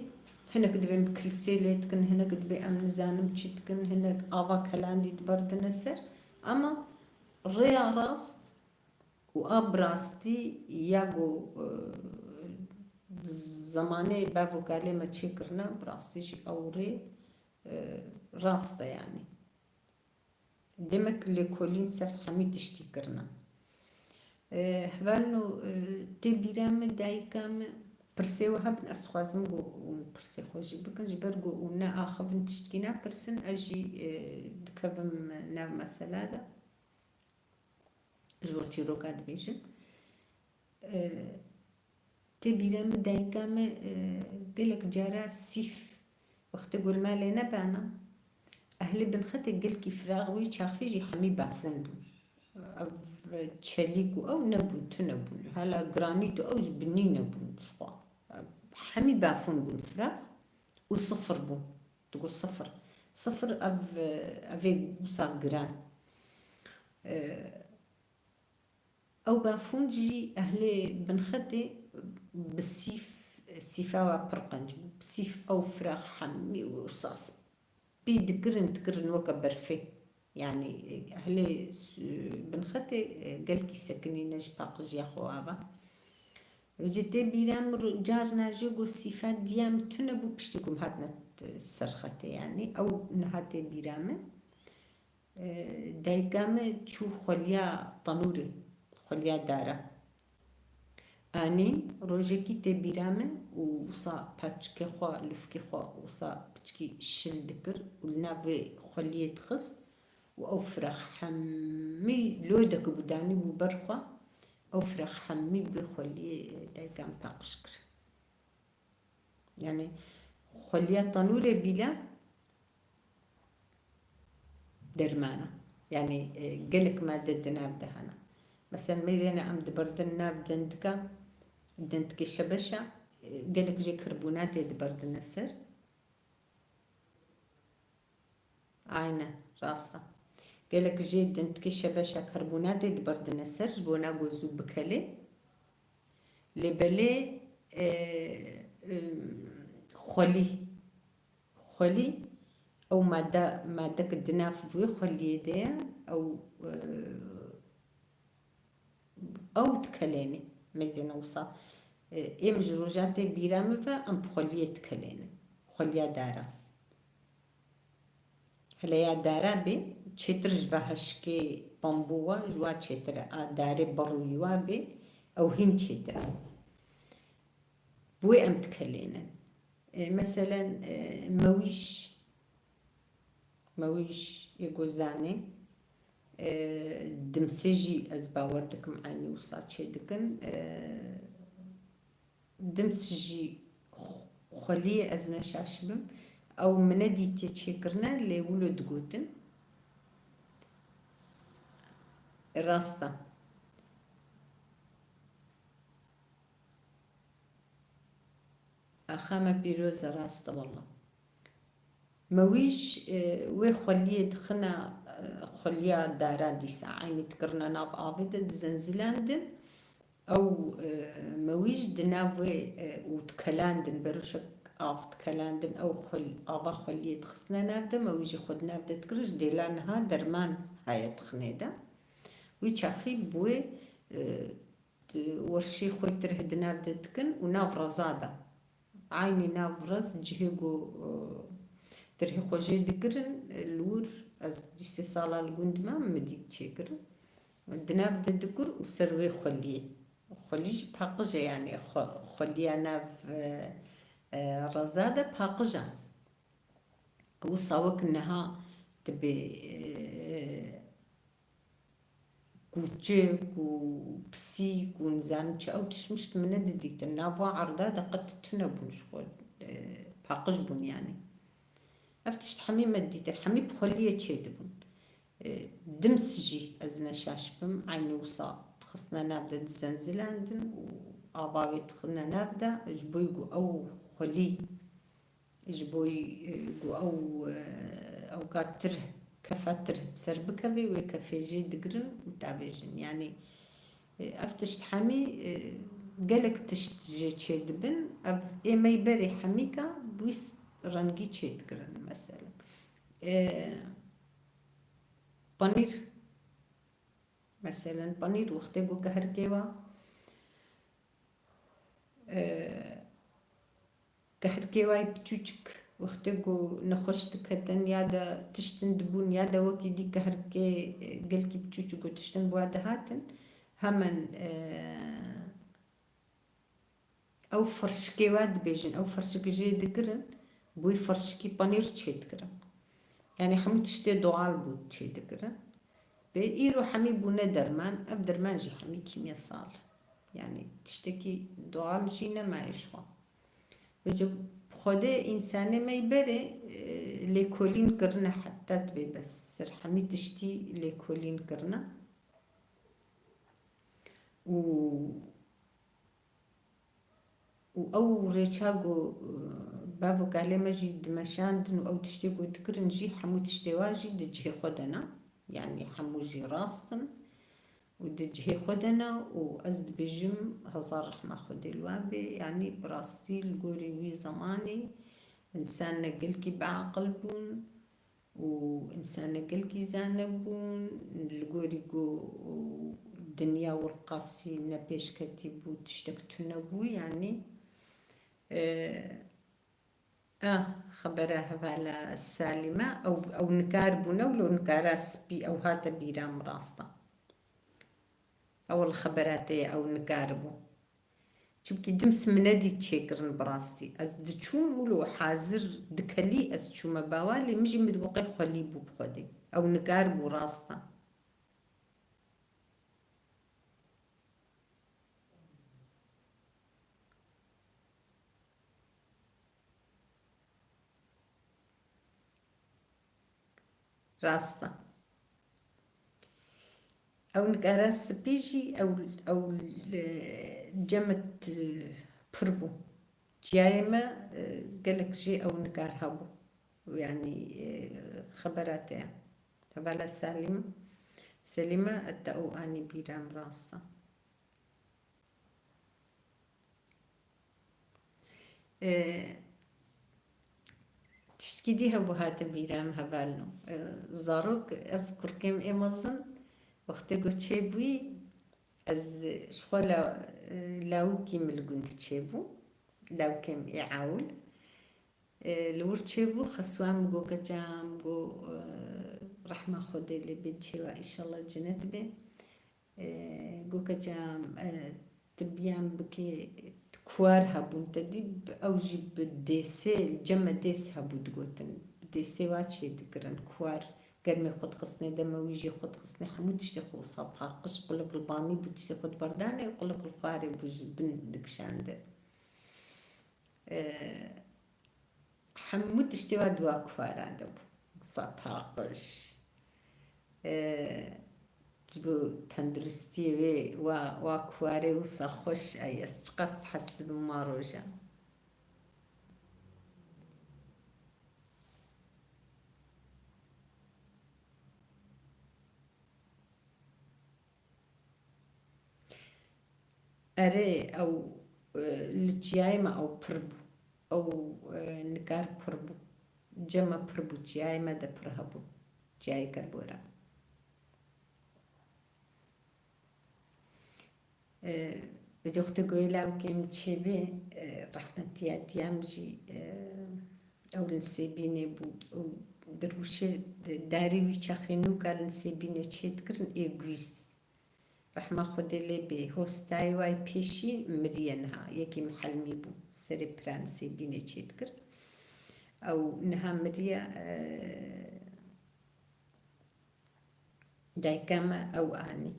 هنا كدبين بكل سيليتكن هنا كدبي أمن زانم تشتكن هنا آفا كلاندي تبرد نسر أما ريا راست وأبراستي ياغو زمانه بافو قالي ما تشي كرنا براستيجي أوري راسته يعني دمك لكولين سر حمي تشتي كرنا هبالنو تبيرام دايكام برسي وهبن أسخوازم برسي خوشي بكن جبرغو ونا آخفن تشتكينا برسن أجي دكفم ناف مسألة جورتي روكاد بيجم تبيرم دايكام قلك جارا سيف وقت قول ما لنا بانا أهل بنخت قلك فراغ وي شاخيجي حمي بافون تشاليكو أو نبو تنبو هلا جرانيتو أو جبني نبو شخوا حمي بافون بون فراغ وصفر بون تقول صفر أفي وصا جران أو بافونجي أهلي بنخدي بالسيف سيفاوة برقنج بسيف أو فراخ حمي وصاص بيدقرن تقرن وكا برفي يعني أهلي بنخدي قالكي سكني نجباق جي خوابا جدي بيرام جارنا جوغو السيفات ديام تنبو بشتكم هاتنا السرختي يعني أو نهاتي بيرام دايقام تشو خليا طنوري خليا دارا أني روجيكي تبيرامن وصا باتشكي خوا لفكي خوا وصا بتشكي شل دكر ولنا في خلية خص وأفرخ حمي لودك بداني ببرخوا أفرخ حمي بخلية دايقام باقشكر يعني خليا طنوري بلا درمانة يعني قلك ما ددنا بدهنا مثلا ميزانا أم دبردنا بدندكا دندكي شبشة قالك جي كربونات دبرد النسر عينه راسه قالك جي دندكي شبشة كربونات دبرد النسر جبونا جوزو بكالي لبلي خلي أو مادة كدنا في خلي دي أو تكليني مزينا وصا إم جروجاتي بيرامفا أم بخلية تكليني خلية دارا هلا يا دارابي تشتر جوا هشكي بامبوا جوا تشتر داري برويوا بي أو هين تشتر بوي أم تكلينا مثلا مويش يجوزاني دمسجي از باوردكم عني وصات شدكن دمسجي خليه از نشاشبم او مندي تشكرنا اللي ولد قوتن راستا اخامة بيروز راستا والله مويش وي خليه دخنا خليا دارا دي ساعين تكرنا ناف عابدة زنزلاندن أو مويش دناوي وتكلاندن برشك آف تكلاندن أو آبا خلية خصنا نابدا مويجي خود نابدا تكرش ديلانها درمان هاي تخنيدا ويشاخي بوي ورشي خوي ترهد نابدا تكن وناف رزادا عيني ناف رز جهيقو ترهي خوجي دقرن الور از ديسي صالة القندمة مديت شكر دناب دقر وسروي خليش بحقجة يعني خليا ناف رزادة بحقجة وصاوك انها تبي كوتشيك وبسيك ونزانتش او تشمشت من ديك النافوا عرضادة قد تنبون شغل بحقج بون يعني افتشت حمي مديت الحمي بخليه تشيدبون دمسجي ازنا شاشبم عيني وصا تخصنا نابدا زنزلاندن واباوي تخصنا نابدا جبويقو او خلي جبويقو او كاتر كفاتر بسربكة بي ويكفيجي دقرن وتعبيجن يعني افتشت حمي قالك تشتجي تشيدبن اما يبري حميكا بويس رنجي تشيدقرن مثلا بانير مثلا بانير وقتكو كهركيوا كهركيواي بتشوشك وقتكو نخشتك هتن يادا تشتندبون يادا وكي دي كهركي قلكي بتشوشك وتشتن بوادا هاتن همن او فرشكي واد بيجن او فرشك جي دقرن بوي فرشكي بانير تشيدقرن يعني حمي تشتي دوال بود تشيدقرن بإيرو حمي بونا درمان أب درمان جي حمي كيميا صال يعني تشتكي دوال جينا ما يشفى بجب خده إنسانه ما يبري ليكولين قرنا حتى تبي بس سر حمي تشتي ليكولين قرنا أو ريشاقو بابو كالما جي دمشاندن أو تشتيقو تكرن جي حمو تشتيواجي دجي خدنا يعني حمو جي راستن ودجي خدنا وأزد بجم هزار رحمة خدي الوابي يعني براستي القوري وي زماني إنسان نقلكي بعقل بون وإنسان نقلكي زانبون القوري قو الدنيا والقاسي نبيش كتبو تشتكتو يعني خبرها فعلا سالمة أو نكاربونا ولو نكارا سبي أو هاتا بيرام راستا أو الخبراتي أو نكاربو شبكي دمس مندي تشيكرن براستي أز دتشوم ولو حازر دكالي أز تشوم باوالي مجي مدوقي خلي بو بخدي أو نكاربو راستا راستا أو نكاراس بيجي أو جمت بربو جايمة قالك جي أو نكار هابو يعني خبراتي تبالا سليمة التأو أني بيرام راستا تشتكي دي هبو هاتا بيرام هبالنو زاروك أفكر كم إمازن وقت قلت شيبوي از شخولا لاو كيم القنت تشيبو لاو كيم إعاول الورچه بو خسوام گو گجام گو رحمه خود لی بچه و ایشالله جنت به گو گجام تبیام بکی کوار هبون تدی اوجی بدیسه جمع دیس هبود گوتن دیسه واچی دکرن کوار گرمی خود خصنه دمویجی خود خصنه همون تشتی خود صبح قش قلق البامی بود تشتی خود بردانه قلق الخواری بوج بن دکشنده حمود اشتوى دوا كفار عندهم صباح قش جبو تندرستي و كفاري وصخش أي استقص حسب بماروجا أري أو لتجايما أو بربو أو نقار بربو جمع بربو جايما دا برهبو جاي كربورا بجوخت قويلا وكيم تشيبي رحمتي أتيامجي أو لنسيبيني بو دروشي داري ويشاخينو قال نسيبيني تشيت كرن إيغويس رحمة خودي لي بي هوستاي واي بيشي مريانها يكي محلمي بو سري بران سيبيني تشيت كر أو نها مريا دايكاما أو آني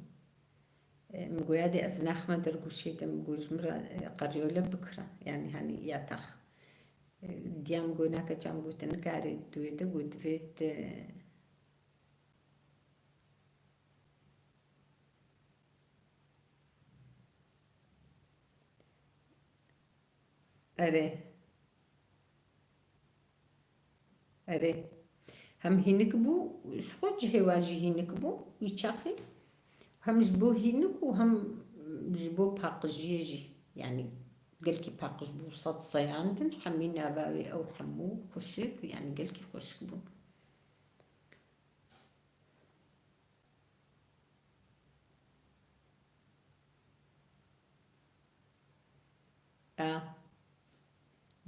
مقويادي أزناخ ما درقوشي دم قوجمرا قريولة بكرة يعني هاني ياتخ ديام قوناكا جام قوتن قاري دويدا قوت فيت أري هم هينكبو شو جهة واجي هينكبو يشافي هم جبو هينكو هم جبو باقجيجي يعني قالكي باقج بو صد صياندن حمينا باوي أو حمو خشك يعني قالكي خشك بو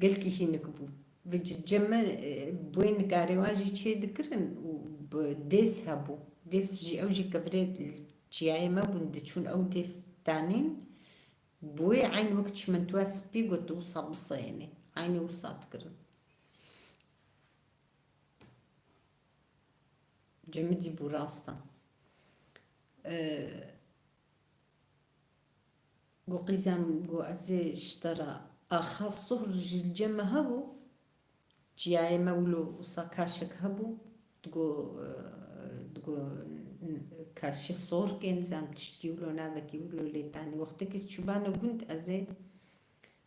قالكي هينكبو بجمع بوين كاري واجي تشي ذكرن وديس هبو ديس جي أوجي كبريت جياي ما بندشون أو ديس تانين بوي عين وقت شمنتوا سبي قلت وصا بصيني عيني وصا تكرن جمدي براستا قو قيزام قو أزي اشترى أخاص صهر الجمع هبو جياي مولو وصا كاشك هبو تقو كاشي صور كين زام تشتيولو ناذا كيولو ليتاني وقتك شبانا قنت أزي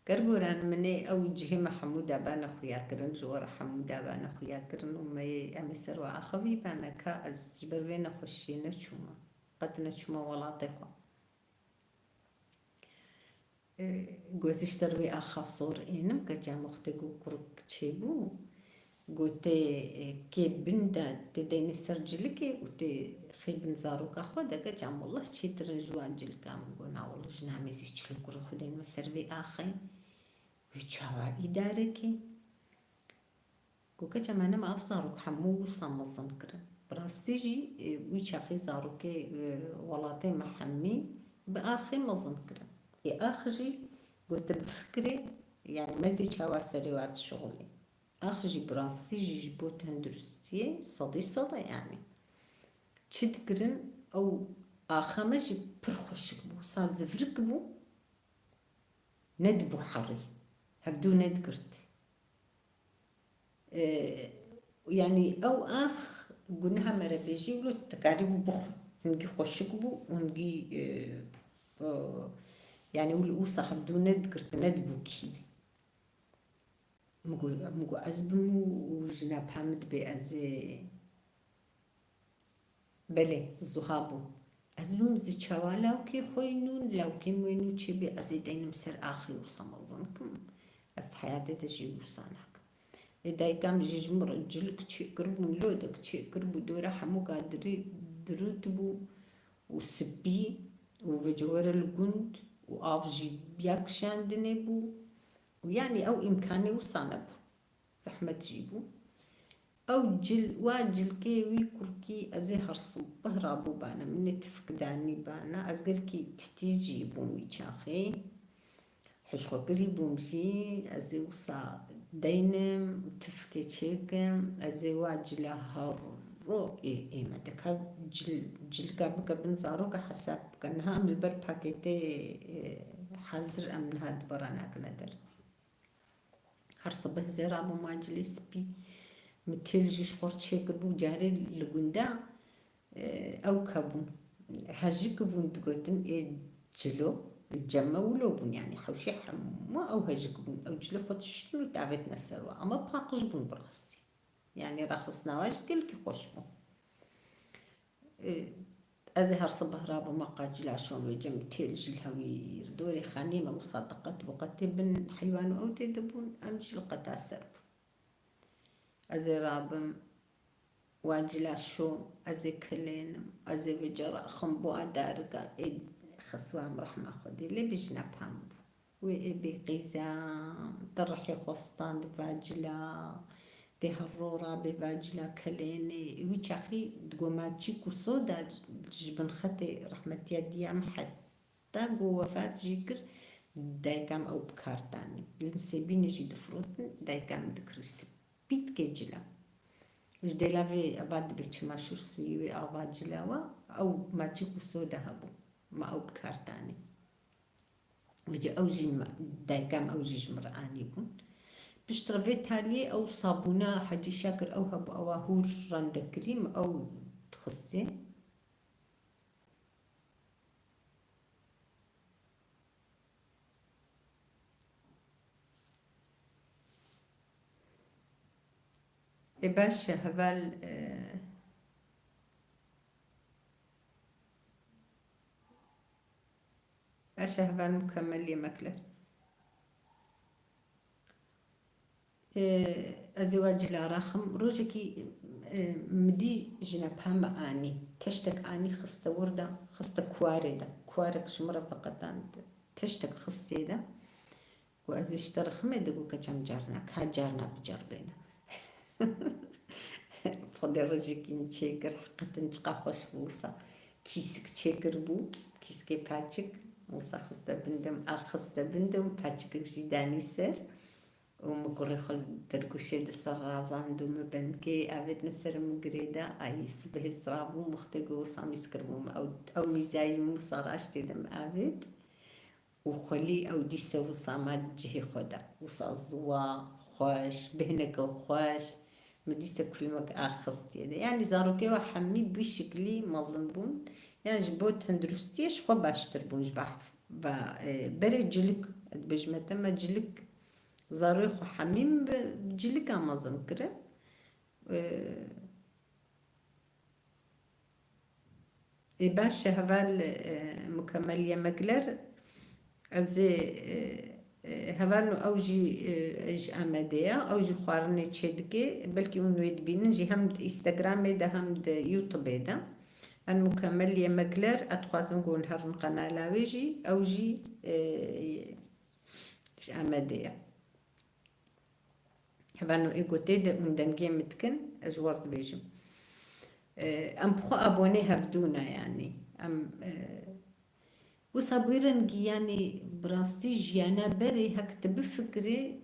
قربوران مني أو جهة محمودة بانا خويا كرن جورا حمودة بانا خويا كرن ومي أمسر وآخوي بانا كأز جبروين خوشي نشوما قد نشوما ولا طيقا قوزيش تروي آخا صور إنم كجا مختقو كرك تشيبو قوتي كي بندا تدين السرجلكي وتي خيبن زاروكا خودا كجام والله تشي ترنجوان جلكام قونا والله جنامي زيشتلو كرو خدين مسروي آخي ويتشاوا إداركي قو كجام أنا ما أفزاروك حمو وصامزن كرن براستيجي ويتشاخي زاروكي ولاتي محمي بآخي مزن كرن آخجي قلت بفكري يعني مزي تشاوا سريوات شغلي آخجي براستيجي جبوت هندرستي صدي صدا يعني تشدقرن أو آخامجي برخوشك بو سازفرك بو ندبو حري هبدو ندقرت يعني أو آخ قلناها مربيجي ولو تكاريبو بخو هنجي خوشك بو ونجي يعني والأوصى هبدو ندقرت ندبو كي مقو أزبمو وجناب حامد بأزي بله زهابو أزبم زي تشاوالاو كي خوينون لو كي موينو تشي بأزي دينم سر آخي وصامزنكم أز حياتي تجي وصانك إذا كان جمر جلك تشي قربو لودك تشي قربو دورا حمو قادري درودبو وسبي وفجور الجند وآفجي بياكشان دنبو ويعني أو إمكاني وصانبو زحمة تجيبو أو واجل وي كوركي أزي هرصب بهرابو بانا من تفقداني بانا أزقلكي تتيجيبون ويشاخي حشخو قريبو مشي أزي وصا دينم تفكي تشيكم أزي واجل هرو إيه مدك جل قابك بنزاروك حساب كانها من البر باكيتي حزر أمن هاد براناك ندر هرصبه زرابو ماجلي سبي متلجي شخور تشيكر بو جاري لقندا أو كابون هاجيك بون تقوتن جلو الجمع ولوبون يعني حوشي حمو أو هاجيك بون أو جلو خد شنو تعبت نسروا أما باقش بون براستي يعني راخصنا واج قلكي خوشبو أزي هرصبه رابو ما قاجل عشان وجم تلجي الهوير دوري خانيمة وصادقت بقتي بن حيوان أو تدبون أمشي لقتا سرب أزي رابم واجلا شو أزي كلين أزي بجرا خنبو أدارقا خسوام رحمة خدي لي بجنا بامبو وإبي قيزام طرحي خستان دفاجلا دي هرورا بفاجلا كليني ويشاخي دقوماتشي كوسودا جبن خطي رحمة يديام حتى قو وفات جيكر دايقام أو بكارتاني لنسيبيني جي دفروتن دايقام دكريس بيت كيجلا مش دي لافي أباد بيتشماشور سويوي أباد جلاوا أو ما تشيكو سودا هبو ما أو بكارتاني وجي أوجي دايقام أوجي جمراني بون بشترفي تالي أو صابونة حاجي شاكر أو هبو أو هور راندا كريم أو تخصي باشا هبال باشا هبال مكمل لي مكلر أزواج الأراخم روجكي مدي جنب هم آني تشتك آني خست وردة خست كواري دا كوارك شمرة فقط تشتك خستي دا وأزي اشترخ مدقو كجم جارنا كهجارنا بجربنا فضي روجكي متشيكر حقا نتقا خوش بوسا كيسك تشيكر بو كيسكي باتشك موسا خست بندم خست بندم باتشك جداني سر ومقري خل درقوشي دسر رازان دوم بنكي أبد نسر مقريدا أي سبه سرابو مختقو سامي سكربوم أو ميزاي مصاراش تدم أبد وخلي أو دي سو سامات جهي خدا وصازوا خوش بهنك خوش مديسة كل مك آخستي يعني زاروكي وحمي بشكلي مظنبون يعني جبوت هندرستيش خو باشتربون جباح بري جلك بجمتا ما جلك زاروي خو حميم بجلك أمازن كره باش هبال مكمل يمكلر عزي هبال أوجي إج أمادية أوجي خوارني تشدكي بلكي ونويد بينن جي همد إنستغرام ده همد يوتيوب ده أن مكمل يمكلر أتخوازن قون هرن قناة لاويجي أوجي إج أمادية هبانو إيقوتي ده مندنجي متكن أجوارد بيجم أم بخو أبوني هفدونا يعني أم وصابيرن يعني براستي جيانا بري هكتب فكري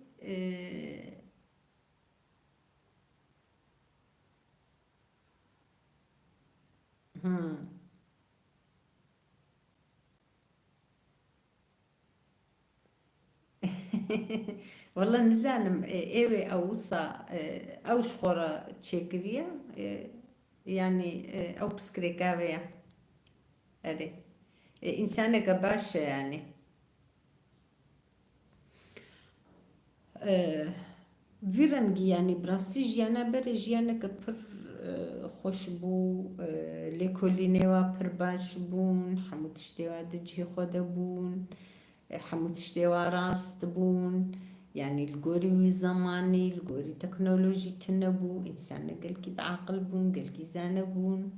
والله نزانم ايوه اوصا او شخورة تشيكريا يعني او بسكريكاويا اري انسانة قباشة يعني فيرنجي يعني براستي جيانا بري جيانا كبر خوش بو لكلينيوا پر باش بون حمود اشتوا دجي خودا بون حمود اشتوا راست بون يعني الجوري زماني الجوري تكنولوجي تنبو إنسان قلكي بعقل بون قلكي زانبون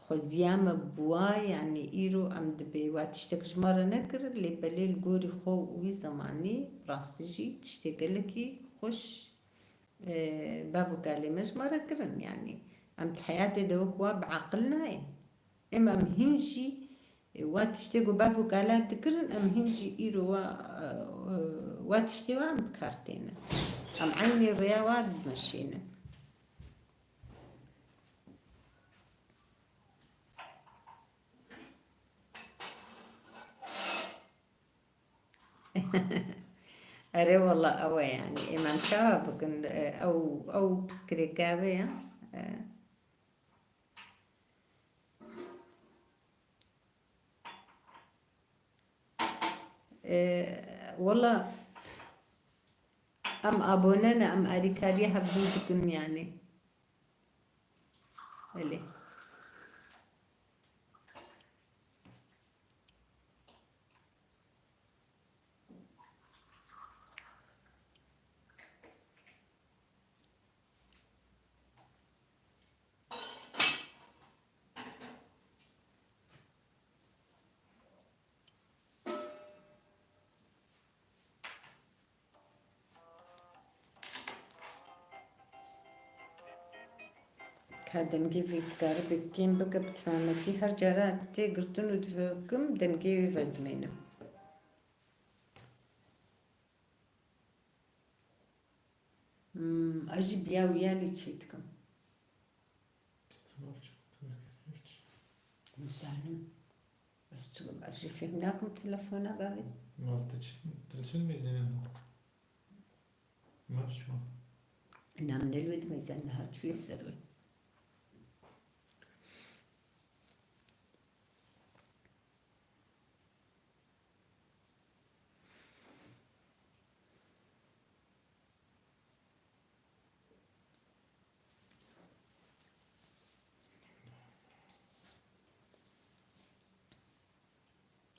خزيامة بوا يعني إيرو أمد بيوات تشتكش مرة نكر اللي بلي الجوري خو وي زماني راستجي تشتغلكي خوش بافو قالي مش مرة كرن يعني أم حياتي دوكوا بعقلنا إما أم هنشي واتشتيجو بافو قالات كرن أم هنشي إيرو واتشتيوا أم بكارتينا أم عيني الرياوات بمشينا أري والله أوي يعني إمام شاب كن أو بسكريكابي والله أم أبوننا أم أريكاري حبوتكم يعني اللي هذا نجيب تقارب كيم بقى بتفهمتي هرجرات تقرتون وتفهمكم دنجيب فدمينه أجيب يا ويالي تشيتكم مسالم بس تقول أجي فهمناكم تلفونا قالي ما تلشن ميزانين ما بشو نعم الود ميزان لها شو يسروي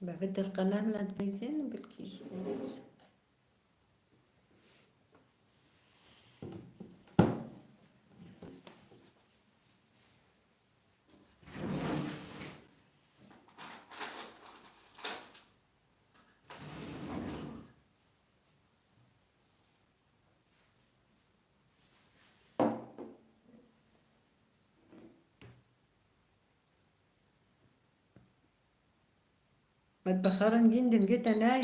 بعد القناة لا تبيزين بالكيش متبخرن جدا جدا ناي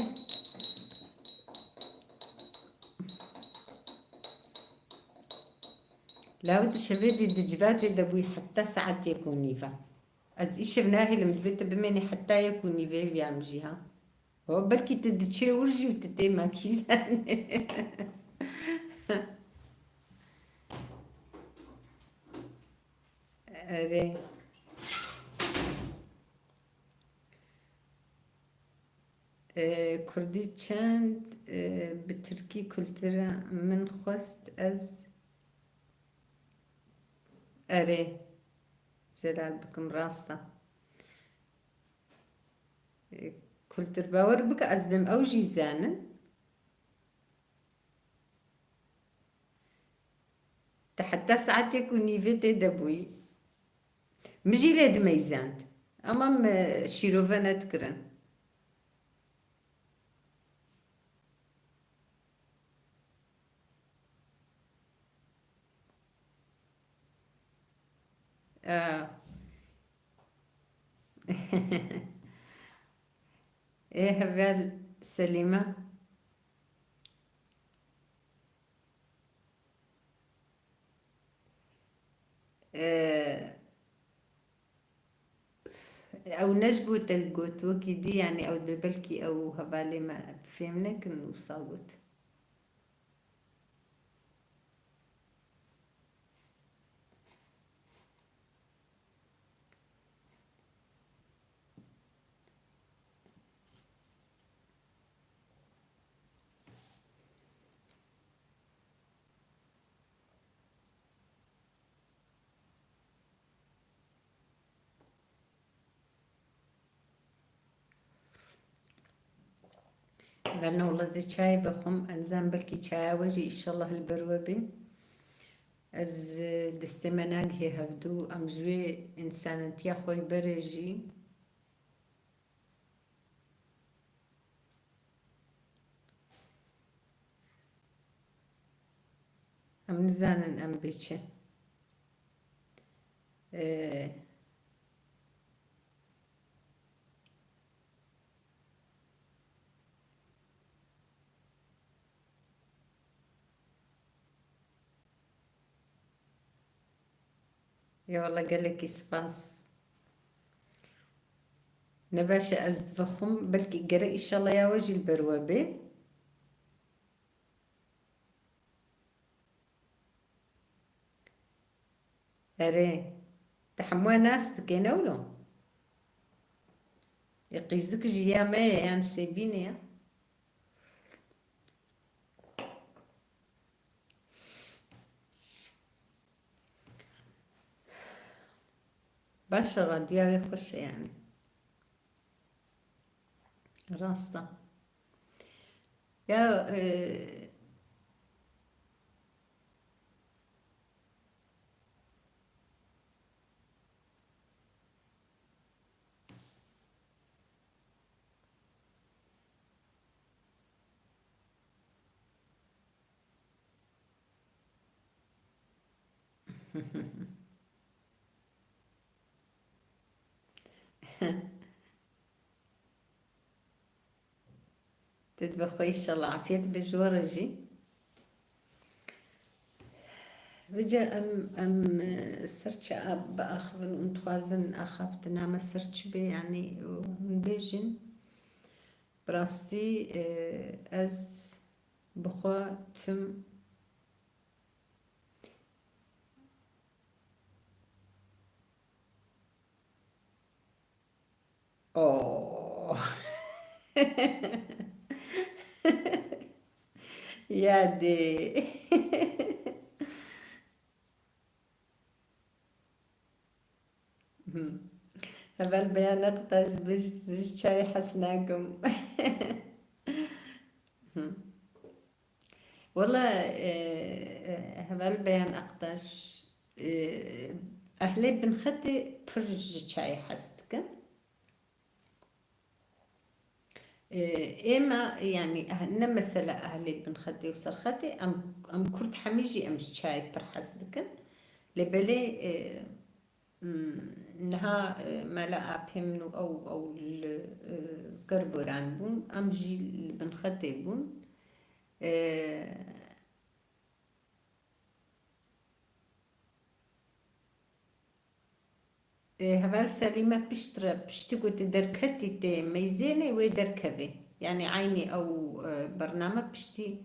لا ود شفيدي دجباتي دبوي حتى ساعات يكون نيفا از إيش بناهي لمدبت بمني حتى يكون نيفا بيعمجيها هو بلكي تدشي ورجي وتتي ما كيزان أري كردي چند بتركي كولترا من خواست از أري زلال بكم راستا كولتر باور بك از بم أو جيزانن حتى ساعات يكون نيفيتي دبوي مجي لاد ميزانت أمام شيروفانا تكرن إيه هبال سليمة أو نجبو تلقوت وكي دي يعني أو دبلكي أو هبالي ما فهمناك إنه صاوت لأنه والله زي شاي بخم أنزام بلكي شاي وجي إن شاء الله البروبي از دستمناگ هی هفدو ام جوی انسانتیا خوی برجی ام نزانن ام بچه يا والله قالك سباس نباش أزدفخم بلكي قرأ إن شاء الله يا وجه البروابة أري تحموا ناس تكينولو يقيزك جيا ما يعني سيبيني بشرة ديا يخش يعني راستا يا تدبخوي إن شاء الله عافية بجورجي بجا أم سرتش أب أخذ أنتوازن أخاف تنام سرتش بي يعني بيجن براستي أز بخوا تم أوه يا دي هبل بيانات تجدش شاي حسناكم والله هبل بيان أقدش أهلي بنخدي فرج شاي حستك إما يعني أهلنا مثلا أهلي بنخدي وصرختي أم كرد حميجي أم شاي برحسدك لبلي نها ملا أبهمنو أو القربوران بون أمجي بنخدي بون هبال سليمة بشتكو تدركتي تي ميزاني ويدركبي يعني عيني أو برنامج بشتي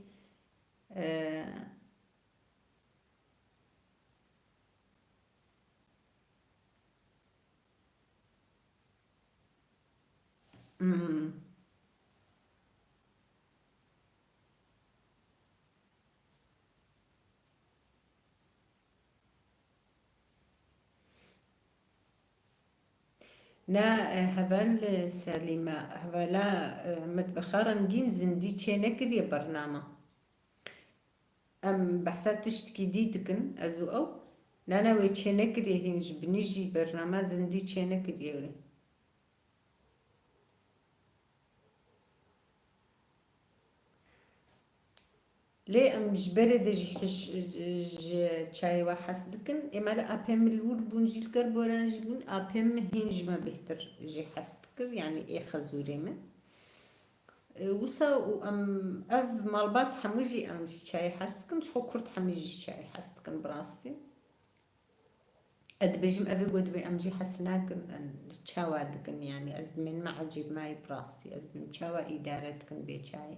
نا هبال سليمة هبالا متبخرا نجين زندي تشينكر يا برنامج أم بحسات تشتكي ديدكن أزو أو نانا وي تشينكر يهينج بنيجي برنامج زندي تشينكر يوي ليه أم جبرة دج حش شاي وحسدكن إما لا أبهم الور بونجي الكربوران جبون أبهم هينج ما بهتر جي حسدكر يعني إيه خزوري من وسا وأم أف مالبات حموجي أم شاي حسدكن شو كرت حموجي شاي حسدكن براستي أد بيجم أبي قد بي أمجي حسناكن تشاوا دكن يعني أزد من ما عجيب ماي براستي أزد من تشاوا إدارتكن بيشاي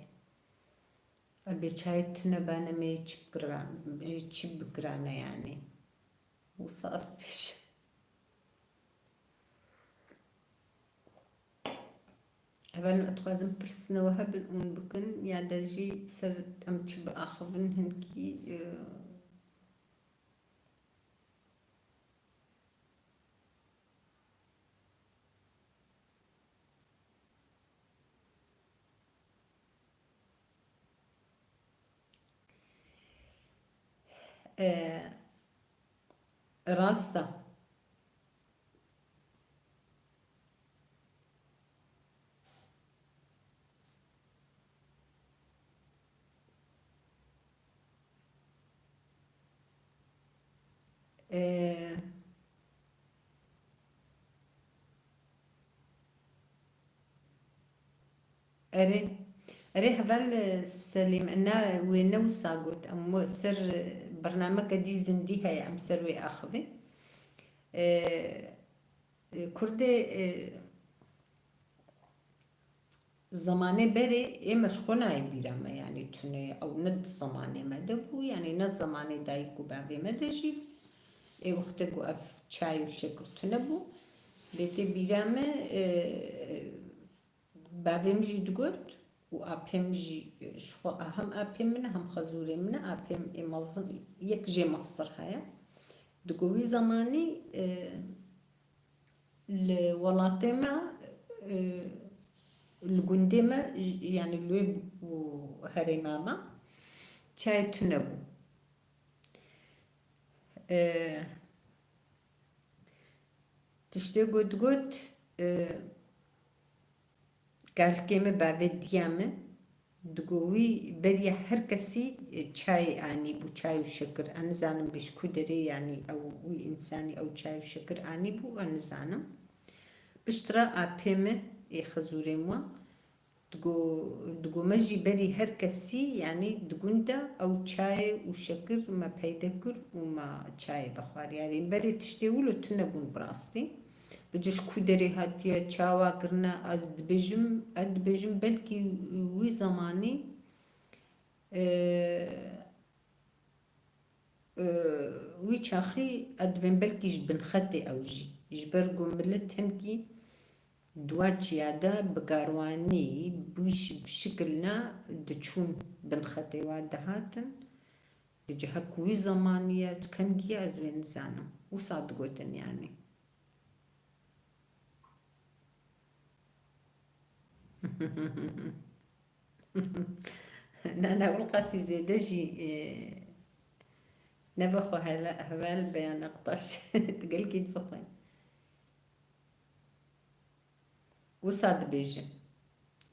البيشاي تنبانا ما يتشب قرانا يعني وسا أصبش هبال أتوازن برسنا وهبل أون بكن يا دجي سر أم تشب أخذن هنكي راستا اره اره هبل سليم انا وينو ساقوت ام سر برنامج دي زندي هي ام سر وي اخبي كرده زمانه بره ای مشخونه ای بیرم یعنی تونه او ند زمانه مده بو یعنی ند زمانه دای کو بابی مده جی ای وقت کو اف چای و شکر تونه بو بیتی بیرم بابیم جی دگوت و اپیم جی شو هم اپیم منه هم خزوره منه اپیم ای مزن یک جی مصدر هیا دگوی زمانی لولاتما الجندمة يعني الويب وهريماما چای تنبو تشتي قد قال كيما بابي ديامة دقوي بريا هر كسي چای آني بو چای وشكر أنا زانم بيش كودري يعني أو وي إنساني أو چای وشكر آني بو أنا زانم بشترا آبيمه ای خزوره موا دگو مجی بری هر کسی یعنی دگونده او چای و شکر ما پیدا کر و ما چای بخوار یعنی بری تشتی ولو تنبون براستی بجش کودری هاتیه چاوا کرنا از دبجم بلکی وی زمانی وی چاخی ادبن بلکیش بنخطی اوجی جبرگو ملت هنگی دواتشيادا بقارواني بشكلنا دتشون بنخطي وادهاتن جهكوي زمانية كنجيا زوين زانم وصادقوتن يعني أنا والقاسي زيدجي نبخو هلا هبال بيان اقطش تقل كيد بخوين وصاد بيجن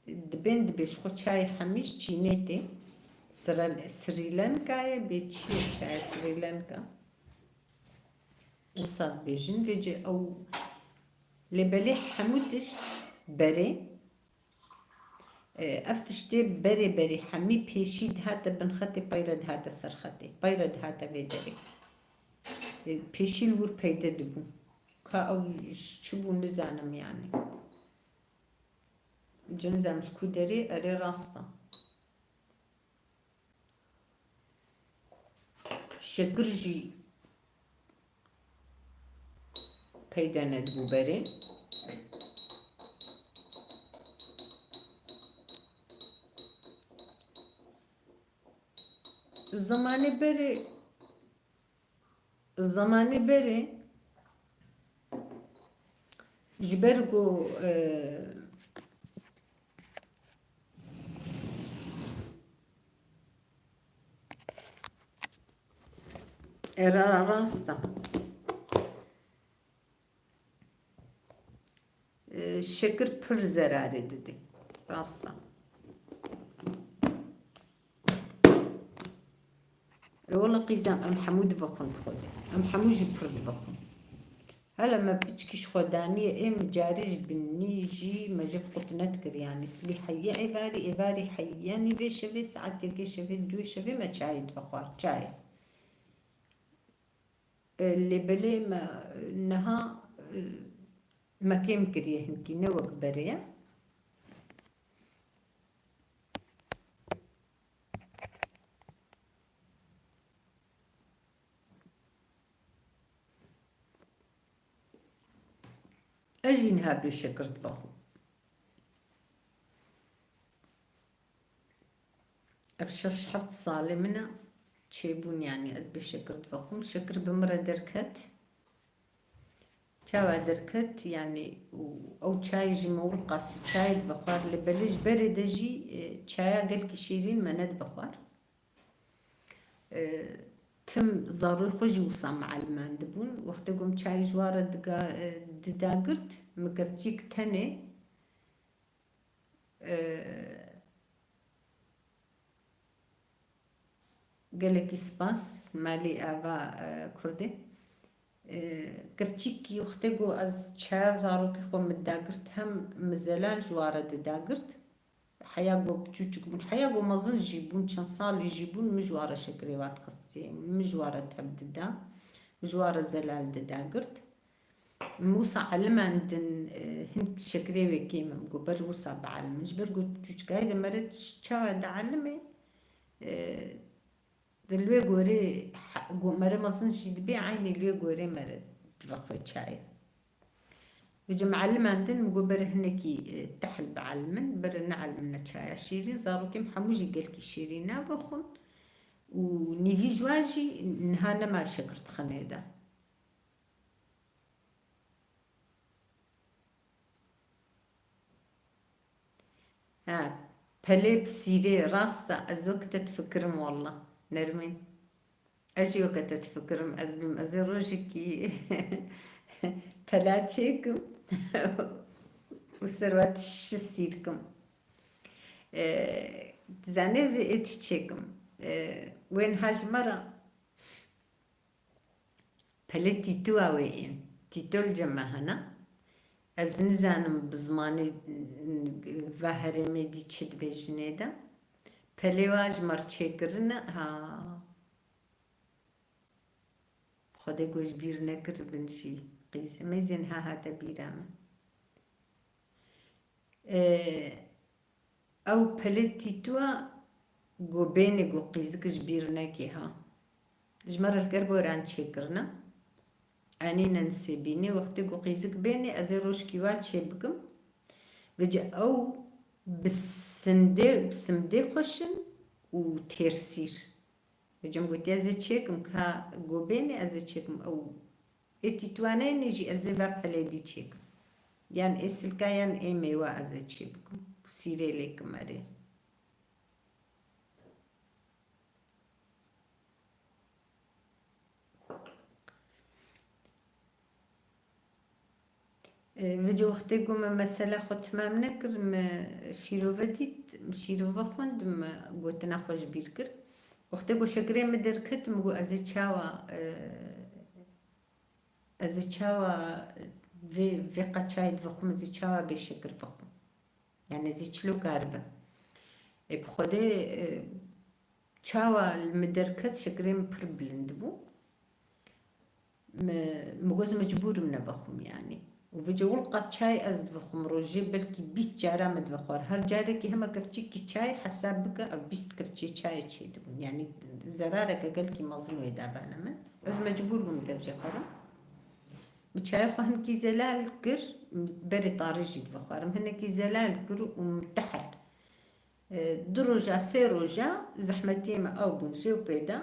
دبين دبيش خو چاي حميش چينيتي سريلانكا بيتشي چاي سريلانكا وصاد بيجن فيجي او لبلي حمودش بري افتشتي بري حمي بيشيد هاتا بنخطي بايرد هاتا سرخطي بايرد هاتا بيدري بيشي الور بيدا دبو كا او شبو نزانم يعني جنزم شكودري اري راستا شكرجي پیدا ندبو بره زمانه بره جبرگو راستا شکر پر zararı dedi rasta والله قيزام ام حمود فخون بخوده ام حمود جبر فخون هلا ما بتشكيش خدانية ام جارج بنيجي ما جف قطنات كر يعني سبي حيا ايفاري حياني في شفي ساعات يجي شفي دو شفي ما شايد بخوار شاي اللي بلي ما نها ما كيم كريه هنكي نوك بريا اجينها بشكر طبخو افشش حفظ صالمنا تشيبون يعني از بشكر طبخم شكر بمرة دركت چاوا دركت يعني او چاي جي مول قاسي چاي بخوار لبلج برد جي چايا قلقي شيرين مند بخوار تم ضروري خوشي وصام مع الماندبون وقت قوم چاي جوارة دداقرت مقفتيك تاني قالك سباس مالي آفا كردي كفتشيكي وختگو از چه زاروکی خو مداگرت هم مزلال جواره داگرت حياقو بچوچك بون حياقو مزن جيبون چند سال جيبون مجواره شكريوات خستي مجواره تبددا مجواره زلال داگرت موسى علم عندن هند شكريوي كيما مقو بر موسى بعلم مش برقو بچوچك هيدا مرت چاوا دعلمي دلوي غوري مره مزن جيد بي عيني لوي غوري مرت بخوي چاي وجا معلم عندن مقو بر هنكي تحل بعلمن بر نعلمنا چايا شيرين زاروكي محموجي قالكي شيرين بخون ونيفي جواجي نهانا ما شكرت خنيدا ها بلي بسيري راستا ازوك تتفكرم والله نرمين اجي وقت تتفكرم ازبم ازي روجكي بلاتشيكم وسروات شسيركم زانيزي اتشيكم وين هاج مرة بلتي توا وين تيتو الجمع هنا از نزانم بزماني ظاهري ميدي تشد بجنيدا بلواج مرچيكرنا ها خودي گوش بیر نکر بنشي قيس ميزن ها هاتا بيرام او بلتي توا گو بيني گو قيزكش بير نكي ها جمر القربو ران تشيكرنا اني ننسبيني وقت گو قيزك بيني ازي روش كيوا تشيبكم وجا او بسمدي خوشن و تيرسير وجم قلت ازي تشيكم كا گو بيني ازي تشيكم او اتي تواني نجي ازي بابلي دي تشيكم يعني اسلكا يعني اي ميوا ازي تشيبكم وسيري ليكم اري وجو وقتی گم مثلا خود تمام نکرم شیروه دید شیروه خوندم گوت نخوش بیر کرد وقتی گو شکری مدر کتم گو از چاوا و قچاید وخم از چاوا به شکر وخم يعني زي چلو كاربة بخده چاوا المدركت شكرين پر بلند بو مجوز مجبور من بخم يعني وفيجول قص شاي أزد بخم روجي بلكي 20 جارة مد بخور هر جارة كي هما كفتشي شاي حسابك أو 20 كفتشي شاي تشيدبون يعني زرارك قال كي مظن ويدابانا من أز مجبور من درجة قرم بشاي خو هنكي زلال كر بري طارجي دفخارم هنكي زلال كر ومتحل دروجة سيروجة زحمتي ما أو بنجي وبيدا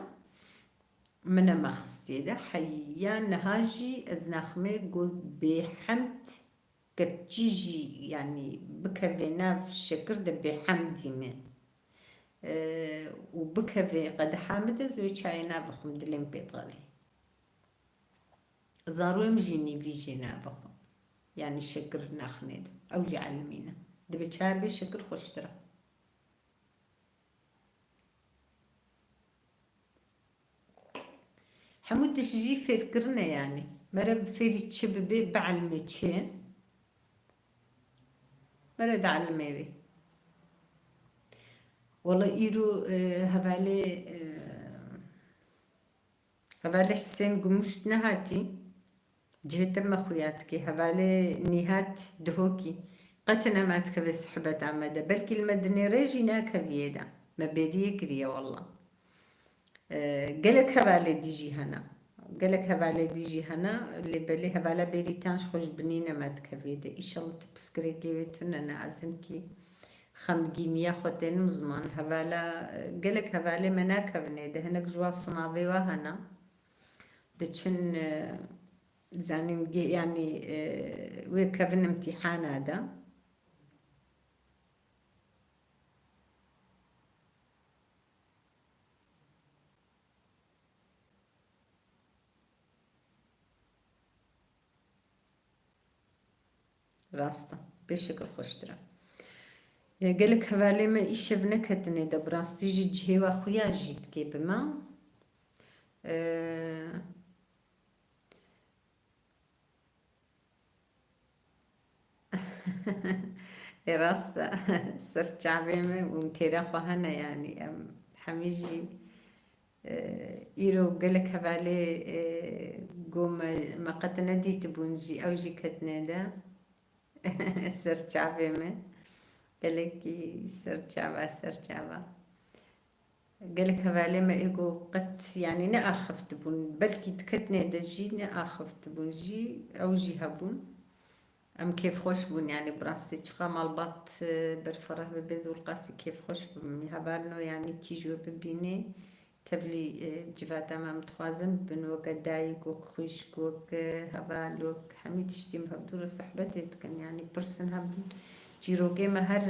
منا ما خستي دا حيان نهاجي أزناخمي قول بحمد كفتيجي يعني بكفينا في الشكر دا بحمدي من وبكفي قد حامد زوي شاينا بخم دلين بيطالي زارو مجيني في جينا بخم يعني الشكر ناخنيد أو جعلمينا دبي شابي شكر خوشترا حمود تشجي فكرنا يعني مرة بفيري تشببي بعلمي تشين مرة دعلمي بي والله إيرو هبالي حسين قمشت نهاتي جهت مخوياتك هبالي نهات دهوكي قتنا ما تكفي سحبت عمدا بلكي المدني ريجي ناكفيدا ما بدي كريا والله قالك هبالي ديجي هنا اللي بالي هبالا بيريتانش خوش بنينة ما تكفيدا إن شاء الله تبسكري كيوتون أنا أزنكي خمجينيا خوتين مزمان هبالا قالك هبالي مناكفني ده هناك جوا الصنابي وهنا دتشن زاني يعني ويكفن امتحان هذا راستا بشكل خوشترا قالك هبالي ما إيش بنكتني ده براستي جي وأخويا جيت كي بما راستا سرچاوێمە ون تێرا خوا هەنە ینی ئەم هەمیژی ئیرۆ گەلک هەڤالێ گۆمە مەقەتە نەدیتە بوونژی ئەوژی کەتنێدا سەرچاوێمە گەلێکی سەرچاوە گەلک هەڤالێمە ئێگۆ قەت ینی نەئاخەفت بوون بەلکی تکەتنێدەژی نەئاخەفت بوونژی ئەوژی هەبوون ئەم کێف خۆش بوون ینی بڕاستی چقا ماڵبات بەرفەڕە ببێ زۆر قاسی کێف خۆش بوون هەڤالنۆ ینی کیژوە ببینێ تبلی جواتەمە متخوازن بن وەکە دایک وەک خوشک وەک هەڤال وەک هەمی تشتیم هەبدوو و سەحبەتێ دکەن ینی پرسن هەبن چیرۆکێمە هەر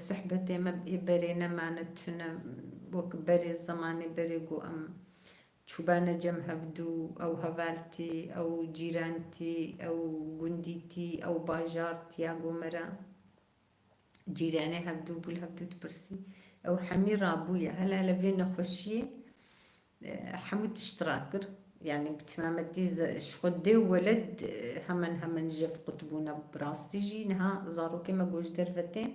سەحبەتێمە بەرێ نەمانە تونە وەک بەرێ زەمانێ بەرێگۆ ئەم چوبانە جەم هەبدوو ئەو هەڤالتی ئەو جیرانتی ئەو گوندیتی ئەو باژارتی یا گۆمەرە جیرانێ هەبدوو بول هەبدوو پرسی ئەو هەمی ڕابوویە هەلا لە بێ نەخۆشیە هەموو تشتڕا کرد يعني بتمامتي شخدي ولد همن جف قطبونا براستيجي نها زارو كما جوج درفتين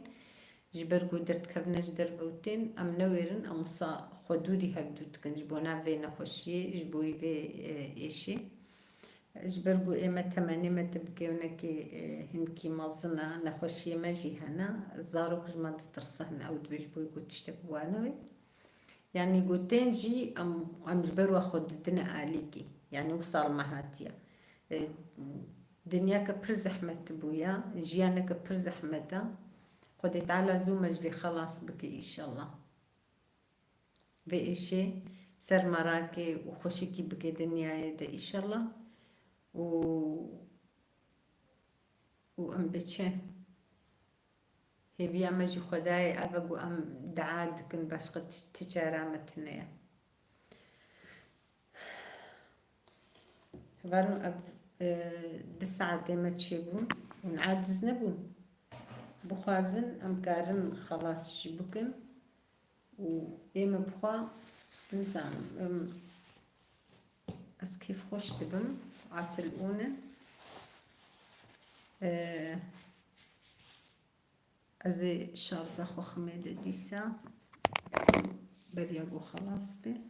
جبر جو درت كبنج درفتين ام نويرن ام صا خدودي هبدوت كنجبونا في نخشي جبوي في ايشي جبر جو اما تماني ما تبقيونا كي هنكي مازنا نخشي ماجي هنا زارو كجما ترسهن او دبجبوي جو تشتبوانوي يعني قوتين جي أم جبر واخد دنا عليكي يعني وصل مهاتيا دنيا كبر زحمة بويا جيانا كبر زحمة قدت على زومج في خلاص بكي إن شاء الله بإيشي سر مراكي وخشيكي بكي دنيا يدا إن شاء الله وأم بتشي هي بيامجي خداي أفقو أم دعاد كن باشقة تجارامتنا هبارنو أب دسعة ديما تشيبون ونعادز نبون بخوازن أم كارن خلاص شبكن وإيما بخوا نزام أس كيف خوش دبم عسل أونة أزي شارزة خو خميدة ديسا بريابو خلاص بي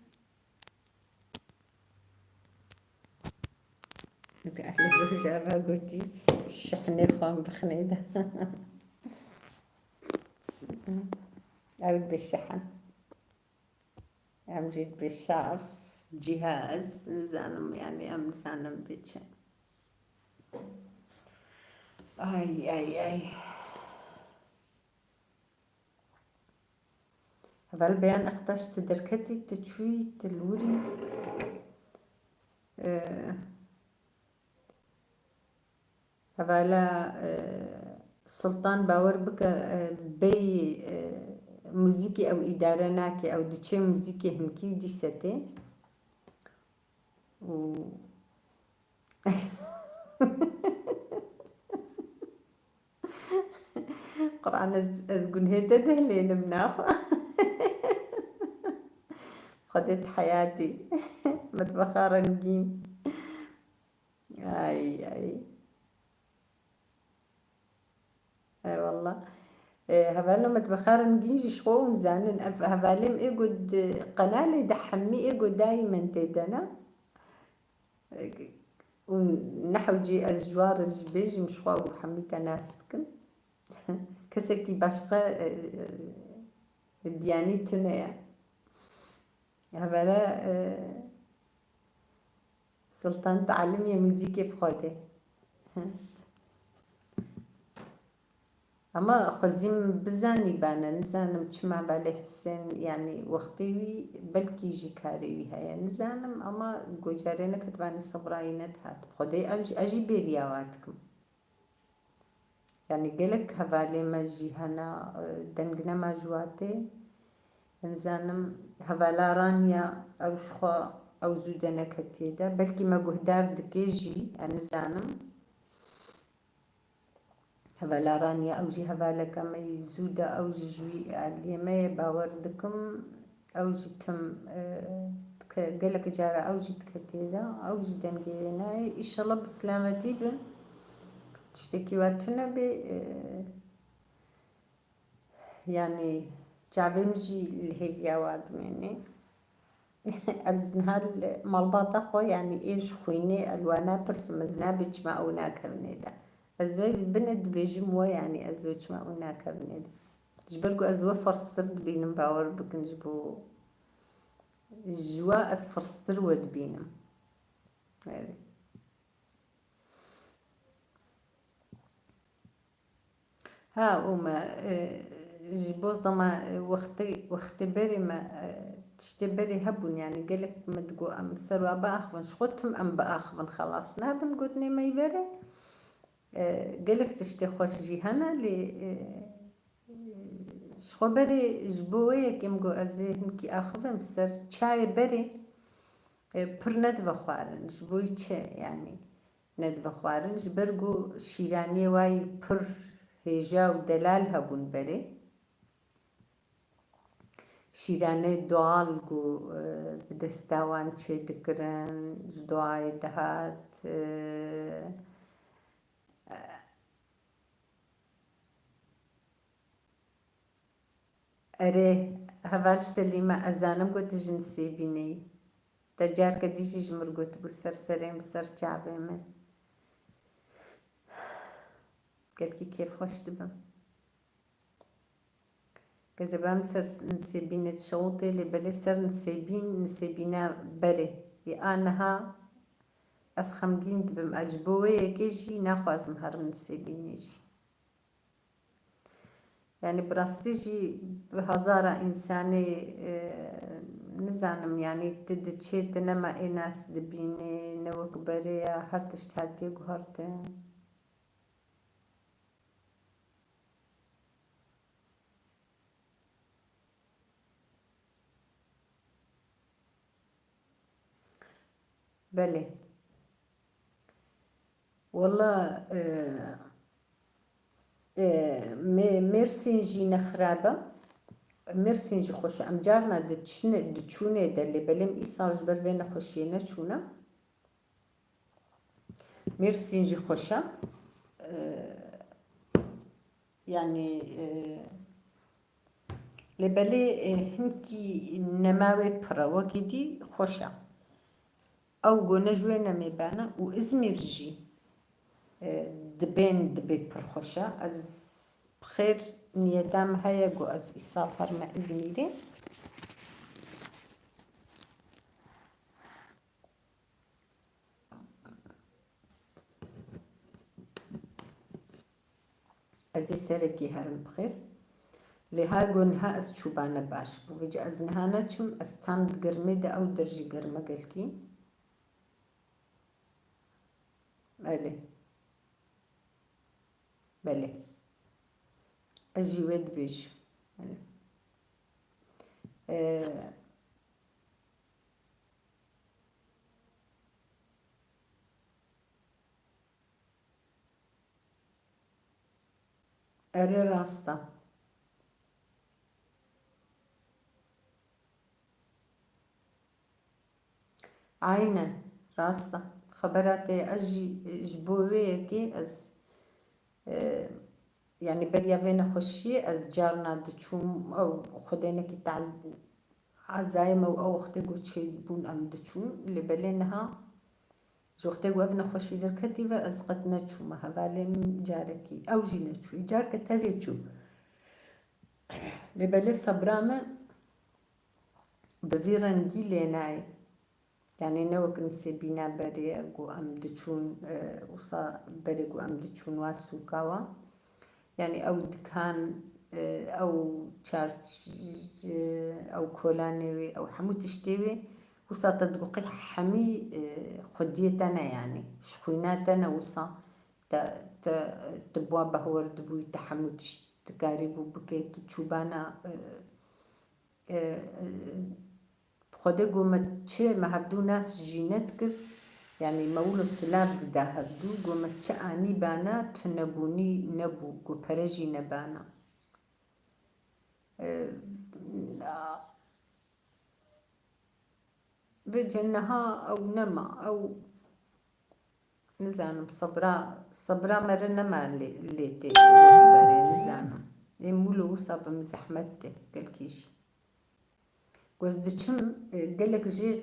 لك أهل الرجابة قلتي الشحن الخوان بخنيدة أعود بالشحن أم جيت بالشارس جهاز زانم يعني أم زانم بيتش أي هذا البيان أقداش تدركتي تشوي تلوري هذا لا سلطان باور بك بي موزيكي أو إدارة ناكي أو دتشي موزيكي هنكي ودي ستي قرآن أزقون هيدا دهلين مناخ خدت حياتي مطبخة رنجين أي والله هبالو مطبخة رنجين شخو زانن هبالم إيقود قنالي دحمي إيقود دايما تيدنا ونحو جي أزجوار الجبيج مشخوا وحميتا ناستكن كسكي باشقة ديانيتنا هبالا سلطان تعلم يا موزيكي بخوتي أما خزيم بزاني بانا نزانم تشمع بالي حسين يعني وقتي بلكي جي كاري هيا نزانم أما جوجارينا كتباني صبراينت هات خدي أجي بيرياواتكم يعني قلك هفالي ما جي هنا دنقنا ما جواتي نزانم هفالا رانيا أو شخوا أو زودنا كتيدا بلكي ما قهدار دكيجي نزانم هفالا رانيا أو جي هفالا كما يزودا أو جي علي ما باوردكم أو جي تم قلك جارة أو جي تكتيدا أو جي دنقينا إن شاء الله بسلامتي بن تشتكي واتنا بي يعني جابمجي الهيفيا واد مني از نهال مالباطا خو يعني ايش خويني الوانا برس مزنا بيج ما اونا كبنيدا از بند بيجمو يعني از بيج ما اونا كبنيدا جبرقو از وفرستر بينم باور بكن جبو جوا از فرستر ود بينم يعني ها وما جبو زما وقتي بري ما تشتبري هبون يعني قالك ما تقو ام سروا باخفن شخوتهم ام باخفن خلاص نادم قلتني ما يبري قالك تشتي خوش جيهانا لي شخو بري جبوية كم قو ازيهن كي اخفن بسر چاي بري پر ندوه خوارن جبوي چه يعني ندوه خوارن جبرقو شيراني واي پر هێژا و دەلال هەبوون بەرێ شیرانەی دوڵگ و بەدەستاوان چێ دەکردن ji دوایê dihat ئەرێ هەڤال سەلیمە ئەزانم گوتە ji Nisêbînê te careke dî jî ji mir gotibû ser serê min ser çavê min gelkî kêfxweş dibim gezebam ser Nisêbînê dişewitê lêbelê ser Nisêbîna berê aniha ez xemgîn dibim ez ji bo wê yekê jî naxwazim herim Nisêbînê jî yani bi rastî jî bi hezara însanê nizanim yani tu diçî tu nema ê nas dibînî ne wek berê ya her tişt hatiye guhertin belê walla Mêrsîn jî nexrab e Mêrsîn jî xweş e em carna diçûnê de lêbelê min îsal ji ber vê nexweşiyê neçûne Mêrsîn jî xweş e yani lêbelê hinkî nemawê pir e wekî dî xweş e ew gone ji wê nemêbane û İzmîr jî dibê pir xweş e ez bi xêr niyeta me heye ku ez îsal herime İzmîrê ez ê serekê herim bi xêr lê her got niha ez çûbane baş bû vêce ez niha neçûm ez tam di germê de ew der jî germ e gelkî belê ez jî wê dibêjim erê rast e aynen rast e xebera te ye ez jî ji bo wê yekê ez yani beriya vê nexweşiyê ez carna diçûm ew xwedênekî ezayê me û ew wextê ku çêbûn em diçûn lêbelê niha ji wextê ku ev nexweşî derketive ez qet neçûme hevalê min carekî ew jî neçûye careke terê çû lêbelê sebra me bi vî rengî lê nayê yani ne wek Nisêbîna berê ku em diçûn wisa berê ku em diçûn wa sûka wa yani ew dikan ew ew kolanê wê ew hemû tiştê wê wisa te digoqî hemî xwediyê te ne yani ji xwîna te ne wisa te tu buwa behwar dibûyî tu hemû tişt dikarîbû bikî tu çûbana xwedê ku me çi me hevdû nas jî nedikir yani me wilo silav dida hevdû ku me çi anî bana tunebûnî nebû ku pere jî nebana bêje niha ew nema ew نزانم صبرا مرنا ما اللي تي وكبري نزانم مولو وصاب مزحمته قال كيشي وزدشم قالك جي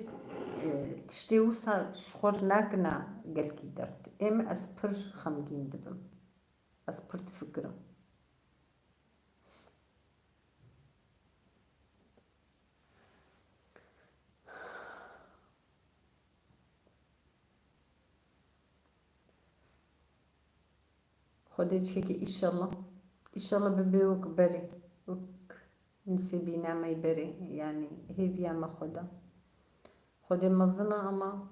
تشتي وصا شخور ناكنا قال كي درت اسبر خمجين دبم اسبر تفكرم خديت هيك إن شاء الله ببي وكبري وك نسيبينا ما يبري يعني هي فيا ما خدي مزنا أما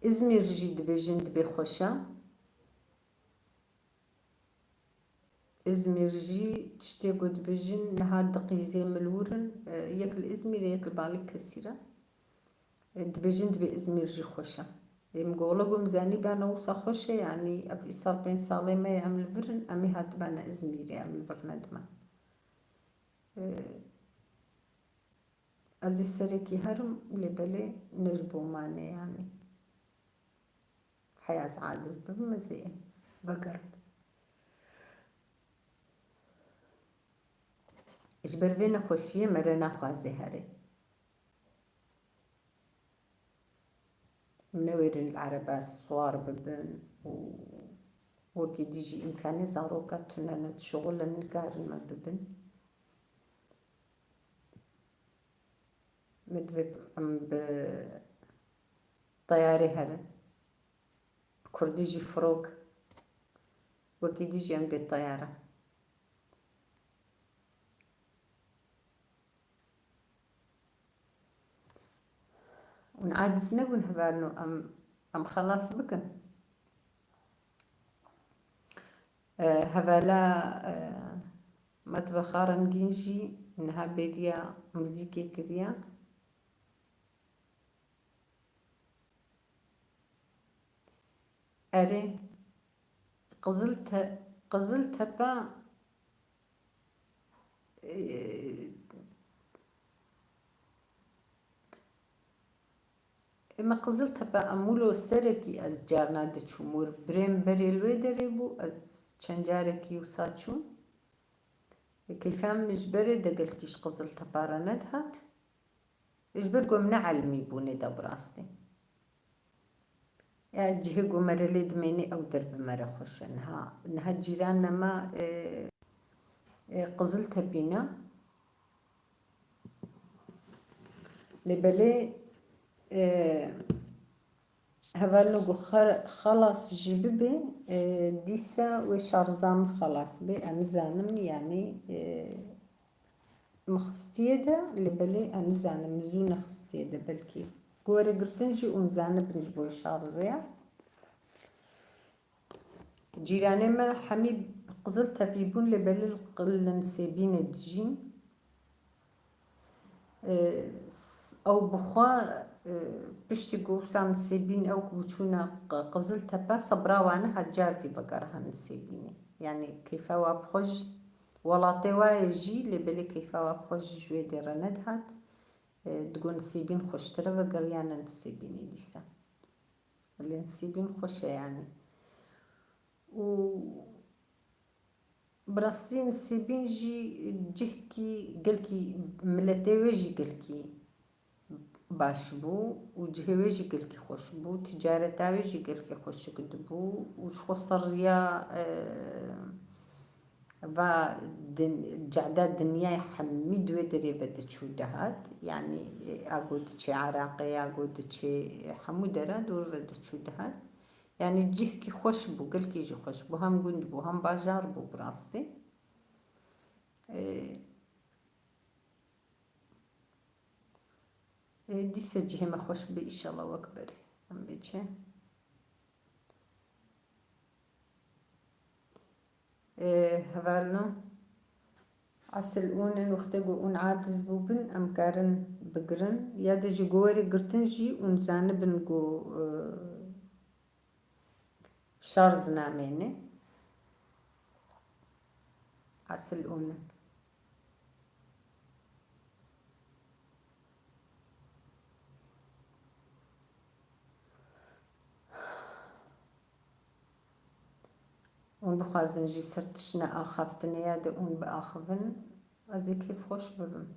إزمير جيد بجند بخوشة إزمير جي تشتي قد بجن نهاد دقيزي ملورن ياكل إزمير ياكل بالك كسيرة دبجند بإزمير جي خوشة مقولة قوم زاني بانا وصا خوشة يعني في إصار بين صالي ما يعمل فرن أمي هاد بانا إزمير يعمل فرن دما أزي سريكي هرم لبلي نجبو ماني يعني حياة عادز بمزين بقرب إجبر فينا خوشية مرنا خوازي هاري منورين العربة صوار ببن وكي ديجي إمكاني زاروكا تنانا شغل النقار ما ببن مدبب أم بطياري هرن بكرديجي فروق وكي ديجي أم بالطيارة ونعادزنا ونهبالو أم خلاص بكن هبالا مطبخا رنجينجي نها بيديا موزيكي كريا أري قزلت با اما قزلت با امولو سركي از جارنا دچومور بريم بريلوي دريبو از چنجاركي وساچون كيفام مجبري دقل كيش قزلت بارا ندهات اجبر قوم نعلمي بوني دا براستي يعني جهي قوم مرلي دميني او درب مرة خوش انها جيراننا ما قزلت بينا لبلي هبالو خلاص جيبي ديسا وشارزام خلاص بي انزانم يعني مخستيدا لبلي انزانم زونا خستيدا بلكي قوري قرتنجي ونزانم بنجبو شارزيا جيراني ما حمي قزل تبيبون لبلي القل نسيبين دجين او بخوا بشتي قوسام نسيبين او كوچونا قزل تبا صبرا وانا هجاردي بقرها نسيبيني يعني كيفا وابخوش ولاطي وايجي لبلي كيفا وابخوش جوي دي رندهات تقول نسيبين خوشترا بقريانا نسيبيني ديسا اللي نسيبين خوشة يعني و براستي نسيبين جي جهكي قلكي ملتي ويجي قلكي باش بو وجهويجي قلكي خوش بو تجارة ويجي قلكي خوش قد بو وشخصر يا با جعداد دنيا حميد ودري بدتشو دهات يعني اقول تشي عراقي اقول تشي حمودرا دور بدتشو دهات يعني جهكي خوش بو قلكي جي خوش بو هم قند بو هم باجار بو براستي ديسا جهي ما خوش بي إن شاء الله وكبري أم بيتشي هفالنا عسل اونن وختگو اون عادز بوبن ام كارن بقرن يادا جي قوري قرتنجي ونزانبن قو شارز ناميني عسل اونن اون بخوازن جی سرتشنا آخافتن یاد اون بآخفن از کیف خوش ببن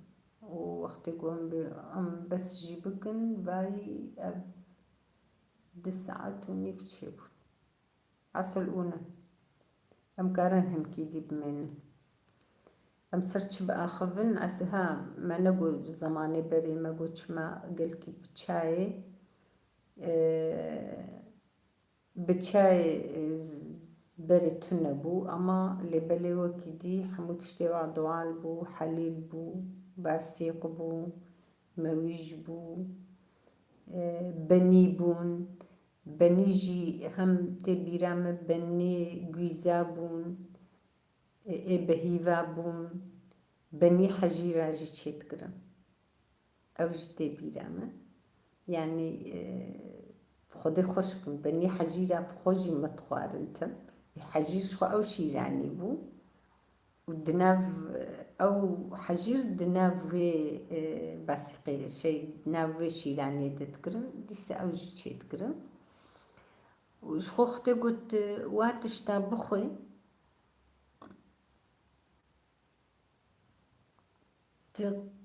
و وقتی قوم ام بس جی بکن وای 9 ساعات چه بود اصل اونه ام کارن هم کی دی بمن ام سرچ بآخفن اسها ما نقول زماني بري ما قلتش ما قلكي بتشاي بتشاي بري تنبو اما اللي بلي وكدي حمود اشتوا دوال بو حليل بو باسيق بو مويج بو بني بون بنيجي هم تبيرام بني جويزابون بهيفا بون بني حجيرة جي تشيتكرن او جدي بيرامه يعني خدي خوش بون بني حجيرة بخوجي متخوار انتم حجير شو او شيراني بو ودناف او حجير دناف باسقي شي دناف شيراني تذكرن ديس او جي تشيتكرن وش خوختي قلت واتش تابخوي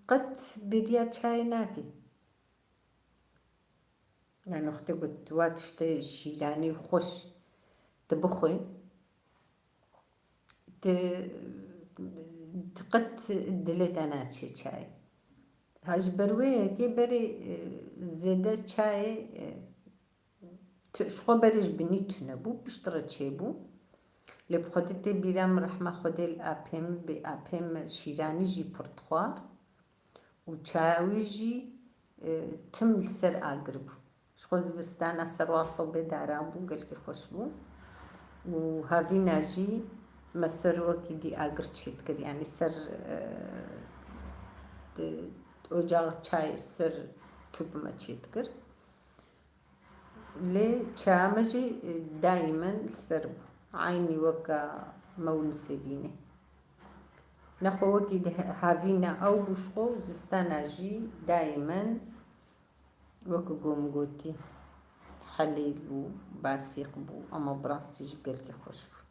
قد بديا شاي ناكي يعني اختي قلت واتش شيراني خوش تبخوي قد دلت انا شاي هاج بروي كي بري زيادة شاي شخو بريش بنيت نبو بشترى تشيبو اللي بخدتي بيرام رحمة خدي الابيم بابيم شيراني جي برتخوار وشاوي جي تم السر اقرب شخو زبستانا سرواصو بدارابو قلت خوشبو وهافي ناجي مسر وكي دي اقر تشيتكر يعني سر اوجاغ چاي سر توب ما تشيتكر لي چامجي دائما السرب عيني وكا مونسي بيني نخو وكي هافينا او بشخو زستانا جي دائما وكا قوم قوتي حليل بو باسيق بو اما براسي جي قلكي خوش بو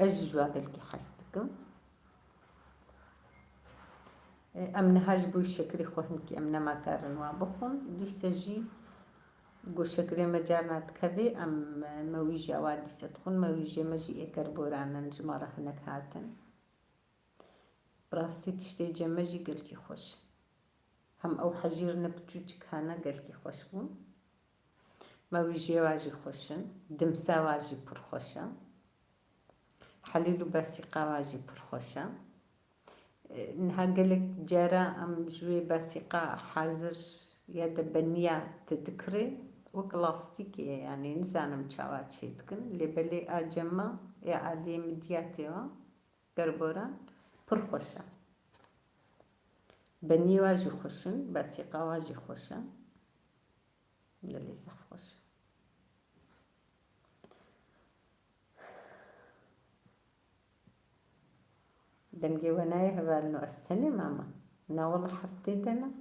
اجوا قلكي حستكم امنا هاج بو الشكري خوهنكي امنا ما كارن وابخون دي سجي قو شكري مجارنا تكبي ام مويجي اوادي ستخون مويجي مجي اكر بورانا نجمارة هناك هاتن براسي تشتي جمجي قلكي خوش هم او حجير نبتوجك هانا قلكي خوش بون مويجي واجي خوشن دمسا واجي برخوشا حليلو باسيقا واجي برخوشا نها قلك جارا ام جوي باسيقا حاضر ياد بنيا تذكري وكلاستيكي يعني نزانا مشاوات شيتكن اللي بلي اجمع يا علي مدياتيوا قربوران برخوشا بني واجي خوشن باسيقا واجي خوشا اللي صح خوش دنجي وناي هبالنو استني ماما نا والله حطيت انا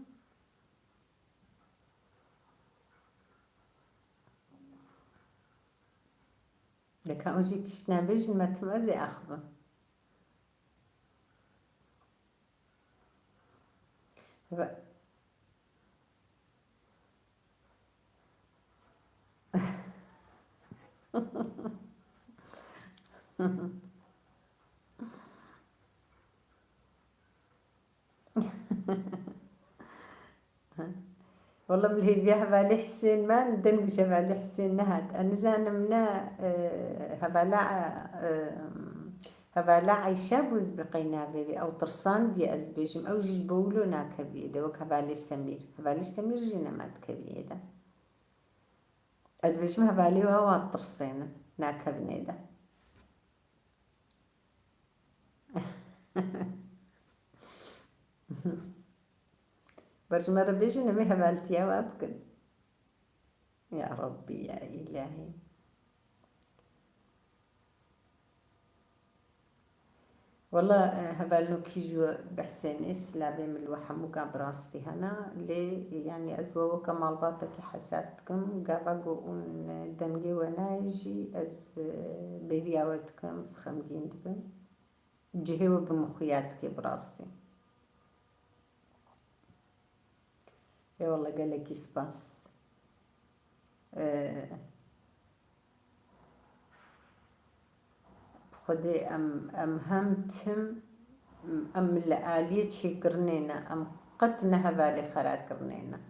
لك اوجي تشنا بيجن ما تمازي اخبا والله ملي بيها بالي حسين ما ندنقش بالي حسين نهات انا زان منا هبالا عيشة بوز بقينا بيبي او ترسان دي ازبيجم او جيج بولو ناكبي دوك هبالي سمير جينا ما تكبي دا ادبيجم هبالي وهو ترسين ناكبني دا برج مرة بيجي نمي هبالتيا وابكن يا ربي يا إلهي والله هبالو كيجو بحسين سلابي من الوحموكا براستي هنا لي يعني أزوو كمال باطك حساتكم قابقو أن دنجي وناجي أز برياوتكم سخمجين دبن جهو بمخياتك براستي. اي والله قالك سباس خدي أم همتم أم الآلية شكرنينا أم قتنا هبالي خراكرنينا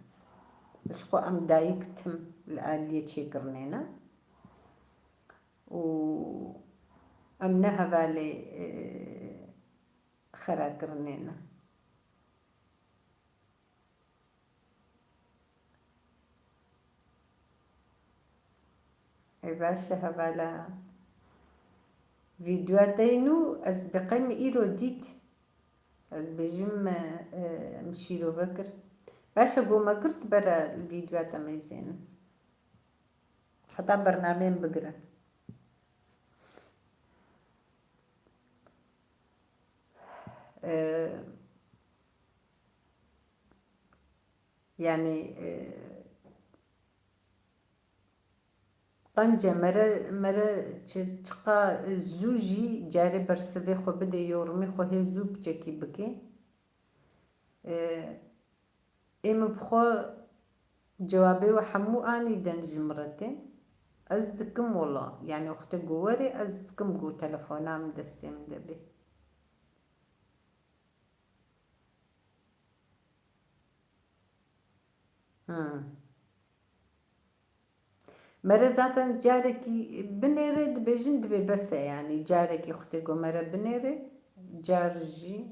اشكو أم دايكتم الآلية شكرنينا و أم نهبالي خراكرنينا اي باشا هبالا فيديوهاتينو از بقيم إيرو ديت از بجم مشيرو بكر باشا قوما قرت برا الفيديوهات ميزين حتى برنامج بقرا يعني طنجة مرة تشقى زوجي جاري برسفي خو بدا يورمي خو هي زوب جاكي بكي إما بخو جوابي وحمو آني دنج مرتين أزدكم والله يعني أختي قواري أزدكم قو تلفونا من دستي من دبي مرة ذاتا جاركي بنيرد بجند بس يعني جاركي أختي قو مرة بنيرد جارجي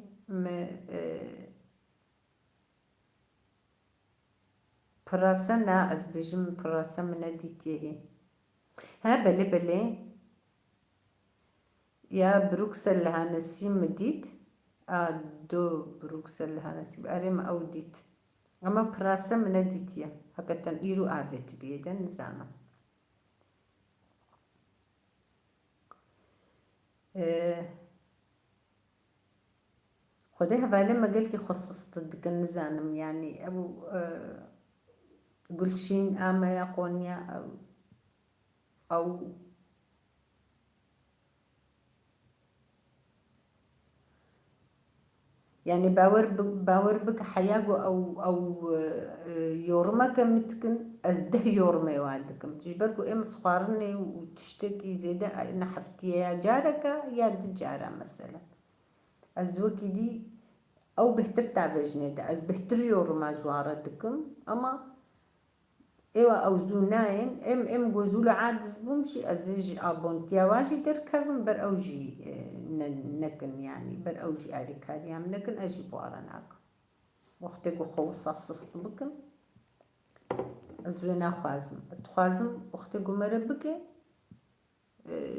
براسنا از بجم براسا من ديتيه ها بلي يا بروكسل هانسيم ديت دو بروكسل هانسيم أريم أو ديت أما براسا من ديتيه هكذا إيرو آفت بيدن زانا خديها بالي ما قلت خصصت دك النزانم يعني أبو قلشين آما يقونيا أو يعني باور بك حياجو أو يورمك متكن أزده يورمي وعدكم تجبركو إم صخارني وتشتكي زيادة إن حفتي يا جارك يا دجارة مثلا أزوكي دي أو بهتر تعبجني ده أز بهتر يورما جواردكم أما إيوا أو زوناين إم جوزولو عاد زبومشي أزيج أبونتيا واجي دركبن بر أوجي نكن يعني بر أوجي أريكاري يام نكن أجي بوارناك وقتك خوصا صصبكن أزوينا خوازم وقتك مربك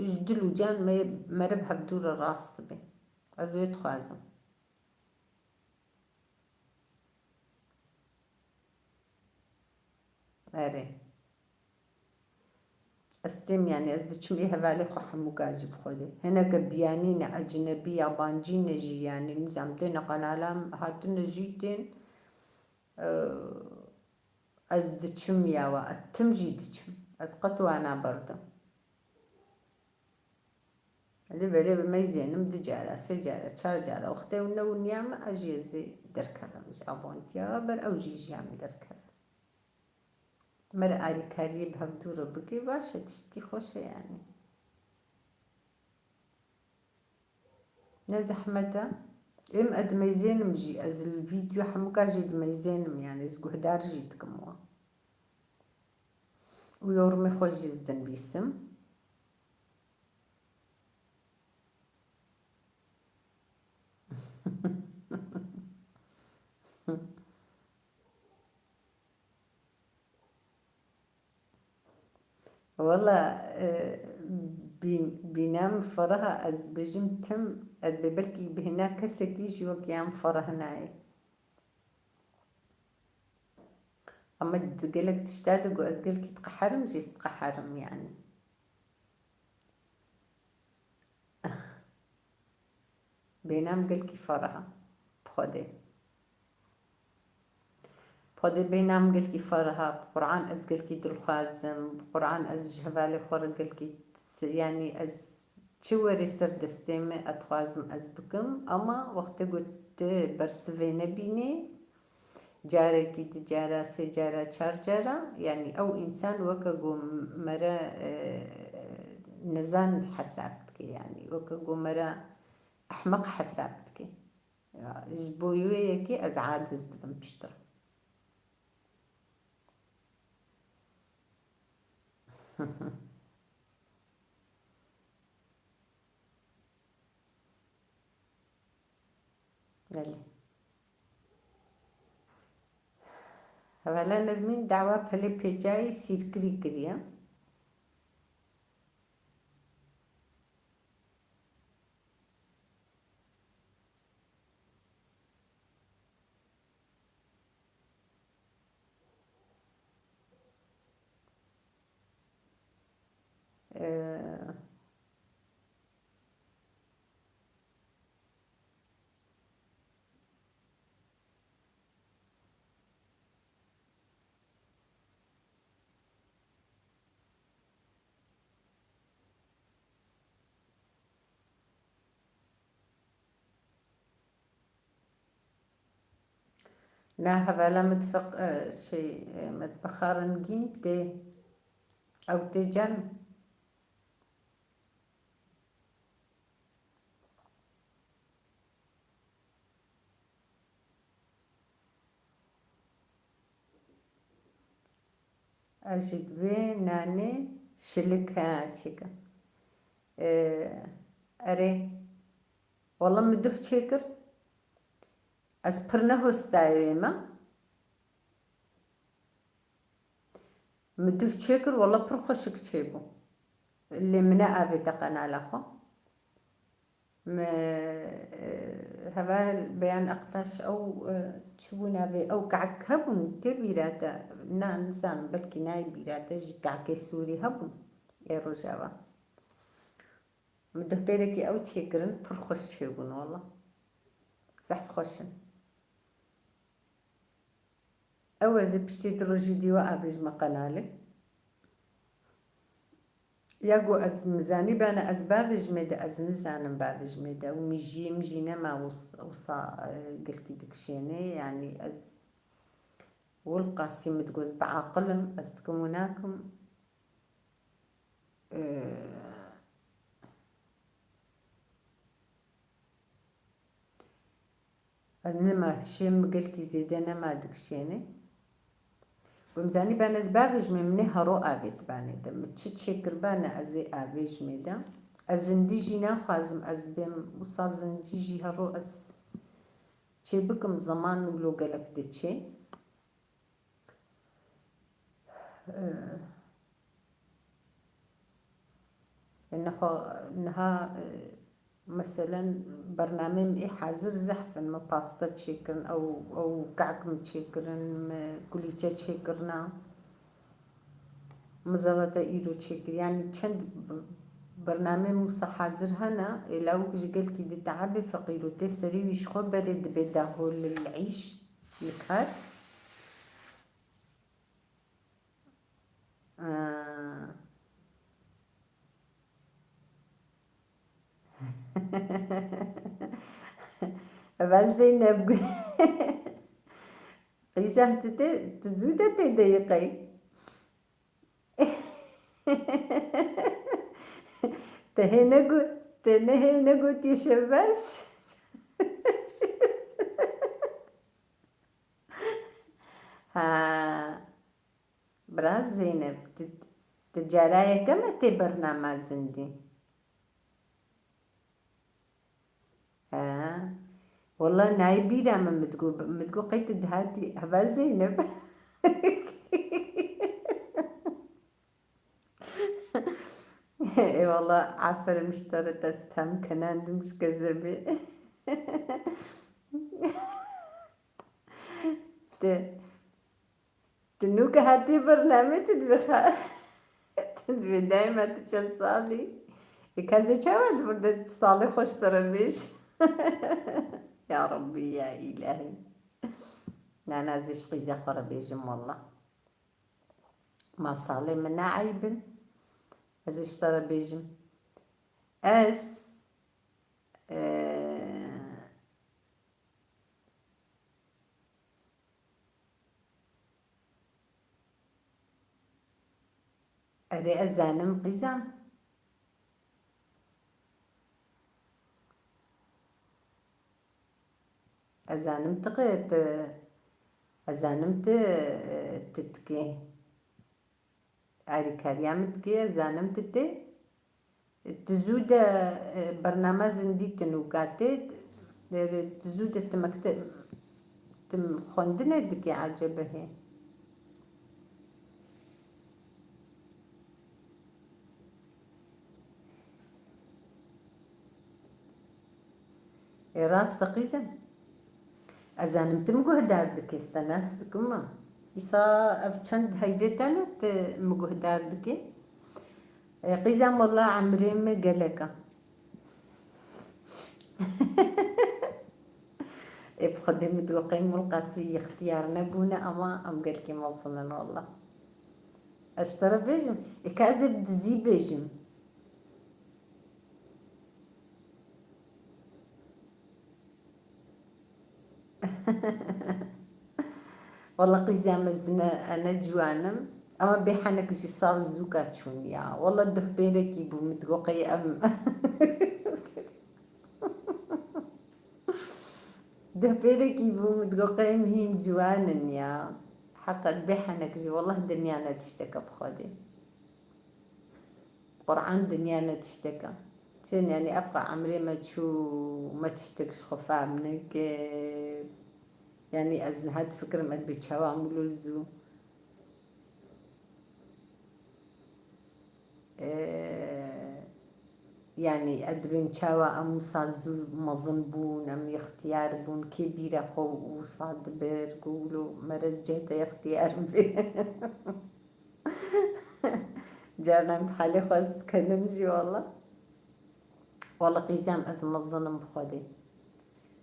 جدلو جان مرب هبدور الراس بي أزويت خوازم أري أستم يعني أزدشم إيه بالي خو حموك أجيب خودي هنا قبيانين أجنبي يابانجي نجي يعني نزامتين قنالام هاتن جيتين أزدشم ياوا أتمجي دشم أسقطوا أنا برضه هذي بالي بميزين مدجالة سجالة شارجالة أختي ونو نيامة أجيزي دركلا مش أبونتيا بر أوجي جامي دركلا مر آریکاری بهدور بگی باشه تشتی خوشه يعني نزحمته ام ادميزينم جي از الفيديو حموكا جي دميزينم يعني زقو هدار جيتكم ويورمي خوش جزدن بيسم والله بينام فرها از بجم تم از ببلكي بهنا كسكيش وقيام فرهناي اما قالك تشتادق واز قالك تقحرم جيس تقحرم يعني بینم گل کی فرها بخوده بخوده بینم گل کی فرها قرآن از گل کی دل خوازم قرآن از جهوال خور گل کی يعني از چه وری سر دستم اتخوازم از بکم اما وقت گوت برسوه نبینه جاره کی جاره سه جاره چهار جاره يعني او انسان وكا جو مرا نزان حسابتك يعني وكا جو مرا احمق حسابتك بويويكي از عاجز دبم بشتر بله اولا نرمین دعوا پلی پیجای سیرکری کریه لا هذا متفق شيء متبخرن جين تي أو تجن أجد بي ناني شلكها تشيكا أري والله مدوح تشيكر أسبرنه استايما مدوح تشيكر والله برخوشك تشيكو اللي منا أبي تقنا لخو هذا البيان أقطاش أو تشوفنا بي أو كعك هبون تبيراتا نسان بلكي ناي بيراتا كعك سوري هبون يا رجاوا مدوح بيركي أو تشيكرن برخوش تشيكون والله صح خوشن أو إذا بشتي دروجي ديوا أبيج مقنالي ياقو أز مزاني بانا أز بابج ميدا أز نزانم بابج ميدا مجينا ما وصا قلتي دكشيني يعني أز والقاسي متقوز بعقلم أز تكموناكم أنما شيم قلتي زيدنا ما دكشيني ومزاني بانا زبابج ممني هرو آبيت باني دا متشتشكر بانا أزي آبيج ميدا أزنديجي ناخوازم أز بيم وصا زنديجي هرو أز چه بكم زمان ولو قلق دي چه إنها مثلا برنامج إيه حاضر زحف ما باستا تشيكرن أو كعك متشيكرن كليتشا تشيكرنا مزلطة إيرو تشيكر يعني چند برنامج موسى حاضر هنا لو جقل كي دي تعبي فقيرو تسري ويشخو برد بداهو للعيش الكار بس زينب قيسم تزودة تضيقي تهينا قلت يا شباش ها براس زينب تجارايا كما برنامج زندي والله ناي بيرا من متقو قيت دهاتي هبا زينب اي والله عفر مشترط استهم كنان مش كذبي تنوك هاتي برنامج تدبي دايما تشن صالي كذا شاود برد صالي خوش تربيش يا ربي يا إلهي. لا أنا زيش قيزة خورا بيجم والله ما صالي منا عيب زيش ترى بيجم أس أري أزانم قيزام أزانم تقيت أزانم تتكي أري كاريام تكي أزانم تتي تزود برنامج زندي تنوكاتي تزود تمكتب تم خوندنه دكي عجبه راس تقيزم أزانم تمجه داردك استناس كما إسا أفشند هيدتنت مجه داردك قيزم والله عمري قلقة بخدمة وقيم القاسي اختيارنا بونا أما أم قال كي موصلنا والله أشترى بيجم كازب دزي بيجم والله قيزام زنا أنا جوانم أما بيحنك جي صار زوكا يا والله ده بيرك يبو متوقي أم ده بيرك يبو متوقي مهين جوانن يا حقا بيحنك جي والله دنيانا تشتكى بخودي قرآن دنيانا تشتكى شن يعني أبقى عمري ما تشو ما تشتكش خفا منك يعني أزن هاد فكرة ما تبيتشاوا ملوزو يعني أدبن شاوا أم سازو مظنبون أم يختيار بون كبيرة خو وصاد بير قولوا مرجعت اختيار بير جانا بحالي خواست تكلمجي والله قيزام أزم الظنم بخودي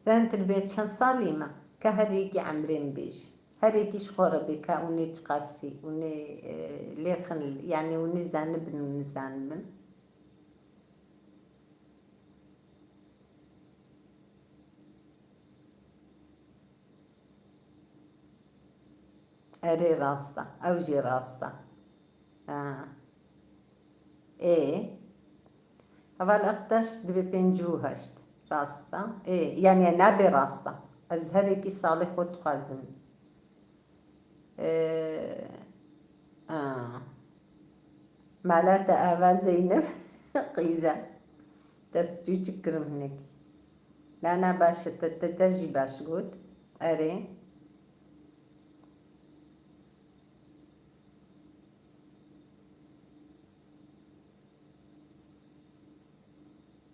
زانت البيت شان صاليمة كهريكي عمرين بيش هريكي شخورة بكا وني تقاسي وني ليخن يعني وني زانبن وني زانبن أري راستا أوجي راستا إيه أول أقتش دبي بنجو هشت راستا إيه يعني نابي راستا أزهريكي صالح خود خازم معناتها آبا زينب قيزة تسجي تكرم هناك لا أنا باش تتجي باش قد أري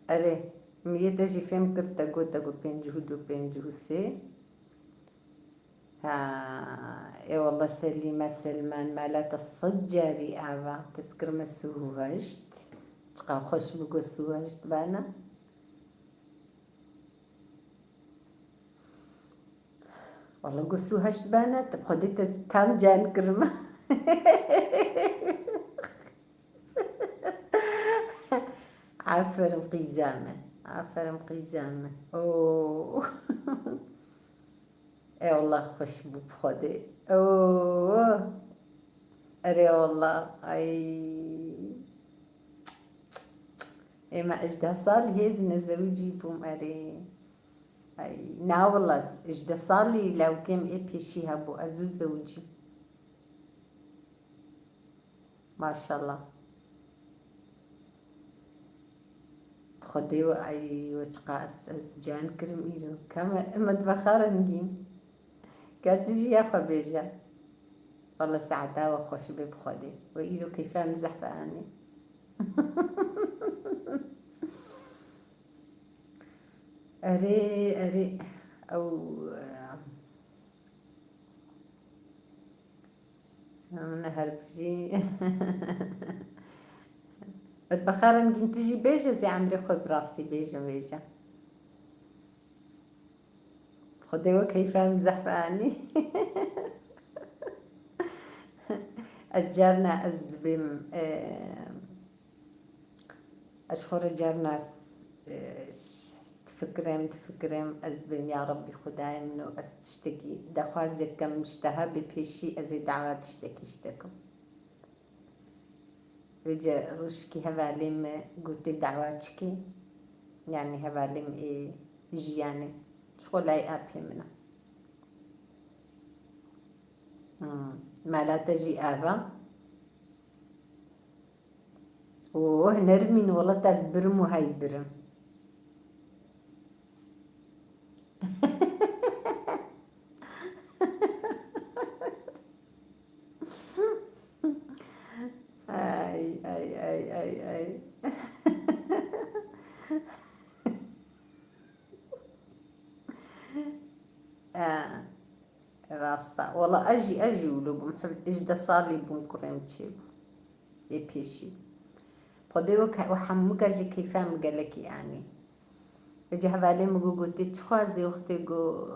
أري مية تجي فيم كرتا تقول بين جهود وبين جهوسي اي والله سليمة سلمان مالات الصجاري آبا تسكر مسوهشت تقا خوش بقو سوهشت بانا والله قو سوهشت بانا تبخدي تام جان كرمة عفر مقيزامة عفر مقيزامة اوه اي والله خوش بخدي اوه اري والله اي ما اجدا صار هيزنا زوجي بوم اري اي نا والله اجدا صار لي لو كم بيشي هبو ازو زوجي ما شاء الله خدي اي وتقاس جان كرم ايرو كما مدبخار نجيم كاتجي يا خبيجة والله ساعتها وخوش بخدي وإيرو كيفاه مزح فاني أري أو سامنا هربجي بخارن جنتجي بيجا زي عمري خود براستي بيجا خدي وكيف مزحفاني أجرنا أزد بم أشخر جرنا تفكرم أزبم يا ربي خداي منو أستشتكي دخوازك كم مشتهى ببيشي أزي دعوة اشتكم رجع روشكي هفاليم قلت دعواتشكي يعني هفاليم إيه جياني شغلاي أبي منه ما لا تجي آبا نرمين والله تزبرم وهيبرم أي راستا والله أجي ولو محب إجدا صالي بنكرم تشيبو يبيشي بديوك وحموك أجي كيفام قالك يعني بجي هفالي مقو قلت تخوازي وقتي قو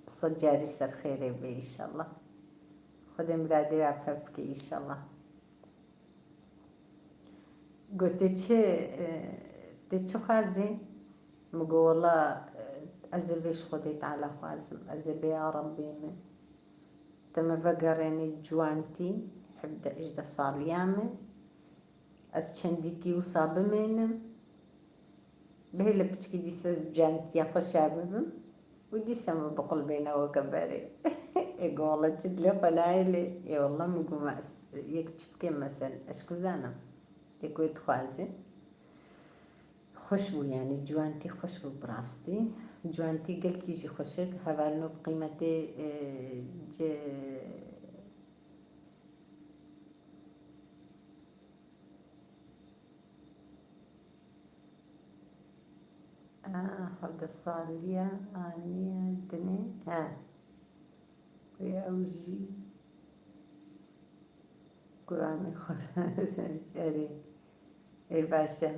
صجاري سر خيري بي إن شاء الله خدي مرادي وعفافك إن شاء الله قلت تخوازي مقو والله أزبيش خديت على خوازم أزبي يا ربي من تم فقرني جوانتي حبدا إجدا صاليامي أسشنديكي وصاب منم بهلا بتشكي دي سجانتي يا خشابهم ودي سما بقول بينا وكباري يقول والله جد لي قلايلي يا والله مقو ما يكتب كم مثلا أشكو زانا يقول تخوازي خشبو يعني جوانتي خشبو براستي جوانتي قال كيجي خشك هبالنو بقيمتي هذا صالية آنية دني ويا أوجي قرامي خراسان شاري اي باشا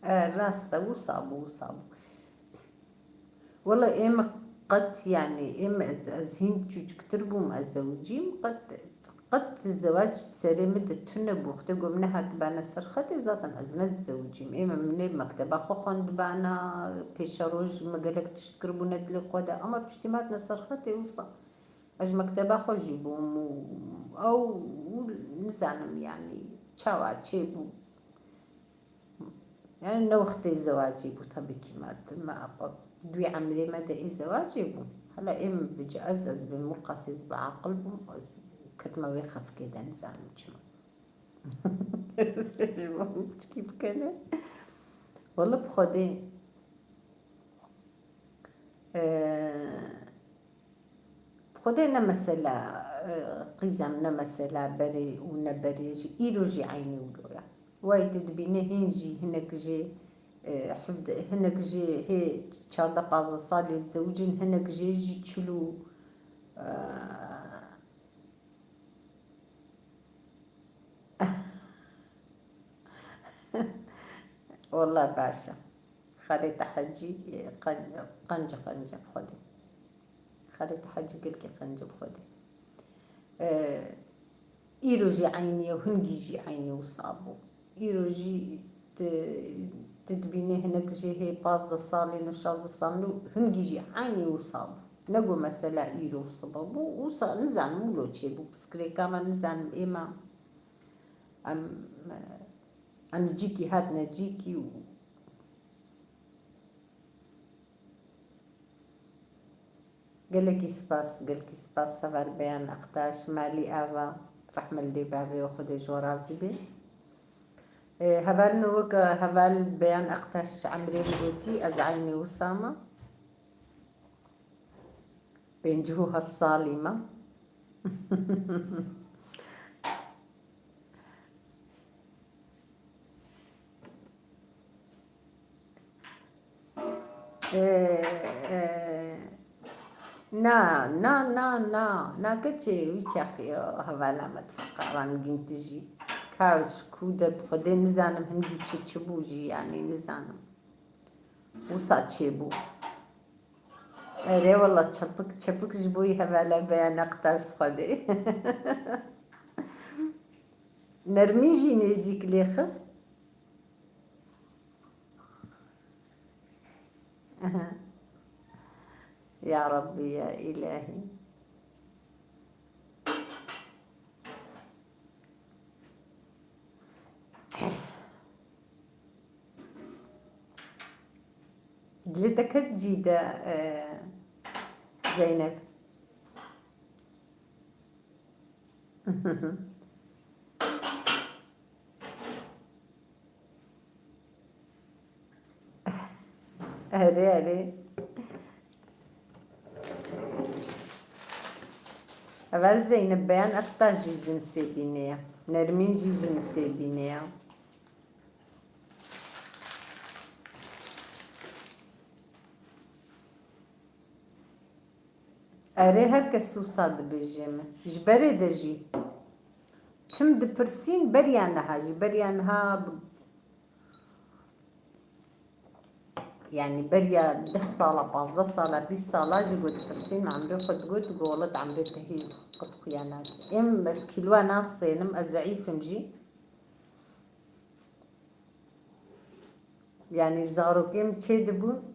راستا وصابو والله إما قد يعني إما أزهين تشوج كتربوم أزوجيم قد الزواج سري مدة تنبو اختقو منها تبانا سرختي ذاتا أزنت زوجيم إما من مكتبة خوخون تبانا بيشاروج مقالك تشتكربو ندلي قودا أما بشتماتنا سرختي وصا أج مكتبة خو جيبوم أو نزانم يعني تشاوا تشيبو يعني لو اختي زواجي بو طبيكي ما أقب دوي عملي مدى إيه زواجي بو هلا إم بيجي أزز بمقاسيس بعقل بو كتما ويخف كده نزعم شنو كيف كده والله بخدي بخدينا مثلا قيزمنا مثلا بري ونبريجي إيروجي عيني ولويا وايد تبينه هنجي هناك جي حفظ هناك جي هي شاردا بعض صالي زوجين هناك جي تشلو والله باشا خليت حجي قنجة بخدي خليت حجي قلكي قنجة بخدي إيروجي عيني وهنجي عيني وصابو إيروجي تدبيني هناك جي هي باز صالي نشاز صالي هنجي عيني وصابو نقو مثلا إيرو صبابو وصا نزعن مولو تشيبو بسكري كما نزعن إما أم جيكي هادنا جيكي قالك سباس هفال بيان أقتاش مالي آفا رحمل دي بابي وخدي جورازي بي هفال نوك هفال بيان أقتاش عمري بوتي أزعيني وسامة بين جهوها الصالمة نا كتشي ويش أخي هفالا متفقران جنتجي هاوش كودة بخدي نزانم هندي تشبوجي يعني نزانم وصا تشبو أري والله تشبك جبوي هبالا بيان أقطاش بخدي نرميجي نيزيك لي خص يا ربي يا إلهي جلدك جيدة زينب أري أول زينب بيان أقطع جي جنسي بينيا نرمين جي جنسي بينيا أري هاد كسو صاد بيجيم جبري دجي تم دبرسين بريانها جي بريانها يعني بريا 10 صالة 15 صالة 20 صالة جي قد برسين عمري خد قد قولت عمري تهي قد خيانات إم بس كيلوا ناس صينم الزعيف مجي يعني زارو كيم تشيدبون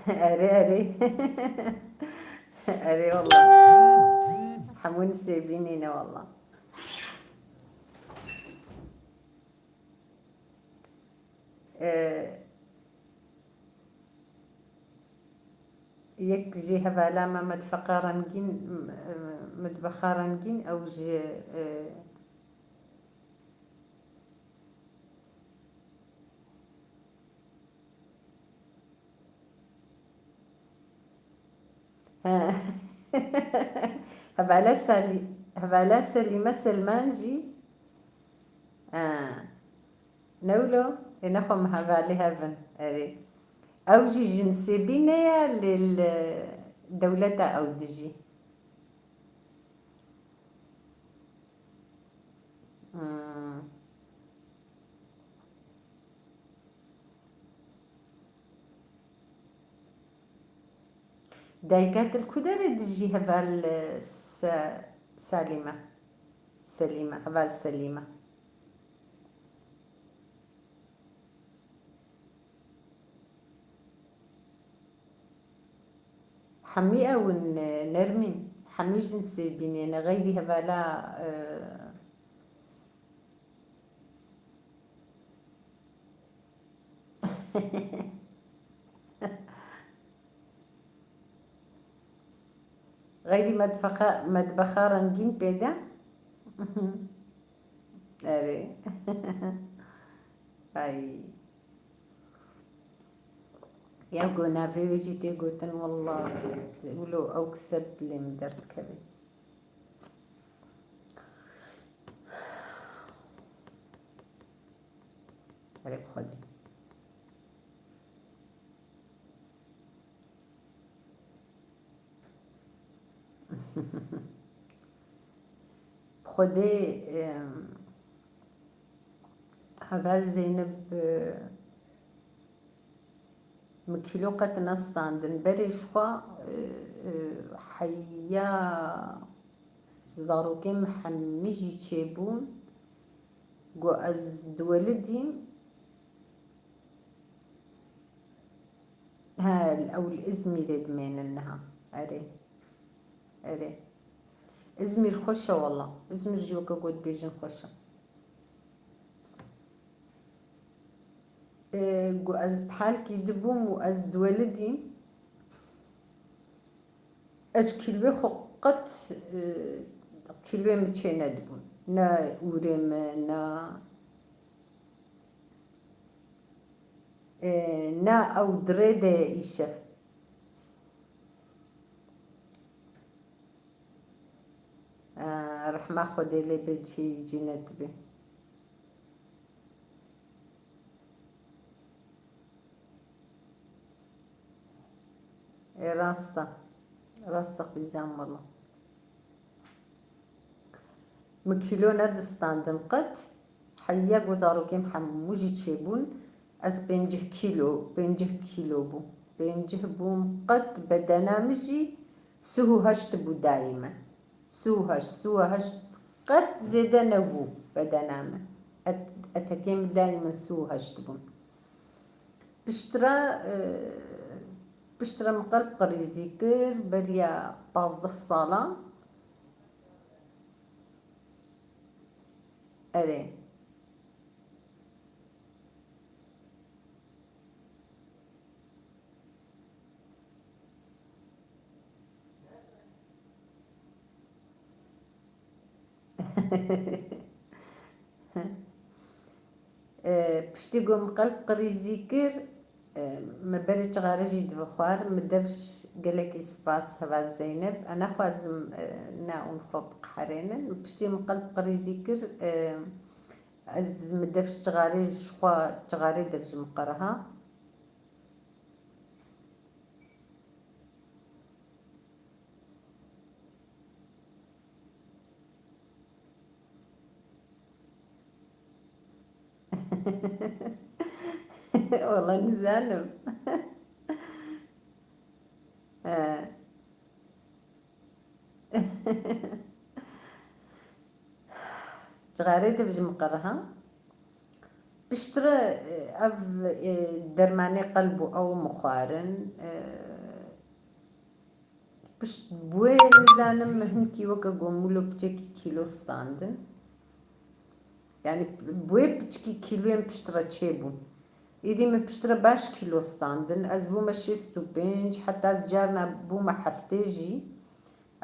أري أري والله حمون سيبينينا والله يك جي هبالا ما مدفقارنجين أو جي هبالا سليمة سلمانجي نولو إنكم هبالي هبن أري أو جي جنسي بينيا للدولة أو دجي دايكات الكدر دجي هبال سليمة هبال سليمة حمي أو نرمين حمي جنسي بينينا غيري هبالا غيري مدبخارنجين بيدا أري أي يا قونا في وجيتي قوتن والله ولو أو كسبت لي مدرت كبير أري بخدي بخدي هبال زينب مكيلوقة نصاندن بري شخوا حيا زاروكي محميجي تشيبون قو از دولدين أو الإزمير دمين إنها أري إزمير خوشة والله إزمير جوكا قد بيجن خوشة قو از بحالكي دبوم و از دولدي اش كيلوي خقت كيلوي متشينا دبون نا ورم نا نا او دريدة يشف رح ما خود اللي بجي جينت بي راستا قيزام والله مكيلو ندستاندن قد حيا گزارو كيم حموجي تشيبون از 5 كيلو بو 5 بوم قد بدنامجي سهو هشت بو دايما سهو هشت قد زيدا نبو بدنامه اتكيم دايما سهو هشت بون بشترا مقلب قريزي كر بريا 15 صالة اري بشتي قوم قلب قريزي كر ما بريت غارجي دبخوار مدبش قالك سباس هبال زينب انا خوازم ناون خوب قحرين بشتي مقلب قريزي كر از مدبش تغاريج خوا تغاري دبج مقرها والله نزانم تغاري دبج مقرها بشترى اف درماني قلبو او مخارن بش بوي نزانم هنكي وكا قومولو بتشكي كيلو ستاندن يعني بوي بتشكي كيلوين بشترى تشيبون إذا ما بشترى باش كيلو ستاندن از بوما شيستو بينج حتى از جارنا بوما حفتيجي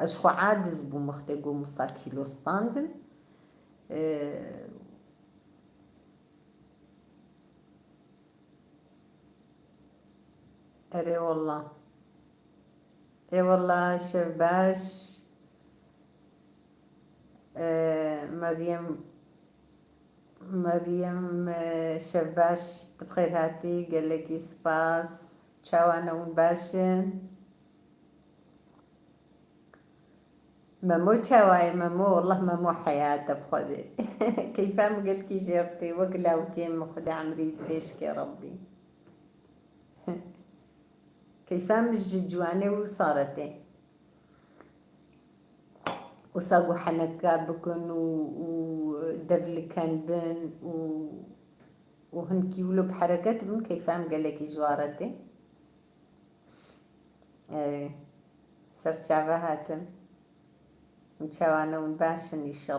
از خو عادز بوما ختيقو مصا كيلو ستاندن اري والله اي والله شيف باش مريم شيف باش بخير هاتي قال لك سباس تشاو انا ونباشن مامو تشاواي مامو والله مامو حياته بخدي كيف قال لك جرتي وقلا وكيم خدي عمري دريشك يا ربي كيف مش جواني وصارتي وصاقو حنكا بكن ودفل كان بن وهنكي ولو بحركات بن كيف قال لك جوارتي صرت شعبها هاتم نتشاوانا ونباشن ان شاء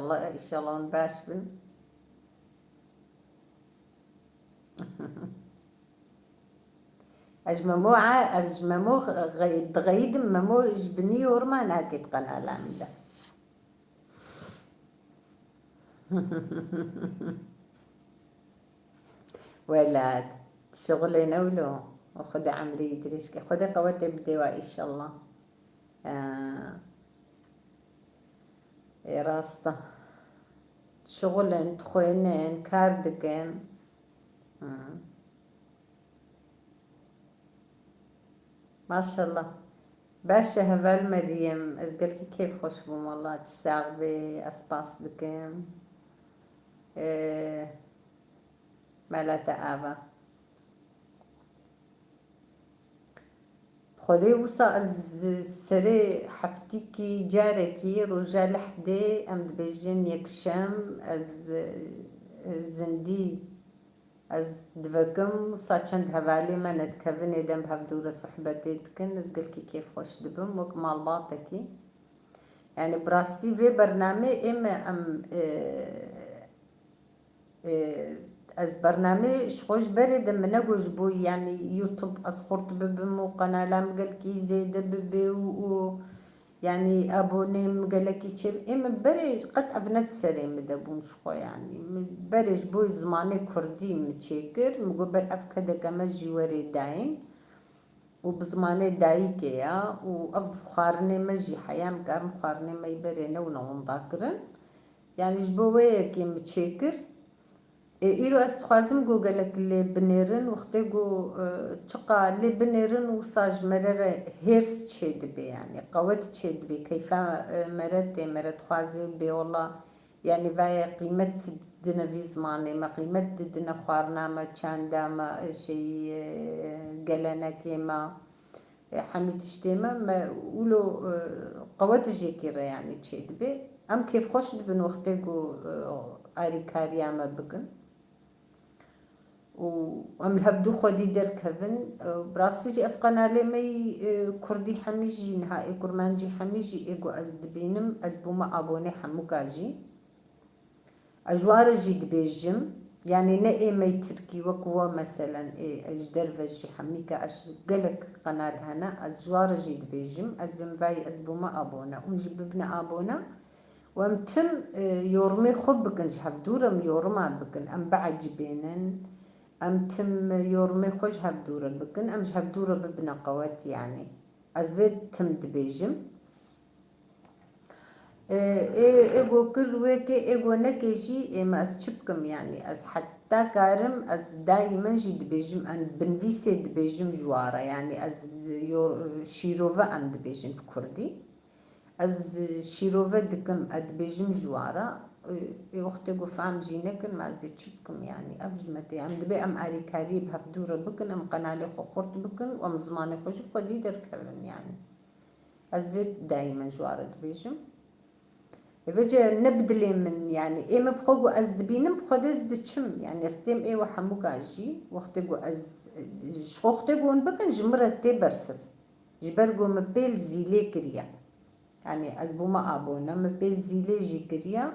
الله ونباش بن أجممو غيد ممو جبني ورما ناكد قناة لامدة ولاد شغلي نولو وخد عمري يدريش كي خد قوتي بدواء إن شاء الله راستا شغلن تخوينين كاردكن ما شاء الله باشا هفال مريم ازقلكي كيف خوش بوم والله تساغبي اسباس دكم مالاتا آبا خودي وصا از سري حفتيكي جاركي رجال حدي امد بيجين يكشم از زندي از دبكم وصا چند هفالي ما نتكفن ادم بهبدورة صحبتي تكن ازقلكي كيف خوش دبم وك مال باطكي يعني براستي في برنامج اما ام از برنامج خوش برد من نقوش بو يعني يوتيوب اسخرت ببم وقناة لام قلكي زيد ببي و يعني أبونيم قالك يشيل إما بريج قد أبنت سري مدبون شخو يعني بريج بوي زماني كردي متشيكر مقبر أفكدا كما جواري داين وبزماني دايكيا وأف خارني مجي حيام كارم خارني ما يبرينا ونوم ذاكرن يعني جبوية كي متشيكر إيرو أستخازم جو قالك اللي بنيرن وقتي جو تشقى اللي بنيرن وصاج مرر هيرس تشيد بي يعني قوت تشيد بي كيف مرت خوازي بي والله يعني بايا قيمة دنا في زماني ما قيمة دنا خوارنا ما تشاندا ما شي قالنا كيما حميد شتيما ما ولو قوت جيكيرا يعني تشيد بي أم كيف خوش بن وقتي جو آري كاريا ما بقن وام الهبدو خودي دركبن براسيجي افقنا لي مي كردي حميجي نهائي كرمانجي حميجي ايغو ازدبينم ازبوما ابوني حموكاجي اجوار جيد بيجم يعني نئي مي تركي وكوا مثلا اجدر فجي حميكا اش قلك قنال هنا ازوار جيد بيجم ازبم باي ازبوما ابونا ونجيب ابن ابونا وامتم يورمي خبكن جهب دورم يورما بكن ام بعد جبينن ام تم يورمي خوش هب دورة بكن ام جهب دورة ببنا قوات يعني ازفيد تم دبيجم ايغو كل ويكي ايغو نكيجي ما اسشبكم يعني از حتى كارم از دايما جي دبيجم ان بنفيسي دبيجم جوارا يعني از شيروفا ام دبيجم بكردي از شيروفا دكم ادبيجم جوارا وقتی گفتم جینکن مازی چیکم يعني أبجمتي أم دبي أم أري كاريب هفدورة بكن أم قنالي خورت بكن وأم زماني خوش خدي دركبن يعني أزفيت دايما جوارة دبيجم بيجي نبدلي من يعني إيه مبخوجو أزدبينم بخد أزدشم يعني استيم إيه وحموكاجي وقتی جو أز وقتی جو بكن جمرة برسف جبرجو مبيل زيلي كريا يعني أزبوما أبونا مبيل زيلي جي كريا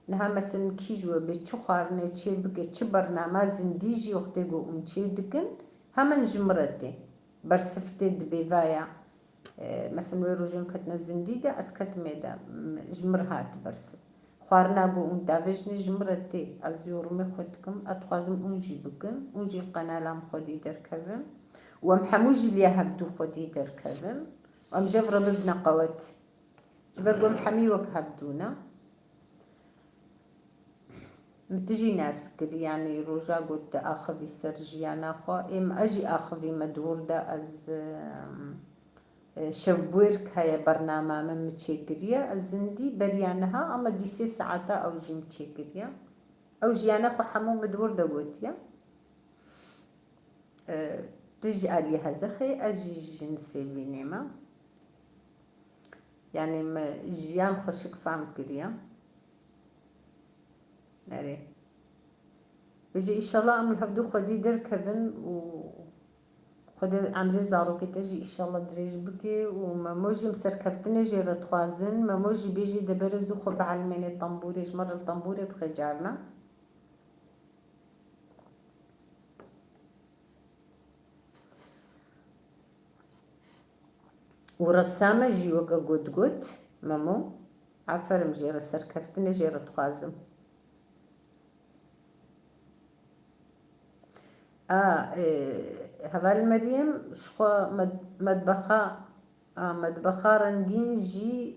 نها مثلا كيجوا بتشو خارنة تشي بكي تشي برنامج ديجي وقتي جو تشي دكن همن جمرتي برسفتي دبيفايا مثلا ويروجون كتنا زنديدة أسكت ميدا جمرهات برسف خارنا جو دافجني جمرتي أزيورمي خدكم أتخازم أنجي بكن أنجي قنالام خدي دركبن ومحموجي ليا هفدو خدي دركبن وأم جبر ببنا قوت جبر محمي وك هفدونا متجي ناس كر يعني رجع قلت أخذي سرجيانا خو إم أجي أخذي مدور دا أز شوبورك هاي برنامج من متشكرية الزندي بريانها أما دي 6 ساعات أو جي متشكرية أو جيانا خو حمو مدور دا قلت يا تجي علي هزخي أجي جنسي بينما يعني ما جيان خوشك فهم كريا أري بيجي إن شاء الله أم الهبدو خدي دركبن خدي عمري زاروكي تجي إن شاء الله دريج بكي وما موجي مسركفتني جي رتخوازن ما موجي بيجي دبرزو خب علميني طنبوري جمر الطنبوري بخجارنا ورسامة جي وكا قد مامو عفرم جي رسركفتني جي رتخوازن هبال مريم شخوا مطبخا رنگین جی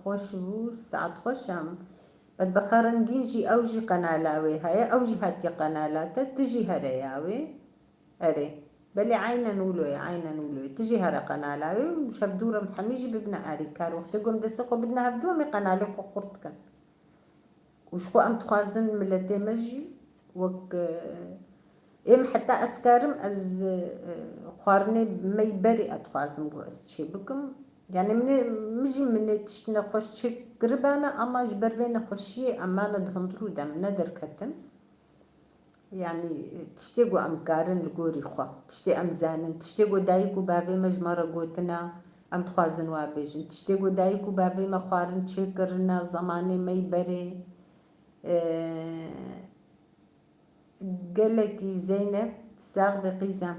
خوش بو ساعت خوشم مطبخا رنگین جی او جی قنالاوي هاي او جي هاتي قنالات تجي هرياوي اري بلي عينا نولو تجي هرا قنالاوي مش هبدورة محميجي ببنا اري كار وقت قوم دسقو بدنا هبدو مي قنالي خو خورتكن وشخو أم تخازن ملتي مجي وك إم حتى أسكارم أز خارني مي بري أتخازم جو أسشي بكم يعني مجي من تشتنا خوش قربانا أما جبرفين خوشي أما ندهندرو دم ندر كتن يعني تشتي جو أم كارن لقوري خوا تشتي أم زانن تشتي جو دايكو بابي مجمرة قوتنا أم تخازن وابيجن تشتي جو دايكو بابي مخارن تشكرنا زماني مي بري قالك زينب ساغ بقيزة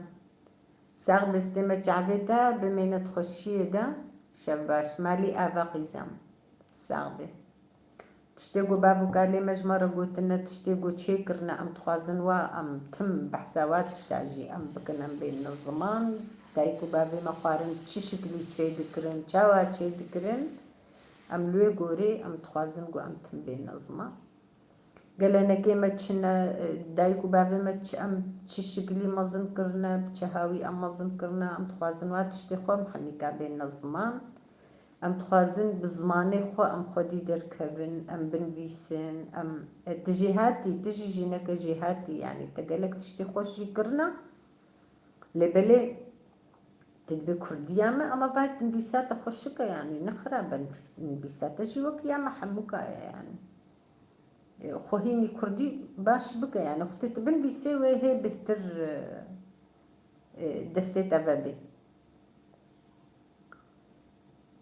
ساغ بستمة جعبتا بمينة خشية دا شباش مالي آفا قيزام ساغبي تشتيقو بافو قالي مجمرة قوتنا تشتيقو تشيكرنا أم تخوازنوا أم تم بحساوات تشتاجي أم بكن أم بين الزمان دايكو بافي مقارن تشيشكلي تشي دكرن تشاوا تشي دكرن أم لوي قوري أم تخوازنقو أم تم بين الزمان قالنا كيما تشنا دايكو بافي ما تش أم تشيشكلي مزن كرنا بتشهاوي أم مزن كرنا أم تخوازنوا تشتيخو محنكا بين الزمان ام تخوازن بزماني خو ام خودي دركبن ام بنفيسن ام تجيهاتي تجي جينك جيهاتي يعني تقالك تشتي خوش جيكرنا لبلي تدبي كرديامة اما بعد بنفيسات خوشك يعني نخرا بنفيسات جيوك يا محموكا يعني خوهيني كردي باش بك يعني اختت بنفيسي وهي بهتر دستيت افابي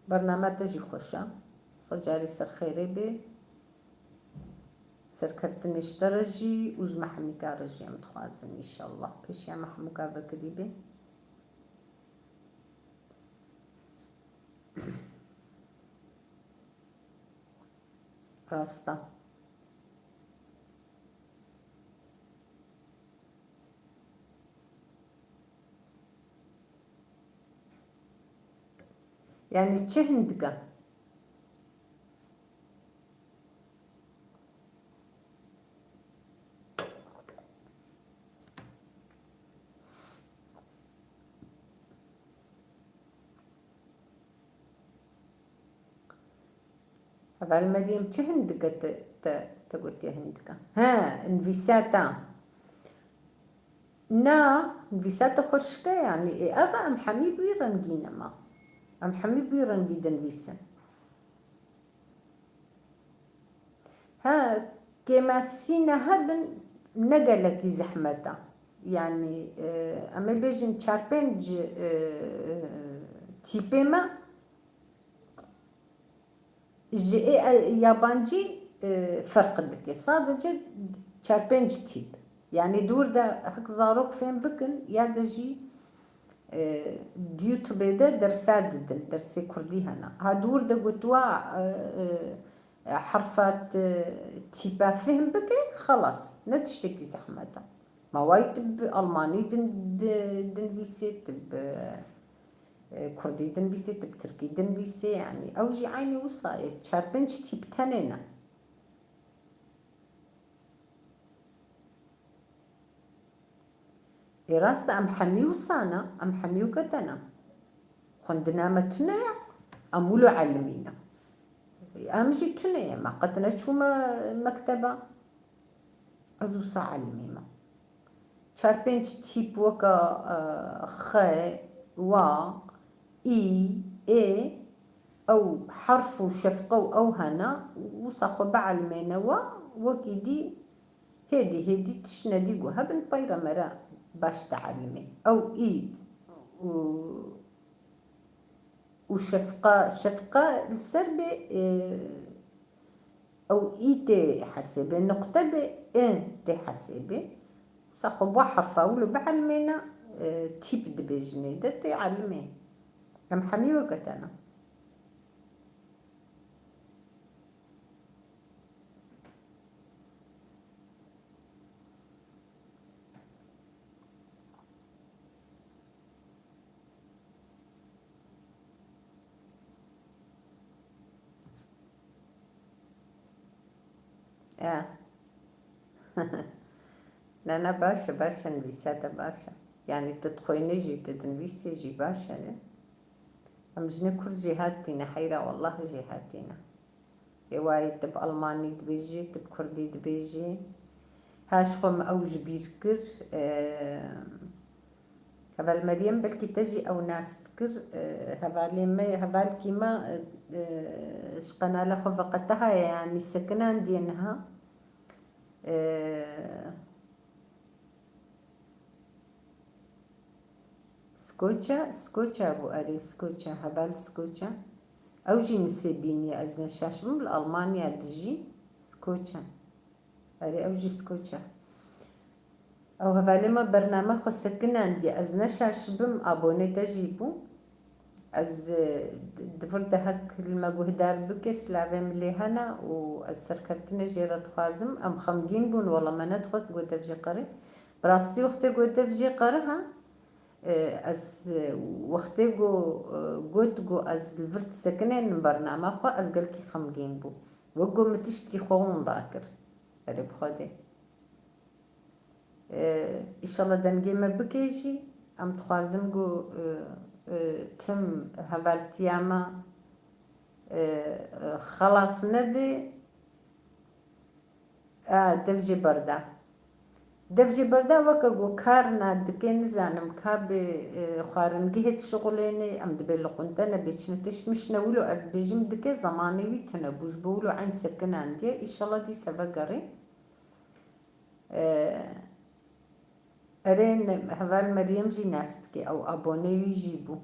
برنامج تجي خوشة صجاري سر خيري بي سر كفتني اشترجي وج محمكا رجي متخوازن ان شاء الله بيش يا محمكا بقريبي راستا يعني تشهندقة هذا المديم تشهندقة تقول تهندقة ها انفيساتا نا انفيساتا خشكة يعني أغا أم حمي بيرنجينا ما أم حمي بيرنجي انفيسا ها كما سينا هبن نقلك زحمتا يعني أما بيجن تشاربنج تيبي ما yabancı farkındık. Sadece çarpıncı tip. Yani durda hak zarok fen bakın ya da ji YouTube'da dersler dedin. Dersi Kurdi hana. Ha durda gutwa حرفات تيبا فهم بكي خلاص لا تشتكي زحمتها ما وايد بألماني دن بيسي تب كردي دن بيسي تب تركي دن بيسي يعني أوجي عيني وصاية شاربنش تيب تنينا إراستا أم حمي وصانا أم حمي وقتنا خندنا متنا أمولو علمينا أمجي تنيا ما قدنا شو ما مكتبة أزو علمينا شاربنش تيب وكا خي و إي إي أو حرف وشفقة أو هنا وصاخو بعلمينا وكيدي هدي تشنا ديقو هبن بايرا مرا باش تعلمي أو إي شفقة السربة أو إي تي حسبة نقطة إن تي حسبة صاحب بحرف أولو بعلمينا تيب دبيجني ده تعلمي كم حمي وقت أنا لا أنا باشا نبيساتا باشا يعني تدخليني جي تدنبيسي جي باشا أمجني كل جهاتنا حيرة والله جهاتنا وايد تب ألماني دبيجي تب كردي دبيجي هاش خم أوج بيذكر هبال مريم بلكي تجي أو ناس تذكر هبال كيما شقنا لخو فقتها يعني سكنان دينها سكوتشا أبو أري سكوتشا هبال سكوتشا أو جي نسيبيني أزنا شاش من بالألمانيا تجي سكوتشا أري أو جي سكوتشا او هفالي ما برنامج خو سكن عندي از نشاش بم ابوني تجيبو از دفرت هك المجهدار بكس لعبة ملي هنا والسركرتنا جيرت خازم ام خمجين بون والله ما ندخس قد في قري براستي وقتي قد في قرها از وقتي قد از الفرت سكنين برنامج خو از قلكي خمجين بو وقو متشتكي خوون ذاكر اللي بخدي ان شاء الله دنجي ما بكيجي ام تخازم قو تم هفالتياما خلاص نبي دفجي بردا دفجي بردا وكا كارنا دكين زانم كابي خارنجي هت شغليني ام دبي لقنتنا بيتشنتش مش نولو از بيجم دكي زماني ويتنبوش بولو عن سكن عندي ان شاء الله دي سبقري ارين هفال مريم جي ناستكي او ابوني ويجيبو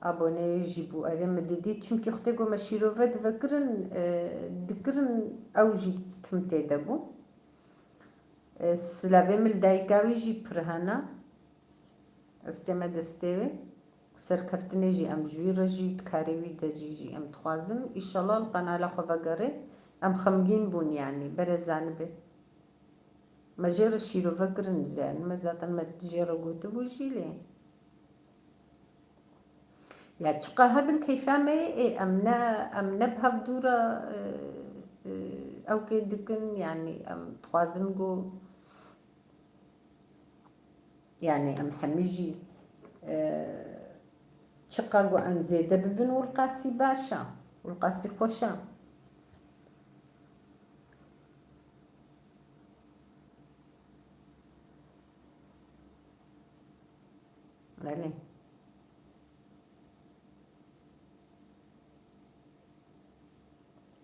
ابوني يجيبو ارين مددي چونكي اختيقو مشيروفا دفكرن دكرن اوجي تمتي دبو سلابي مل دايكاوي جي برهانا استما دستيوي سركفتني جي ام جويرا جي تكاريوي دجي جي ام تخوازن ان شاء الله القناة لخو فقري ام خمجين بون يعني برزان بي مجير الشيروفا كرن زين مزاتا ما تجيرا قوتو بوشي ليه يعني تشقى هبن كيفا ما أمنا بهفدورة أو كيدكن يعني أم توازنقو يعني أم حميجي تشقى قو أم زيدة ببن والقاسي باشا والقاسي خوشا علي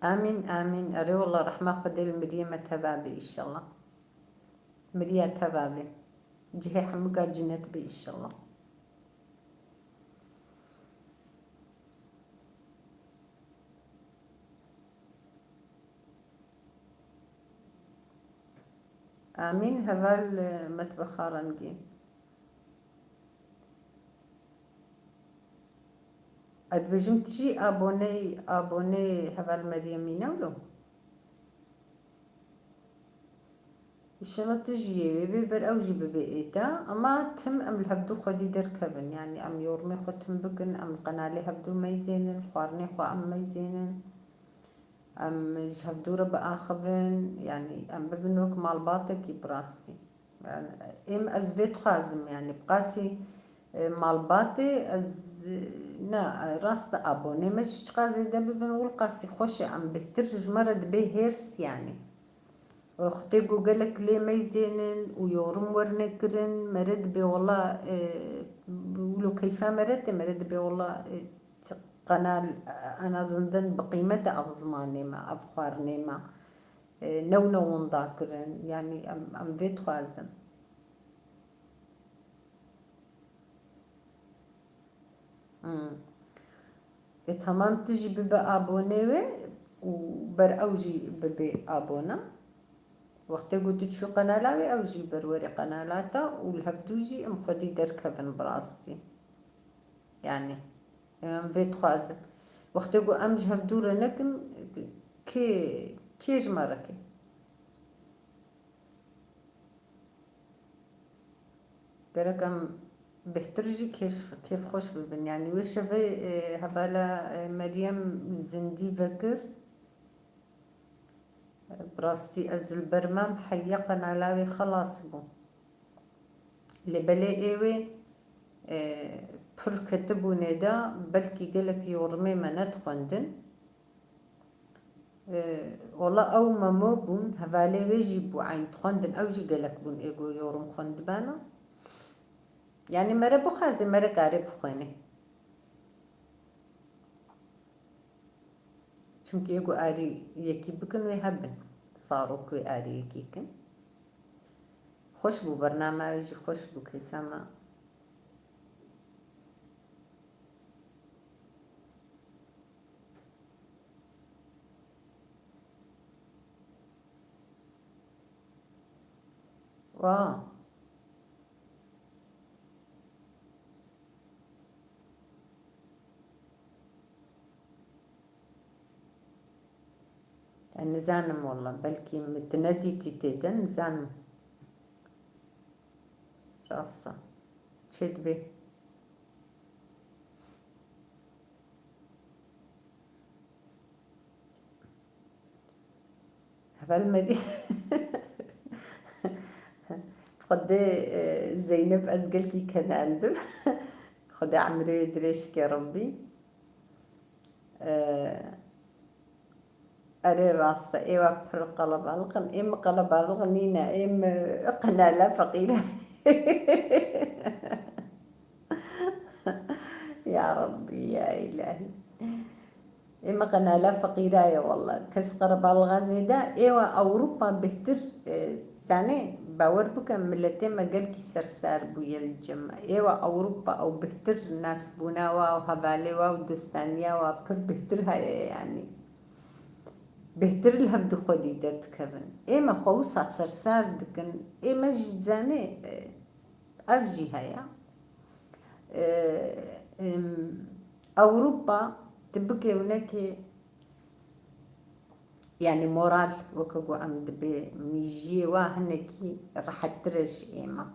آمين آمين أري والله رحمة خدي المريمة تبابي إن شاء الله مريا تبابي جهي حمقا جنت بي إن شاء الله آمين هبال متبخارنجي أدبجم تجي أبوني هبال مريمين ولو إن شاء الله تجي ببر أوجي ببئتا أما تم أم الهبدو خدي دركبن يعني أم يورمي خدتم بقن أم قنالي هبدو ميزينن خوارني خو أم ميزينن أم جهبدو رب آخذن يعني أم ببنوك مال باطك براستي يعني إم أزفيت خازم يعني بقاسي مال باطي أز نا راست أبوني مش قازي ده ببنقول قاسي خوشي أم بترج مرد به هيرس يعني واختي قالك ليه ما يزينن ويورم ورنكرن مرد بي والله بيقولوا كيفا مرد بي والله قناة أنا زندن بقيمته أفزماني ما أفخارني ما نو ذاكرن يعني أم بيت خوازم تمام تجي ببقى أبوني وبر أوجي ببي أبونا وقت قلت شو قنالاوي أوجي بروري قنالاتا والهبدوجي أم خدي دركبن براستي يعني أم بيت خوازم وقت قو أمج هبدورة نكن كيج مركي دركم بهترجي كيف خوش ببن يعني وش في هبالا مريم الزندي فكر براستي أزل برمام حيقن علاوي خلاص بو اللي بلي ايوي بر كتبو ندا بلكي قلك يورمي ما ندخندن والله أو ما مو بون هبالي ويجيبو عين تخندن أو جي قلك بون ايقو يورم خند بانا يعني مرة بخازي مرة قارب خويني چونكي يقو آري يكي بكن ويهبن صاروا كوي آري يكيكن خوش بو برنامج خوش بو كيفما واو. نزانم والله بلكي متندي تيتيدا نزانم راسا تشد بي هبال مري خدي زينب أزقلكي كان عندم خدي عمري دريشك يا ربي أري راستا إيوا بحر قلب ألقن إم قلب ألقنينا إم قنا لا فقيرة يا ربي يا إلهي إما قنا لا فقيرة يا والله كس قرب الغازي إيوا أوروبا بهتر سنة باور بك ملتين ما قالك سرسار بويا الجمع إيوا أوروبا أو بهتر ناس بوناوا وهباليوا ودستانيا وبر بهتر هاي يعني بهتر الهفد خودي درت كبن إما خوصا سرسار دكن إما جد زاني أفجي هيا أوروبا تبكي هناك يعني مورال وكو عمد بميجي واهنكي راح ترج إيما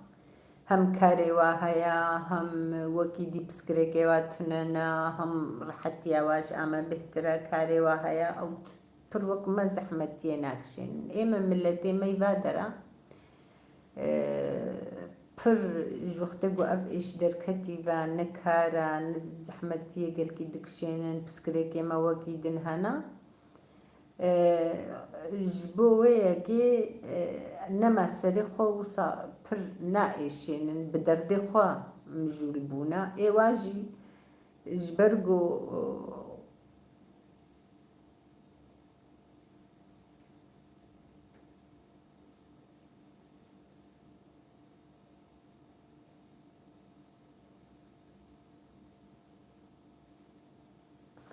هم كاري واهيا هم وكي دي بسكريكي واتننا هم راحت يواج أما بهترا كاري واهيا أو بروك ما زحمتي ناكشين إيما ملتي ما يبادرة بر جوختگو أب إيش در كتيبا نكارا نزحمتي قل كي دكشين بسكريكي ما وكي دن هنا جبوية كي نما سري خوصا بر نائشين بدردي خوا مجول بونا إيواجي جبرگو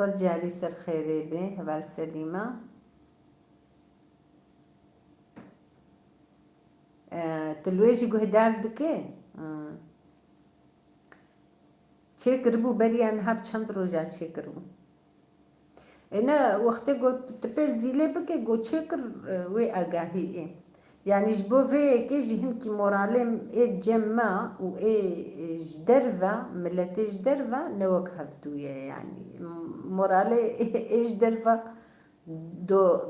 صجالي سر خيري به هبال سليمة تلويجي قهدار دكي چه کربو بریان هب چند روزا چه کربو انا وقتی گو تپل زیله بکه گو چه کر وی آگاهی ای يعني جبو في كي جهن كي مورالم اي جمع و اي جدرفا ملتي جدرفا نوك هفتويا يعني مورالي اي جدرفا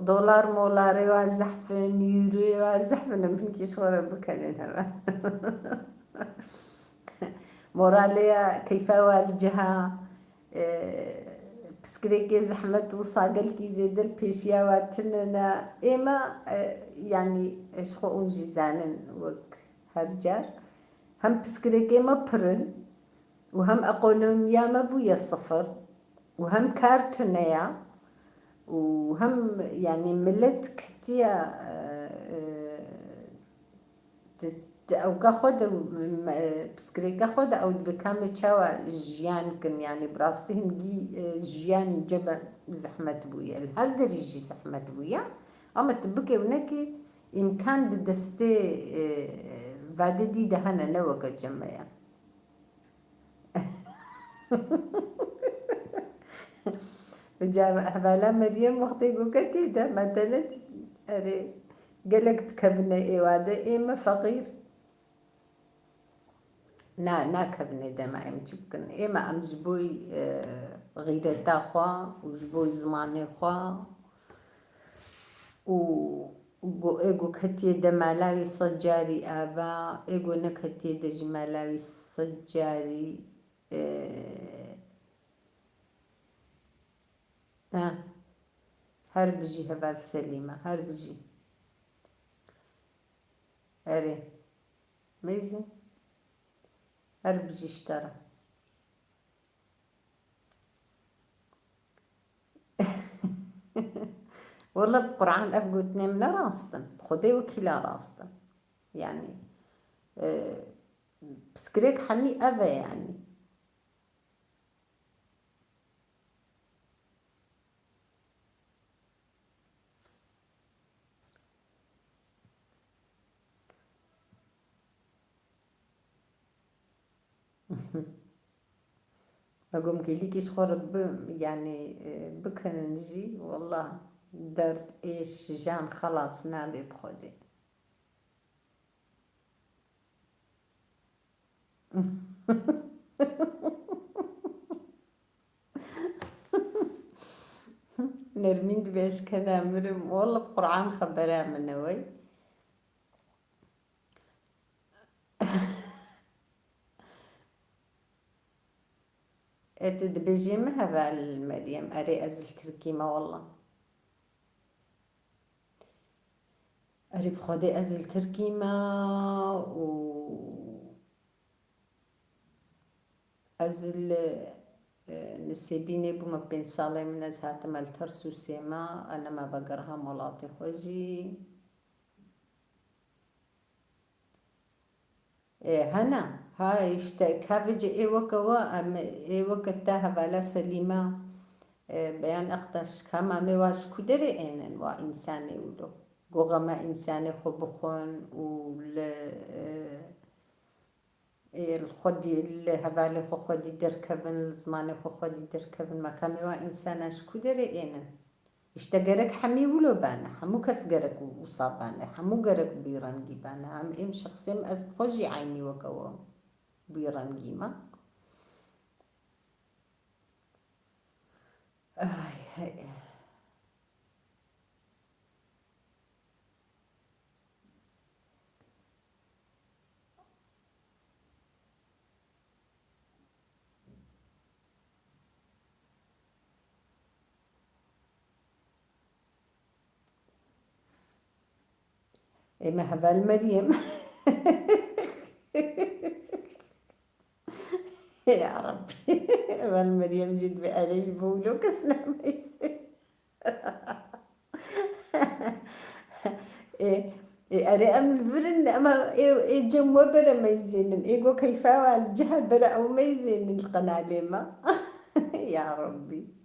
دولار مولاري وزحفن يورو وزحفن من كي شورا بكالينها موراليا كيف والجها بسكريكي زحمة وصاقل كي زيد البيشيا واتننا إما يعني شخو أنجي زانن وك هرجار هم بسكريكي ما برن وهم أقولون ما بويا صفر وهم كارتونيا وهم يعني ملت كتيا او كاخد بسكري كاخد او بكامل تشاوا جيان كن يعني براستهم جي جيان جبا زحمة بويا الهردر يجي زحمة بويا اما تبكي ونكي امكان دستي بعد دي دهنا نوكا جمعيا جاب هبالا مريم وقتي قوكتي ده مثلا اري قالك تكبنا ايواده اما فقير نا كبني دما يمكن إما أم جبوي غيرتا خوا وجبوي زماني خوا إيجو كتي دمالاوي صجاري آبا إيجو نكتي دجمالاوي صجاري هربجي هبال سليمة هربجي أري ميزي هربجي اشترى والله بقرآن أبقوا اتنين من راستن خدي وكلا راستن يعني بسكريك حمي أبا يعني أقوم قليكيش خرب يعني بكن نجي والله درت إيش جان خلاص نابي بخودي. نرمين بيش كنا مرم والله بقرآن خبرها من نوي. اتدبجي مهبا المريم أري أزل تركيمة والله أري بخودي أزل تركيمة و أزل نسيبيني بما بين صالي من أزهات مال ترسو سيما أنا ما بقرها ملاطي خوجي. هنا هاي كافج اي وكوا اي وقتها بالا سليمة بيان اقدش كما مواش كدري اينن وا انساني ولو قوغما انساني خبخون ول الخدي اللي هبالي خدي دركبن الزماني خدي دركبن ما كامي وا انساناش كدري اينن اشتقرك حمي ولو بانا حمو كس قرك وصابانا حمو قرك بيرانجي بانا هم ام شخصيم از خوجي عيني وكوا بيرانجي ما هاي ما هبال مريم. يا ربي هبال مريم جد بقاليش بولو كسنا ميسي. أري أمل فرن أما جم وبرا ميزين إيجو كيفا الجهة برا أو ميزين القناة لما. يا ربي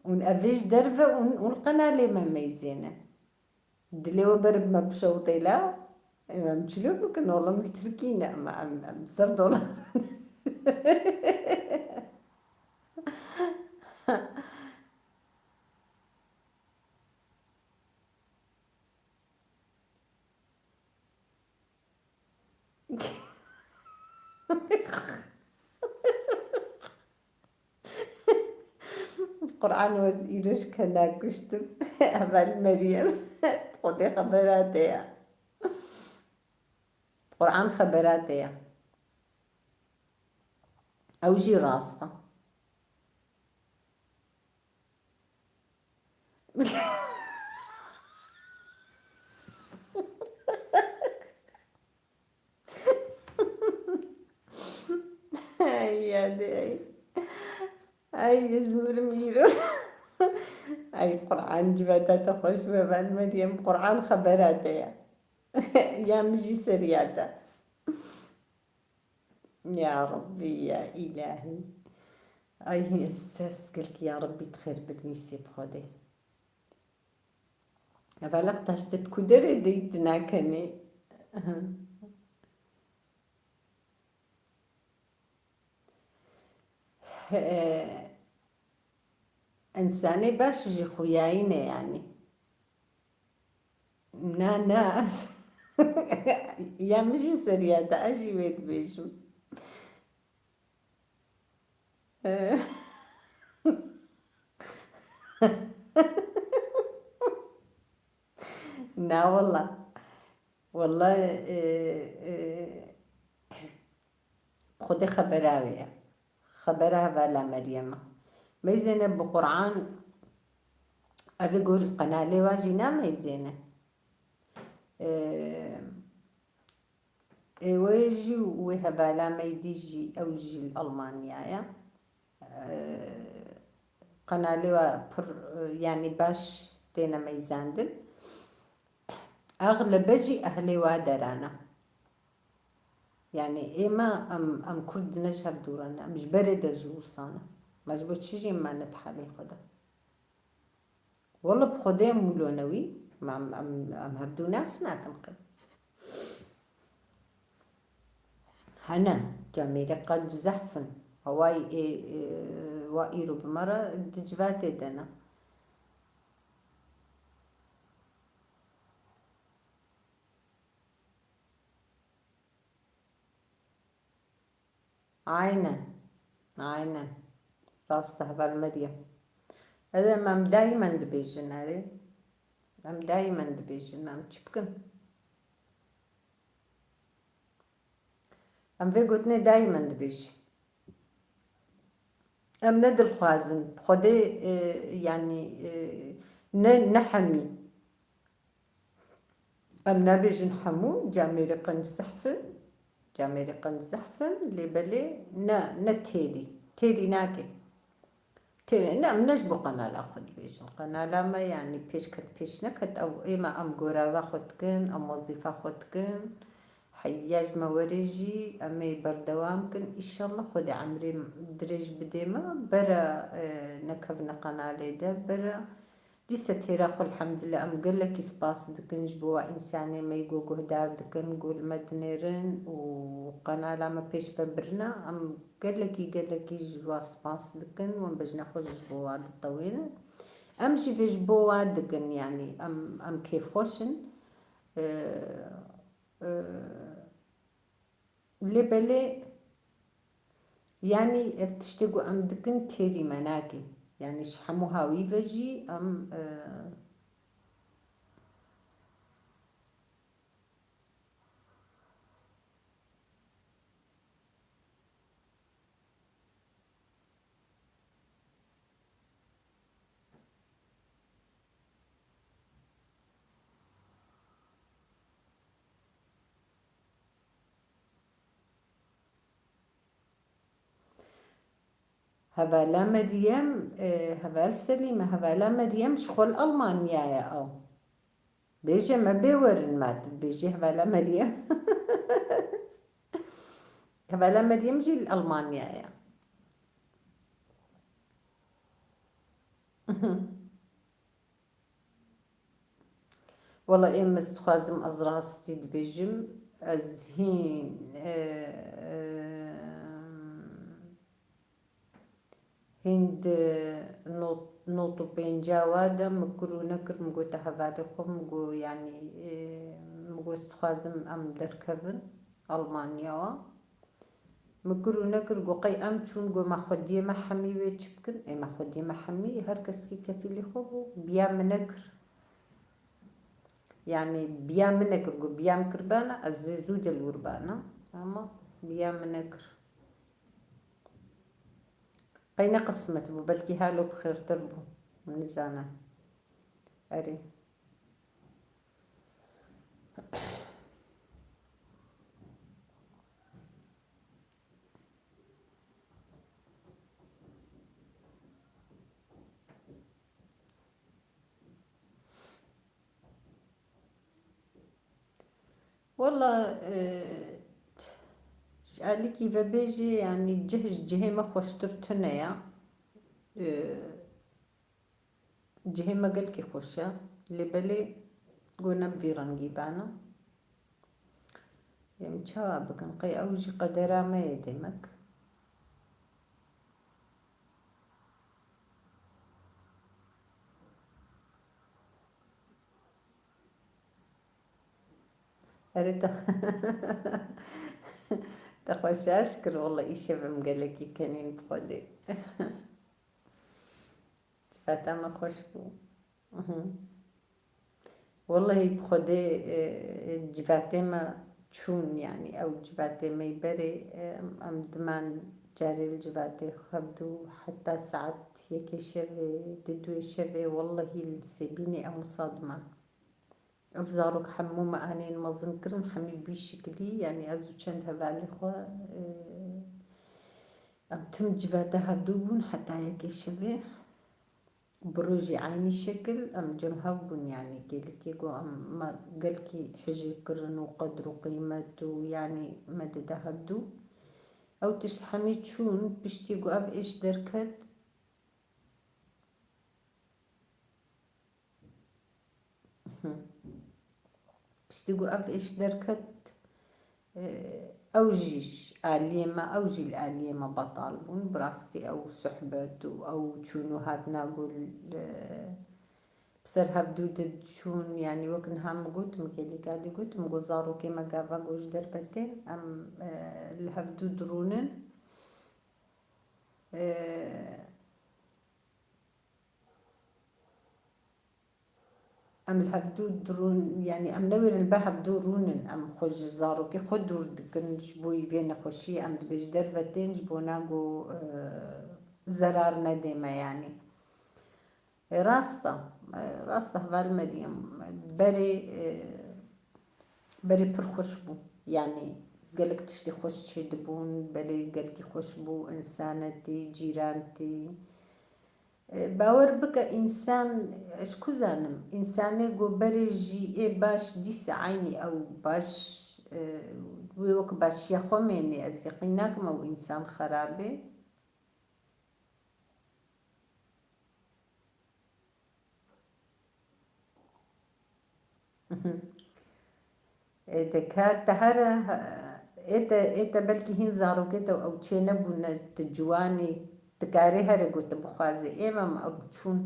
ونأفيش درفة والقناة لما ميزينة دلي وبرب ما بشوطي لا ما مشلو بكن والله متركينا ما بصر دولار. القرآن وزيرش كنا كشتم أمل مريم خدي خبراتي القرآن خبراتي أو جي راسة. هاي هاي زمر ميرو. هاي القرآن جبتها تخش ببال مريم قرآن خبراتي يا مجي سرياتا. يا ربي يا إلهي أي استسقلك يا ربي تخير بدميسي بخودي أبالك تشتت كدري ديتنا كني. إنساني باش جي خوياينة يعني نا يا مجي سرياتا أجي بيت بيشو. لا والله والله خدي خبراوية خبرها بلا مريم ما يزينة بقرآن أبي أقول القناة اللي واجينا ما يزينة ويجي وهبالا ما يديجي أوجي الألمانيا يا قناة اللي يعني باش تينا ما يزاندل أغلب بجي أهلي وادرانا يعني إما أم كرد نجهب دورانا مش باردة جوصانا ما جبتش شيء ما نتحالي خدا والله بخدي مولونوي ما أم هبدو ناس ما تنقل هنا جميلة قد زحفن هواي وائرو بمرة دجفاتي دنا عينا راسته بالمريم هذا ما دايما دبيجن هاري أم دايما دبيجن أم تشبكن أم في قلتني دايما دبيج أم ندر خوازن بخدي يعني نحمي أم نبيج نحمو جاميري قن زحفن جاميري قن زحفن لبلي نتيري ناكي تيري نعم نجبو قناة خد بيش القناة ما يعني بيش كت بيش نكت أو إما أم قرابة خدكن أم وظيفة خدكن حياج موريجي أمي بردوام كن إن شاء الله خدي عمري دريج بديما برا نكفنا قناة ليدا برا دي ستيرا خو الحمد لله أم قل لك سباس دكن جبوا إنساني ما يقو قهدار دكن قول مدنيرن وقناة لما بيش ببرنا أم قل لك جوا سباس دكن وم بجنا خو جبوا الطويلة أم جي في جبوا دكن يعني أم كيف خوشن لبلي يعني افتشتقو أم دكن تيري مناكي يعني شحموها ويفجي أم هبالا مريم هبال سليمة هبالا مريم شغل ألمانيا يا أو بيجي ما بيورن مات بيجي هبالا مريم هبالا مريم جي ألمانيا يا والله إيه مستخازم أزراستي بيجم أزهين هند نوتو بين جوادا مكرو نكر مقو تهبالكم مقو يعني مقو استخازم أم دركبن ألمانيا مكرو نكر قو قي أم چون قو ما خودية ما حمي ويچبكن أي ما خودية ما حمي هركس كي كفيلي خوبو بيا منكر يعني بيا منكر قو بيا مكربانا الزيزو دل وربانا أما بيا منكر قينا قسمت بو بلكي هالو بخير تربو من زانا أري والله عليك كيف بيجي يعني جهة ما خوشترتنا يا جهة ما قال كي خوشة اللي بالي قلنا بفيرانجي بانا يم شابك نقي أوجي قدرا ما يدمك أريد تخوش أشكر والله إيش بمقلكي كانين بخدي فتا ما خوش بو والله بخدي جفاتي ما تشون يعني أو جفاتي ما يبري أم دمان جاري الجفاتي خبدو حتى ساعات يكي شبه ددو شبه والله السبيني أو صادمة أفزارك حمومة أنين ما ظنكرن حمي بيشكلي يعني أزو چند هبالي خوا أم تم جفاتها دوبون حتى يكي شبه بروجي عيني شكل أم جمهبون يعني قيلك يقو أم ما قلكي حجي كرن وقدر وقيمته يعني مدد هبدو أو تشحمي تشون بشتيقو أف إيش دركت بشتيقو أف إيش دركت أوجيش آليمة أوجي الآليمة بطالبون براستي أو صحبت أو شونو هات نقول بسر هبدود شون يعني وكن هم قلت مكيلي قاعد قلت مقزارو كيما قافا قوش دربتين أم الهبدود رونن أم الهفدود درون يعني أم نور البهف دورونن أم خوش زارو كي خود دور دكن جبوي فين خوشي أم دبش دربتين جبوناقو زرار نديمة يعني راسته هفالمريم بري برخوش بو يعني قالك تشتي خوش تشدبون بلي قالك خوش بو إنسانتي جيرانتي باور بکە ئینسان شکو زانم ئینسانێ گۆبەرێژی باش دیسە عینی ئەو باش وەک باشیە خۆمێنێ ئەزیقی ناکەم ئەو ئینسان خەرابێ دەکات هەرە ئێتە بەلکی هین زارۆکێتەوە ئەو چێ نەبوونە جوانی تکاری هر گوت بخوازی ایمم اب چون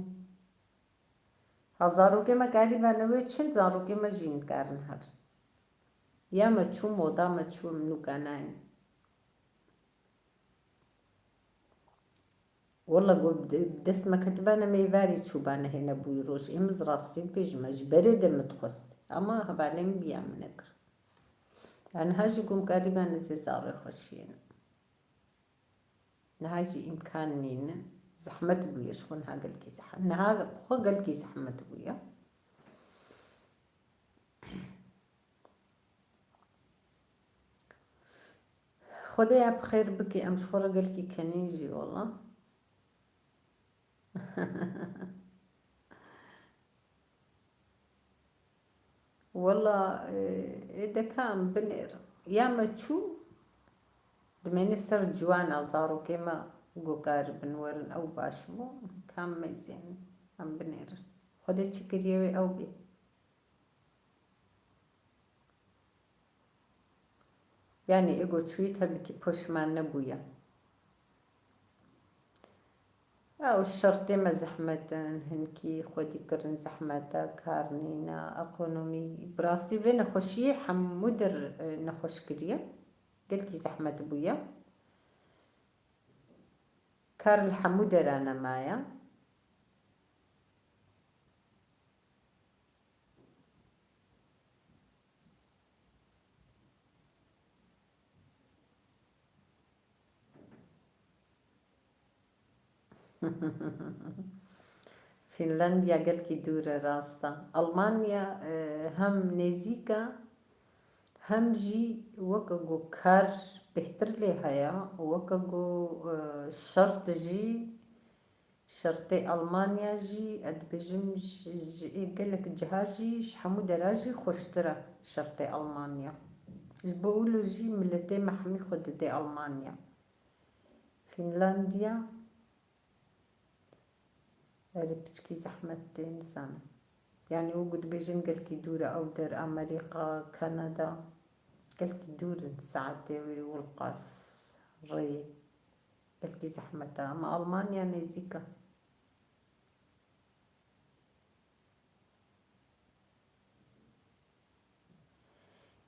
هزارو که ما کاری بنوی چند زارو که ما جین کارن هر یا ما چون مودا ما چون نکنای والله قول دست ما كتبانا ميفاري تشوبانا هنا بوي روش امز راستين بيج مجبري دم تخست اما هبالين بيا منكر انا هاجي قوم قريبا نزي زاري خشين نهاجي إمكانين زحمة بويا شكون ها قلكي زحمة نها خو قلكي زحمة بويا خدايا بخير بكي أمشخورة قلكي كنيجي والله والله إذا كان بنير يا ما تشو دميني سر جوانا زارو كيما قوكار بنورن أو باشمو كان ميزين هم بنير خده چكريوي أو بي يعني إيقو تشويتها بكي پشمان نبويا أو الشرطي ما زحمتن هنكي خودي كرن زحمتا كارنينا أقونومي براسي في نخوشي حمودر نخوش كريا قلكي زحمة بويا كار الحمودر أنا مايا فنلنديا قلكي دورة راستا ألمانيا هم نزيكا هم جي وكاقو كار بهتر لي هيا وكاقو شرط جي شرطي ألمانيا جي أدبجم قالك جهاجي شحمو دراجي خوشترا شرطي ألمانيا بقولو جي ملتي محمي خود دي ألمانيا فنلنديا بتشكي زحمة إنسان يعني وجود بيجن قالك دورة أو در أمريكا كندا قالك دور ساعتي والقاس ري قالك زحمة أما ألمانيا نزيكا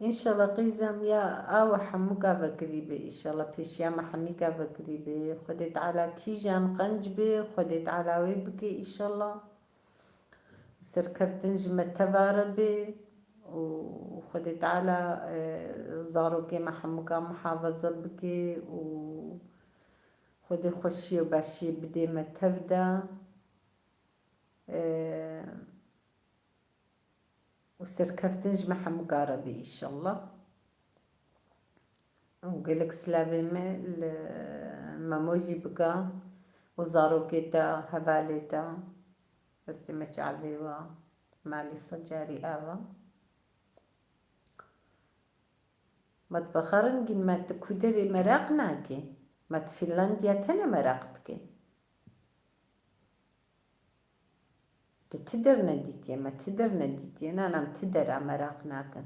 إن شاء الله قيزم يا أو حموكا بقريبة إن شاء الله بيش يا محميكا بقريبة خدت على كيجان قنجبة خدت على ويبكي إن شاء الله سركبتن جمة تباربة وخدت على زاروكي محموكا محافظة بكي وخدي خشي وباشي بدي ما تبدا وسركفتن جمع مقاربة إن شاء الله وقالك سلامة المموجي بقى وزاروكيتا هباليتا بس تمشي عليها مالي صجاري آوا ما تبخرن جن ما تكودري مراقناكي ما تفنلنديا تنا مراقتكي تدر نديتي ما تدر نديتي أنا نام تدر عمراق ناكن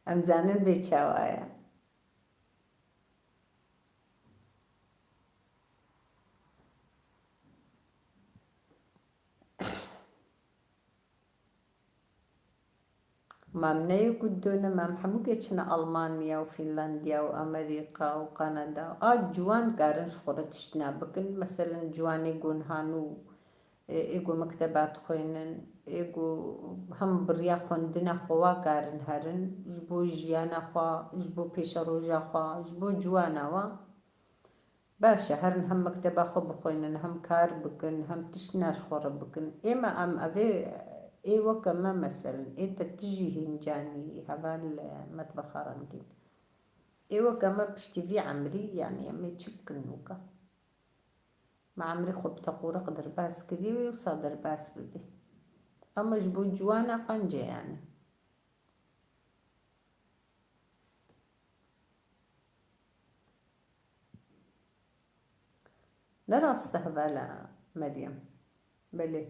أم زانن بيتشاوايا مام نيو قدونا مام حموكيتشنا ألمانيا وفنلنديا وأمريكا وكندا جوان قارن شخورة تشتنا بكن مثلا جوان يقون هانو إيقو مكتبات خوينن إيقو هم بريا خوندنا خوا قارن هرن جبو جيانا خوا جبو بيشروجا خوا جبو جوانا وا باشا هرن هم مكتبا خو بخوينن هم كار بكن هم تشنا شخورة بكن إما أم أبي إيوة كما مثلا إنت تجي هنجاني هذا المطبخ رنجين إيوة كما بشتي في عمري يعني أمي تشبكن نوكا مع عمري خب تقورة قدر باس كذي وصادر باس ببي أما جبو جوانا قنجة يعني نرى استهبالة مريم بلي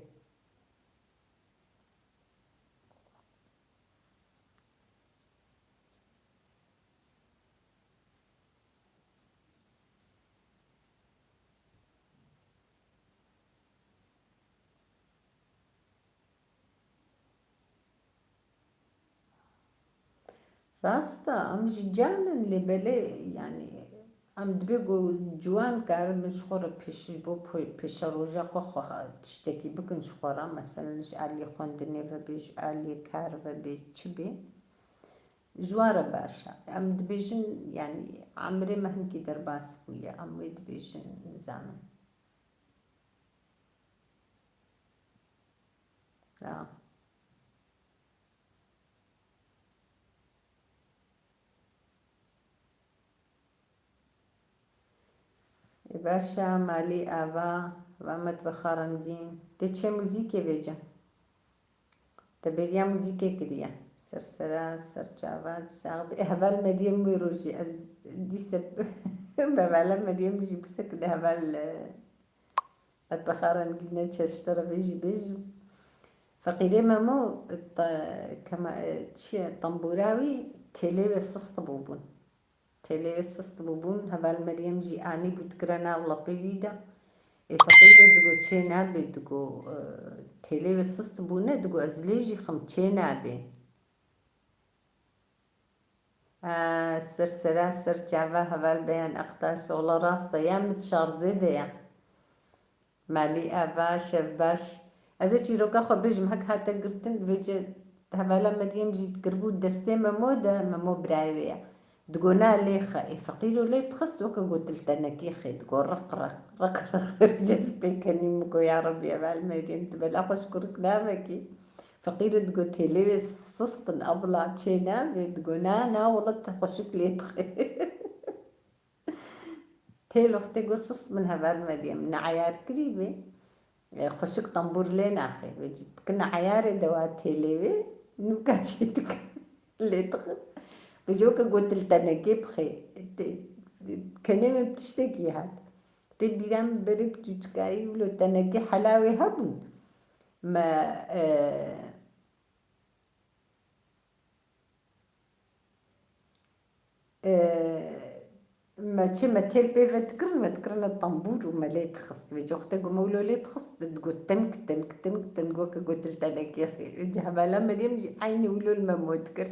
راستا أم جانا اللي بلي يعني أم دبيقو جوان كار من شخورة بيش روجا خو تشتكي بكن شخورة مثلا علي خوندني فبيج علي كار فبيج تشبي جوارة باشا أم دبيجن يعني عمري ما هنكي درباس بويا أم دبيجن زامن باشا مالي آبا وامد بخارنگين تچه موزیکی بیجا تبريا موزيكي كريا سرسرا سرجاوات ساغب هبال مريم ويروجي از دي سب ببالا مريم جي بسك ده هبال أتبخارن جينا تشترى بيجي بيجو فقيري مامو كما تشي طنبوراوي تيلي بسست بوبون تيلي بسست بوبون هبال مريم جي آني بوتكرنا ولا بيبيدا فقيري دقو تشينا بدقو تيلي بسست بونا دقو أزليجي خم تشينا بي سرسرا سرجعبا هبال بيان أقطاش والله راس طيام متشار زيدة مالي أبا شباش أزا روكا خو بيجم هك هاتا قرتن بيجي هبالا مديم جيت قربو دستي ممودا ممو برايوية دقونا لي خا فقيرو لي تخص وكا قلت لتنكي خي تقول رق جسبي كاني مكو يا ربي يا بالمديم تبلا خوشكر كلامكي فقيرو تقول تيلي صصت الأبلع تشينا تقونا أنا والله تخشك لي تخي تيل أختي قصص من هبال مريم نعيار قريبة خشك طنبور لين أخي وجد كنا عياري دوات تيلي نوكا تشيتك اللي تخ بجوك قلت لتنكي بخي كنمي بتشتكي هاد تبي رام بريب تشكاي ولو تنكي حلاوي هبون ما ما تل بيفا تكرنا الطنبور وما لا تخص بيجي اختك مولو لا تخص تقول تنك قلت لك يا اخي جهبا لما يمجي عيني ولو المموت كر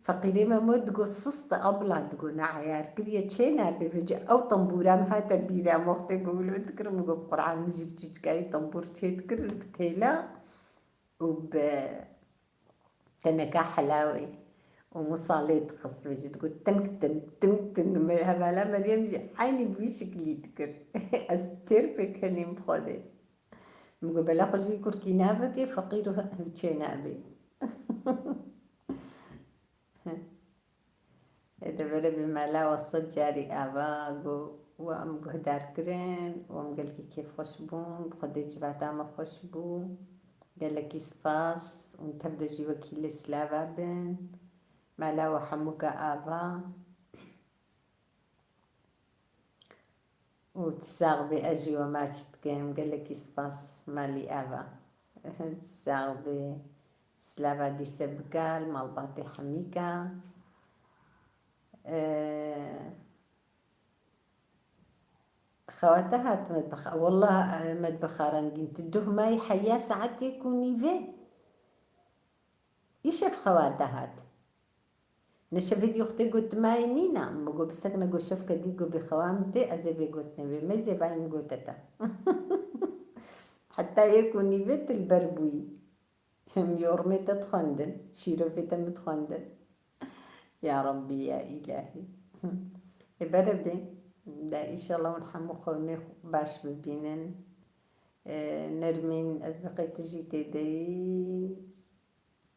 فقيري مموت تقول صصت أبلا تقول عيار كريا تشينا بيجي أو طنبورة ما تبيرا مختك ولو تكرم قول قرآن مجيب تشكاي طنبور تشكر بتيلا وب تنكا حلاوي ومصاليت خص بيجي تقول تنك هبالا مريم جي عيني بوشك لي تكر استير بكني مخودي مقول بلا خجوي كركي نابكي فقيرو هبتشي نابي إذا بلا بمالا وصل جاري آباقو وام قهدار كرين وام قلقي كيف خشبون بخدي جبعتا ما خشبو قالكي سباس ونتبدا جي وكيل سلابا بن مالا وحموكا آبا وتساغ بأجي وما تشتكيم قال لك سباس مالي أبا تساغ بسلافا دي سبكال مالباطي حميكا خواتها مطبخ والله مطبخ رنجين تدوه ماي حيا ساعات يكوني في يشوف خواتها نشا فيديو اختي قلت ماي نينا بقول بسكنا قول شوف كدي قول بخوامتي ازي قلت نبي مزي باين قلتتا حتى يكوني بيت البربوي يورمي تتخندن شيرو في تمتخندن يا ربي يا إلهي بربي دا إن شاء الله ونحمو خوني باش ببينن نرمين أزبقي تجي تدي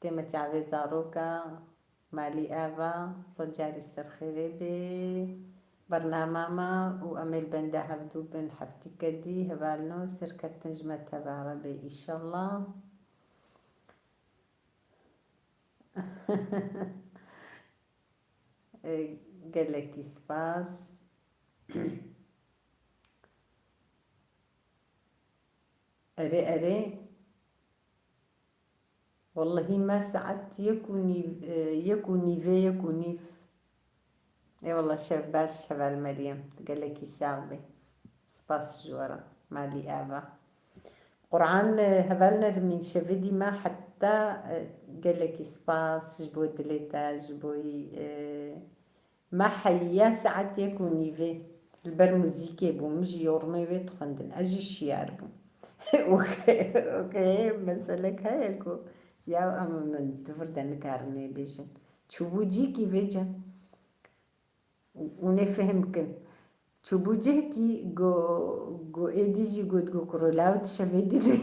تيما تعبي زاروكا مالي آفا صجاري السرخيري بي برناماما وأميل بندا هبدو بن حفتي كدي هبالنو سركب تنجمة تبارا بي إن شاء الله قال لك سباس أري أري والله ما سعدت يكوني في يكوني في اي والله شاف باش شبال مريم قال لك يساعدي سباس جورا مالي آبا قرآن هبالنا من شفدي ما حتى قال لك سباس جبو دليتا جبوي ما حيا ساعات يكوني في البرموزيكي بو مجي يورمي بيت خندن اجي شياربو اوكي مسألك هيكو يا اما من تفردن كارمي بيجن تشوبو جيكي بيجن ونفهمكن تشوبو جيكي جو ايديجي جو كرولاو تشافيدي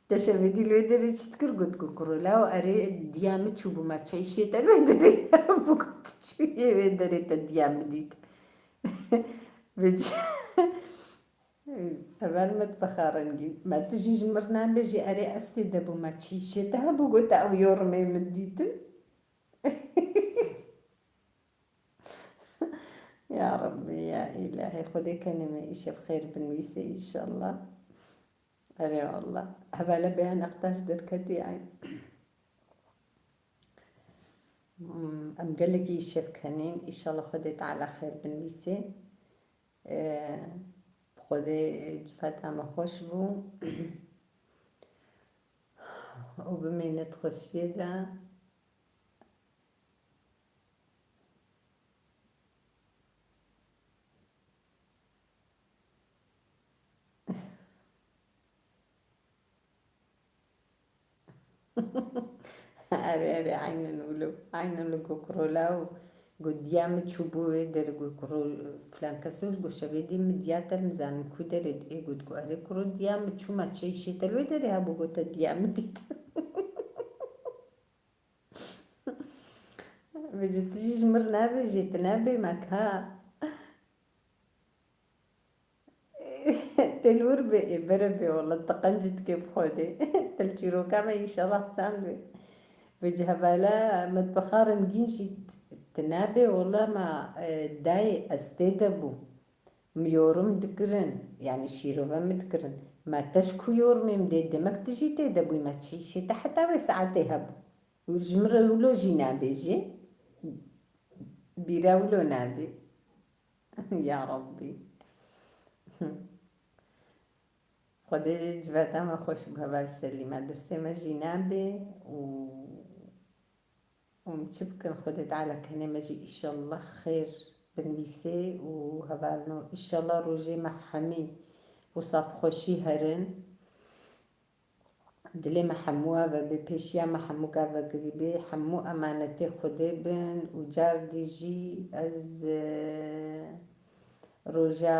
تشافيدي الودري تشتكر قد كرولاو اري ديام تشوبو ما تشيشي تلودري بوكت شوية ودري تديام ديت بيجي أبان متبخارنجي ما تجيش مرنا بيجي أري أستي دبو ما تشيشي تهبو قلت أو يورمي مديتن يا ربي يا إلهي خدي كلمة إيش بخير بنويسي إن شاء الله أري والله هبالا بها نقطاش دركتي يعني أم قالك إيش كانين إن شاء الله خديت على خير بنويسي خدي جفاتها ما خوش بو وبمينة خشيدة أري عين ولو كرولاو قديام تشوبوه در كرو فلان كسوش قو شبيدي مدياتا نزان كودرد إيه قد قو أري كرو ديام تشو ما تشيشي تلوي دري هابو قو تديام ديت بيجي تجيش مرنا بيجي تنابي مكها تلور بربي والله تقنجت كيف خودي تلجيرو كما إن شاء الله سالبي بيجي هبالا متبخار نجينشي تنابي والله ما داي استيدبو ميورم دكرن يعني شيروفا مدكرن ما تشكو يورمي مدي دمك تجي تيدبو ما تشيشي تحت ساعتي هبو وجمرولو جي نابي جي بيراولو نابي يا ربي خدي جواتا ما خوش بهبال سليمة دستي ما جنابي ومتشبكن خدت على كلمة جي إن شاء الله خير بالنساء وهبالنو إن شاء الله روجي محمي وصاب خوشي هرن دلي محموها ببيشيا محموكا بقريبي حمو أمانتي خدي بن وجار دي جي از روجا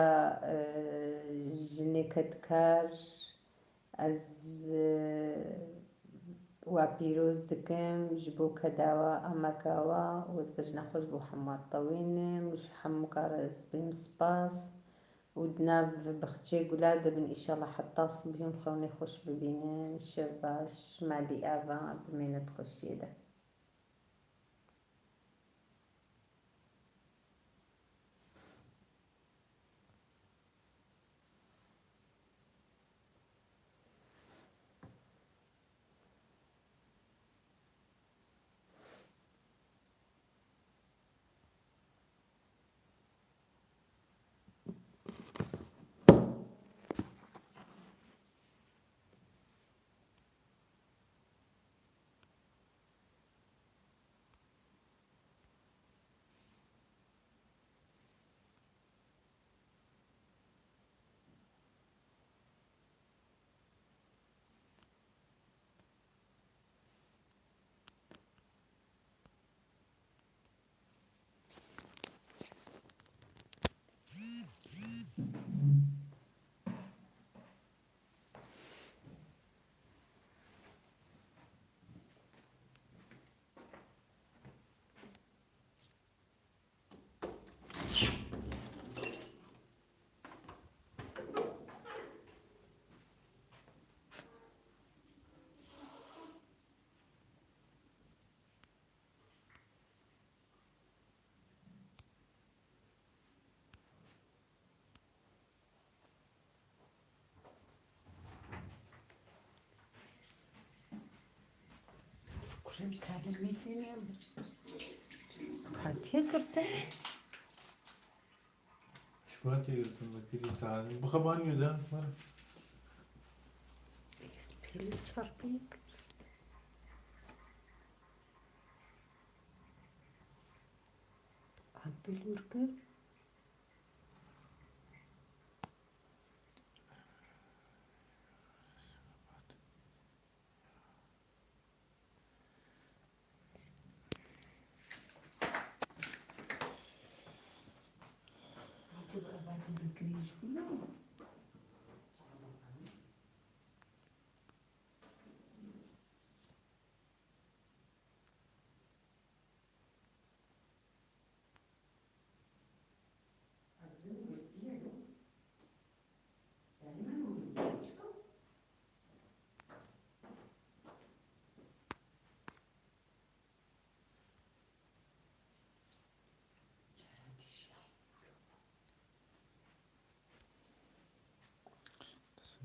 جنكتكار از و پیروز دکم جبو کداوا امکاوا و دبجنا خوش بو حماد طوينم مش حمو كارز بهم سباس ودناف بختشي قولاد بن إن شاء الله حتى صبيون خوني خوش ببينن شباش مالي آفا بمينة خوشي ده Kelimesini Hatiye kırdı. Şubat yırtın bakır ithal. Bu kabanıyor da. Var. Peli çarpıyı kır. Peli kır.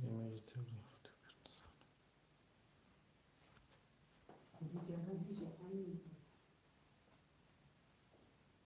Yemeği getirdim.